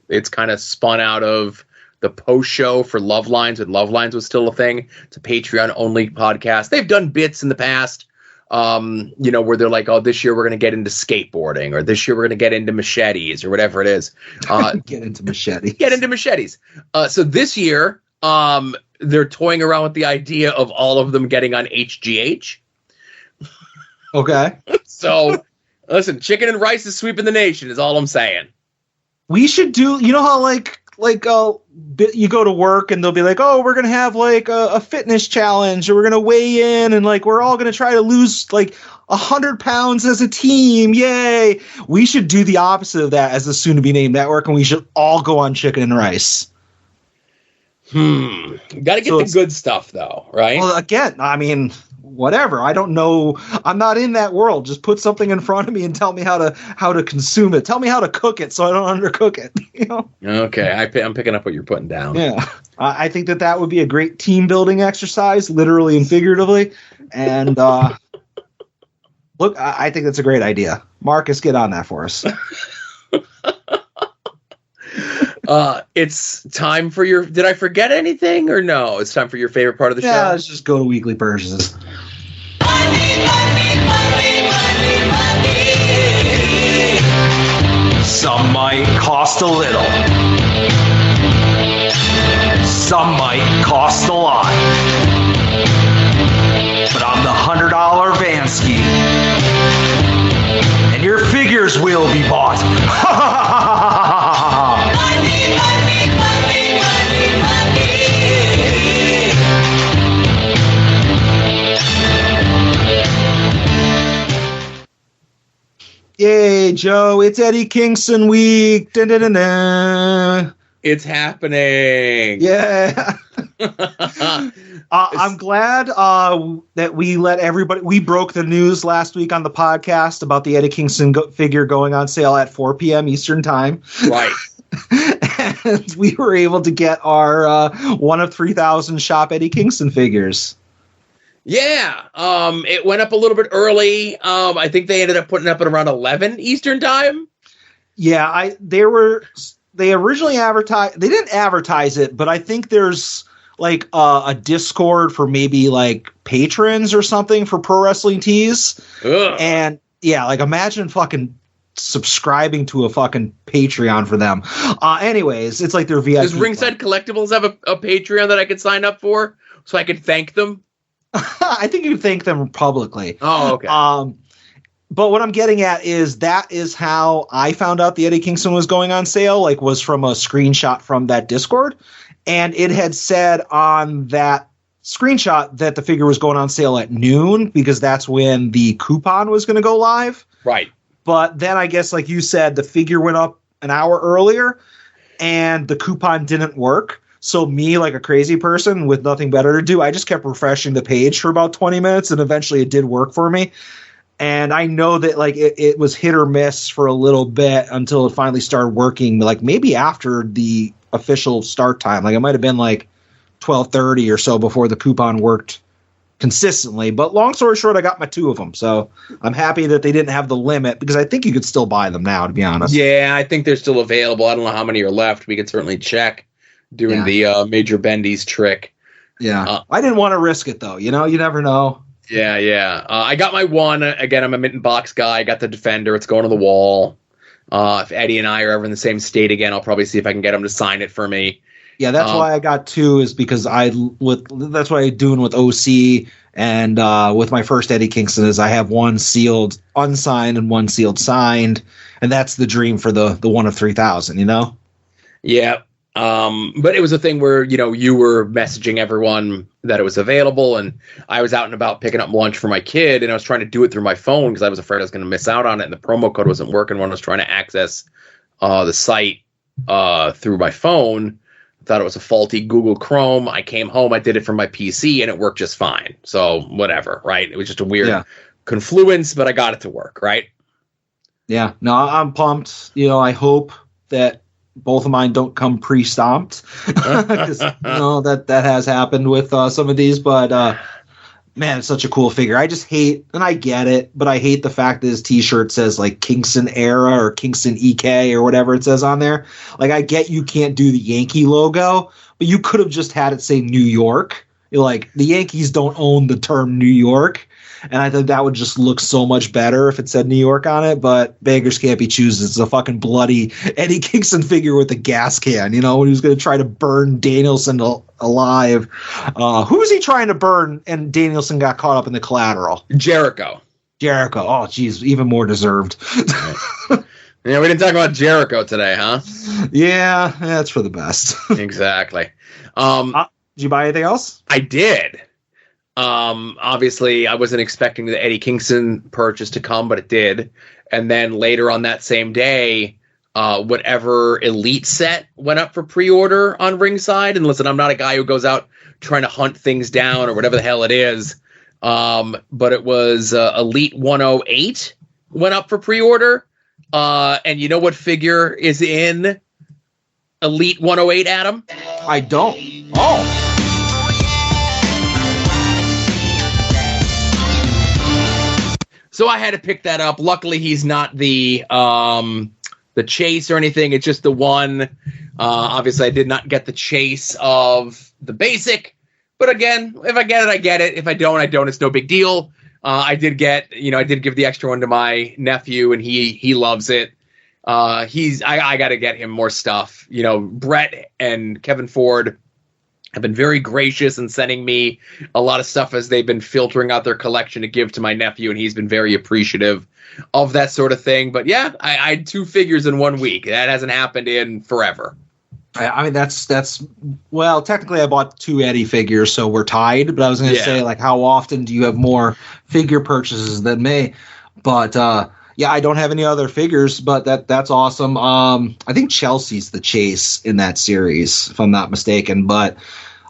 It's kind of spun out of the post show for Love Lines when Love Lines was still a thing. It's a Patreon only podcast. They've done bits in the past, where they're like, oh, this year we're going to get into skateboarding, or this year we're going to get into machetes, or whatever it is. Get into machetes. Get into machetes. So this year, they're toying around with the idea of all of them getting on HGH. Okay. So, listen, chicken and rice is sweeping the nation, is all I'm saying. We should do, you know how like you go to work and they'll be like, oh, we're going to have like a fitness challenge, or we're going to weigh in and like we're all going to try to lose like 100 pounds as a team. Yay. We should do the opposite of that as a soon to be named network, and we should all go on chicken and rice. Got to get the good stuff, though, right? Well, again, I mean, whatever. I don't know. I'm not in that world. Just put something in front of me and tell me how to consume it. Tell me how to cook it so I don't undercook it. You know? Okay, I'm picking up what you're putting down. Yeah, I think that would be a great team building exercise, literally and figuratively. And look, I think that's a great idea. Marcus, get on that for us. It's time for your. Did I forget anything or no? It's time for your favorite part of the show. Yeah, let's just go to weekly purchases. Some might cost a little. Some might cost a lot. But I'm the $100 Vansky. And your figures will be bought. Yay, Joe, it's Eddie Kingston week. Dun, dun, dun, dun. It's happening. Yeah. I'm glad that we let everybody. We broke the news last week on the podcast about the Eddie Kingston figure going on sale at 4 p.m. Eastern time. Right. And we were able to get our 1 of 3,000 shop Eddie Kingston figures. Yeah. It went up a little bit early. I think they ended up putting up at around 11 Eastern time. Yeah, they originally advertised. They didn't advertise it, but I think there's like a Discord for maybe like patrons or something for Pro Wrestling Tees. Ugh. And yeah, like imagine fucking subscribing to a fucking Patreon for them. Anyways, it's like their VIP. Does Ringside Collectibles have a Patreon that I could sign up for so I could thank them? I think you can thank them publicly. Oh, okay. But what I'm getting at is that is how I found out the Eddie Kingston was going on sale, like was from a screenshot from that Discord. And it had said on that screenshot that the figure was going on sale at noon because that's when the coupon was going to go live. Right. But then I guess, like you said, the figure went up an hour earlier and the coupon didn't work. So me, like a crazy person with nothing better to do, I just kept refreshing the page for about 20 minutes and eventually it did work for me. And I know that like it was hit or miss for a little bit until it finally started working, like maybe after the official start time. Like it might have been like 12:30 or so before the coupon worked consistently. But long story short, I got my 2 of them. So I'm happy that they didn't have the limit because I think you could still buy them now, to be honest. Yeah, I think they're still available. I don't know how many are left. We could certainly check doing the Major Bendy's trick. Yeah. I didn't want to risk it, though. You know, you never know. Yeah. I got my 1. Again, I'm a Mitten Box guy. I got the Defender. It's going to the wall. If Eddie and I are ever in the same state again, I'll probably see if I can get him to sign it for me. Yeah, that's why I got 2 is because that's what I'm doing with OC and with my first Eddie Kingston is I have 1 sealed unsigned and 1 sealed signed, and that's the dream for the 1 of 3,000, you know? Yeah. But it was a thing where, you know, you were messaging everyone that it was available, and I was out and about picking up lunch for my kid, and I was trying to do it through my phone because I was afraid I was going to miss out on it, and the promo code wasn't working when I was trying to access the site through my phone. I thought it was a faulty Google Chrome. I came home, I did it from my PC, and it worked just fine. So whatever, right? It was just a weird confluence, but I got it to work, right? Yeah, no, I'm pumped. You know, I hope that both of mine don't come pre-stomped because you know that has happened with some of these, but man, it's such a cool figure. I just hate, and I get it, but I hate the fact that his t-shirt says like Kingston Era or Kingston EK or whatever it says on there. Like I get you can't do the Yankee logo, but you could have just had it say New York. Like the Yankees don't own the term New York. And I think that would just look so much better if it said New York on it. But beggars can't be choosers. It's a fucking bloody Eddie Kingston figure with a gas can, you know, when he was going to try to burn Danielson alive. Who was he trying to burn? And Danielson got caught up in the collateral. Jericho. Oh, geez, even more deserved. Yeah, we didn't talk about Jericho today, huh? Yeah, that's for the best. Exactly. Did you buy anything else? I did. Obviously I wasn't expecting the Eddie Kingston purchase to come, but it did. And then later on that same day, whatever Elite set went up for pre-order on Ringside. And listen, I'm not a guy who goes out trying to hunt things down or whatever the hell it is. But it was Elite 108 went up for pre-order. And you know what figure is in Elite 108, Adam? I don't. Oh. So I had to pick that up. Luckily, he's not the chase or anything. It's just the one. Obviously, I did not get the chase of the basic. But again, if I get it, I get it. If I don't, I don't. It's no big deal. I did give the extra one to my nephew, and he loves it. I got to get him more stuff. You know, Brett and Kevin Ford have been very gracious in sending me a lot of stuff as they've been filtering out their collection to give to my nephew, and he's been very appreciative of that sort of thing. But yeah, I had 2 figures in 1 week. That hasn't happened in forever. I mean, that's well, technically I bought 2 Eddie figures, so we're tied. But I was going to say, like, how often do you have more figure purchases than me? But yeah, I don't have any other figures, but that's awesome. I think Chelsea's the chase in that series, if I'm not mistaken. But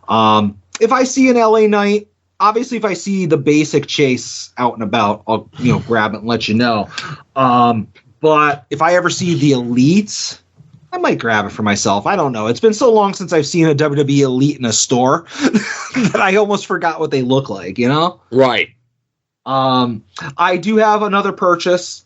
if I see an LA Knight, obviously if I see the basic chase out and about, I'll grab it and let you know. But if I ever see the elites, I might grab it for myself. I don't know. It's been so long since I've seen a WWE Elite in a store that I almost forgot what they look like, Right. I do have another purchase.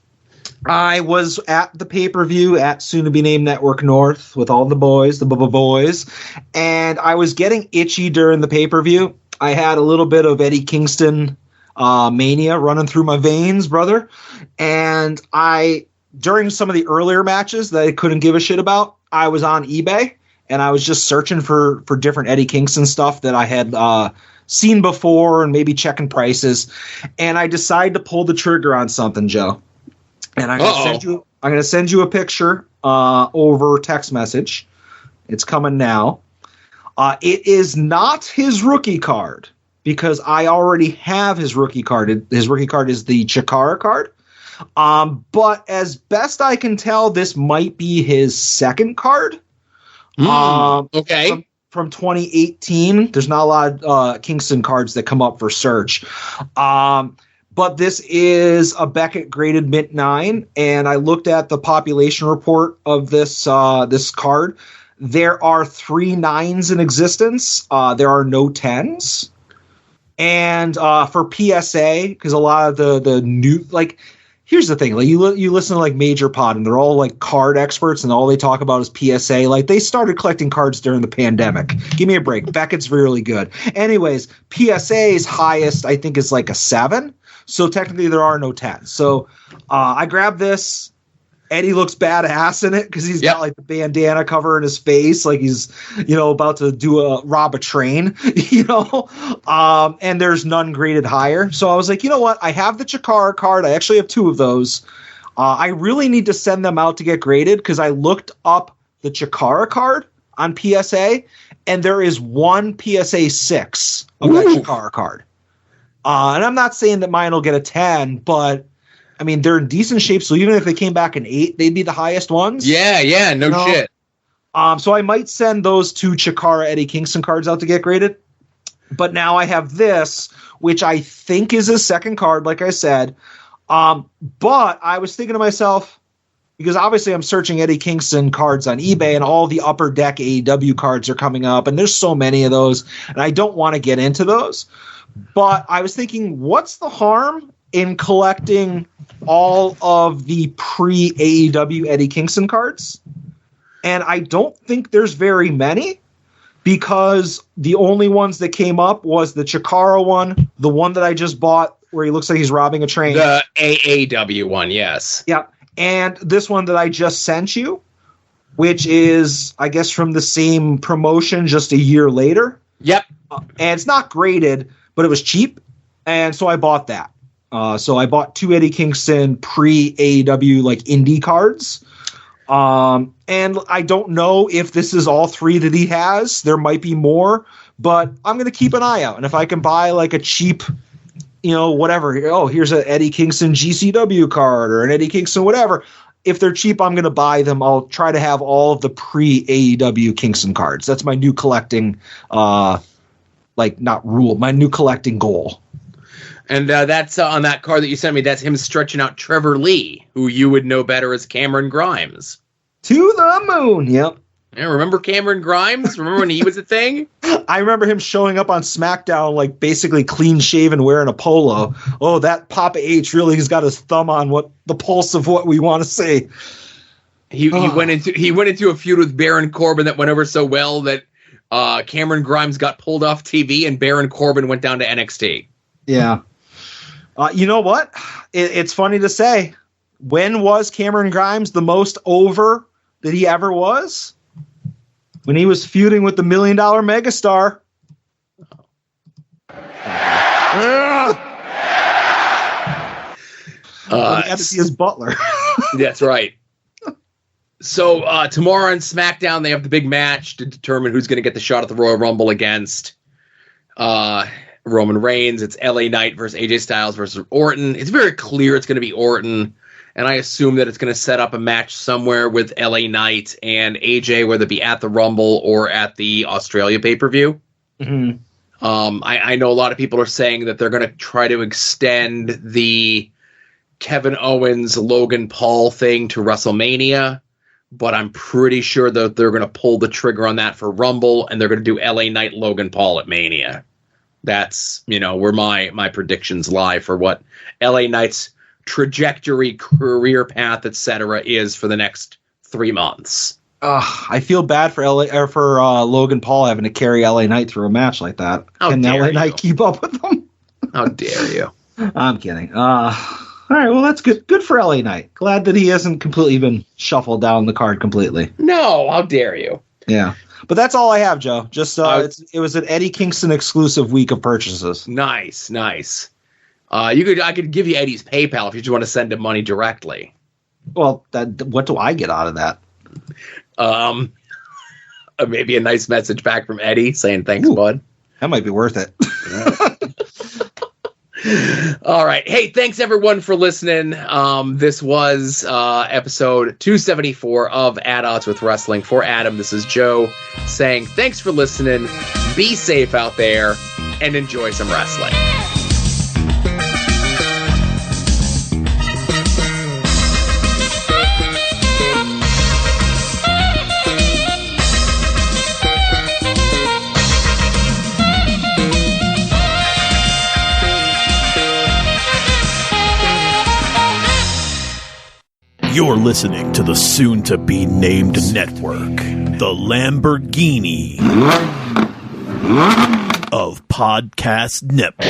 I was at the pay-per-view at soon-to-be-named Network North with all the boys, the boys, and I was getting itchy during the pay-per-view. I had a little bit of Eddie Kingston mania running through my veins, brother. And during some of the earlier matches that I couldn't give a shit about, I was on eBay, and I was just searching for different Eddie Kingston stuff that I had seen before and maybe checking prices. And I decided to pull the trigger on something, Joe. And I'm going to send you a picture over text message. It's coming now. It is not his rookie card because I already have his rookie card. His rookie card is the Chikara card. But as best I can tell, this might be his second card. Okay. From 2018. There's not a lot of Kingston cards that come up for search. But this is a Beckett graded mint 9, and I looked at the population report of this this card. There are 3 9s in existence. There are no 10s. And for PSA, because a lot of the new, like, here's the thing, like you listen to like Major Pod, and they're all like card experts, and all they talk about is PSA. Like, they started collecting cards during the pandemic. Give me a break. Beckett's really good. Anyways, PSA's highest, I think, is like a 7. So technically there are no 10s. So I grabbed this. Eddie looks badass in it because he's got like the bandana covering his face, like he's, about to rob a train, and there's none graded higher. So I was like, you know what? I have the Chikara card. I actually have 2 of those. I really need to send them out to get graded because I looked up the Chikara card on PSA, and there is 1 PSA 6 of that Chikara card. And I'm not saying that mine will get a 10, but I mean, they're in decent shape. So even if they came back an 8, they'd be the highest ones. Yeah, no shit. So I might send those 2 Chikara Eddie Kingston cards out to get graded. But now I have this, which I think is his second card, like I said. But I was thinking to myself, because obviously I'm searching Eddie Kingston cards on eBay, and all the Upper Deck AEW cards are coming up, and there's so many of those, and I don't want to get into those. But I was thinking, what's the harm in collecting all of the pre-AEW Eddie Kingston cards? And I don't think there's very many, because the only ones that came up was the Chikara one, the one that I just bought where he looks like he's robbing a train. The AAW one, yes. Yeah. And this one that I just sent you, which is, I guess, from the same promotion just a year later. Yep. And it's not graded, but it was cheap. And so I bought that. So I bought 2 Eddie Kingston pre-AEW like indie cards. And I don't know if this is all 3 that he has. There might be more, but I'm going to keep an eye out. And if I can buy like a cheap, whatever, here's an Eddie Kingston GCW card or an Eddie Kingston whatever. If they're cheap, I'm going to buy them. I'll try to have all of the pre-AEW Kingston cards. That's my new collecting, my new collecting goal. And that's on that card that you sent me. That's him stretching out Trevor Lee, who you would know better as Cameron Grimes. To the moon. Yep. Yeah, remember Cameron Grimes? Remember when he was a thing? I remember him showing up on SmackDown, like basically clean shaven, wearing a polo. Oh, that Papa H really has got his thumb on the pulse of what we want to say. He went into a feud with Baron Corbin that went over so well that Cameron Grimes got pulled off TV and Baron Corbin went down to NXT. Yeah. You know what? It's funny to say. When was Cameron Grimes the most over that he ever was? When he was feuding with the $1 Million Megastar. He had to be his butler. That's right. So tomorrow on SmackDown, they have the big match to determine who's going to get the shot at the Royal Rumble against Roman Reigns. It's LA Knight versus AJ Styles versus Orton. It's very clear it's going to be Orton, and I assume that it's going to set up a match somewhere with LA Knight and AJ, whether it be at the Rumble or at the Australia pay-per-view. Mm-hmm. I know a lot of people are saying that they're going to try to extend the Kevin Owens, Logan Paul thing to WrestleMania, but I'm pretty sure that they're going to pull the trigger on that for Rumble, and they're going to do LA Knight, Logan Paul at Mania. That's, where my predictions lie for what LA Knight's trajectory, career path, etc. is for the next 3 months. I feel bad for Logan Paul having to carry LA Knight through a match like that. Can LA Knight keep up with them? How dare you? I'm kidding. All right, well, that's good. Good for LA Knight. Glad that he hasn't completely been shuffled down the card completely. No, how dare you? Yeah, but that's all I have, Joe. Just it was an Eddie Kingston exclusive week of purchases. Nice. I could give you Eddie's PayPal if you just want to send him money directly. Well, what do I get out of that? Maybe a nice message back from Eddie saying thanks, bud. That might be worth it. All right. Hey, thanks everyone for listening. This was episode 274 of At Odds with Wrestling. For Adam, this is Joe saying thanks for listening. Be safe out there and enjoy some wrestling. You're listening to the soon-to-be-named network, the Lamborghini of podcast networks.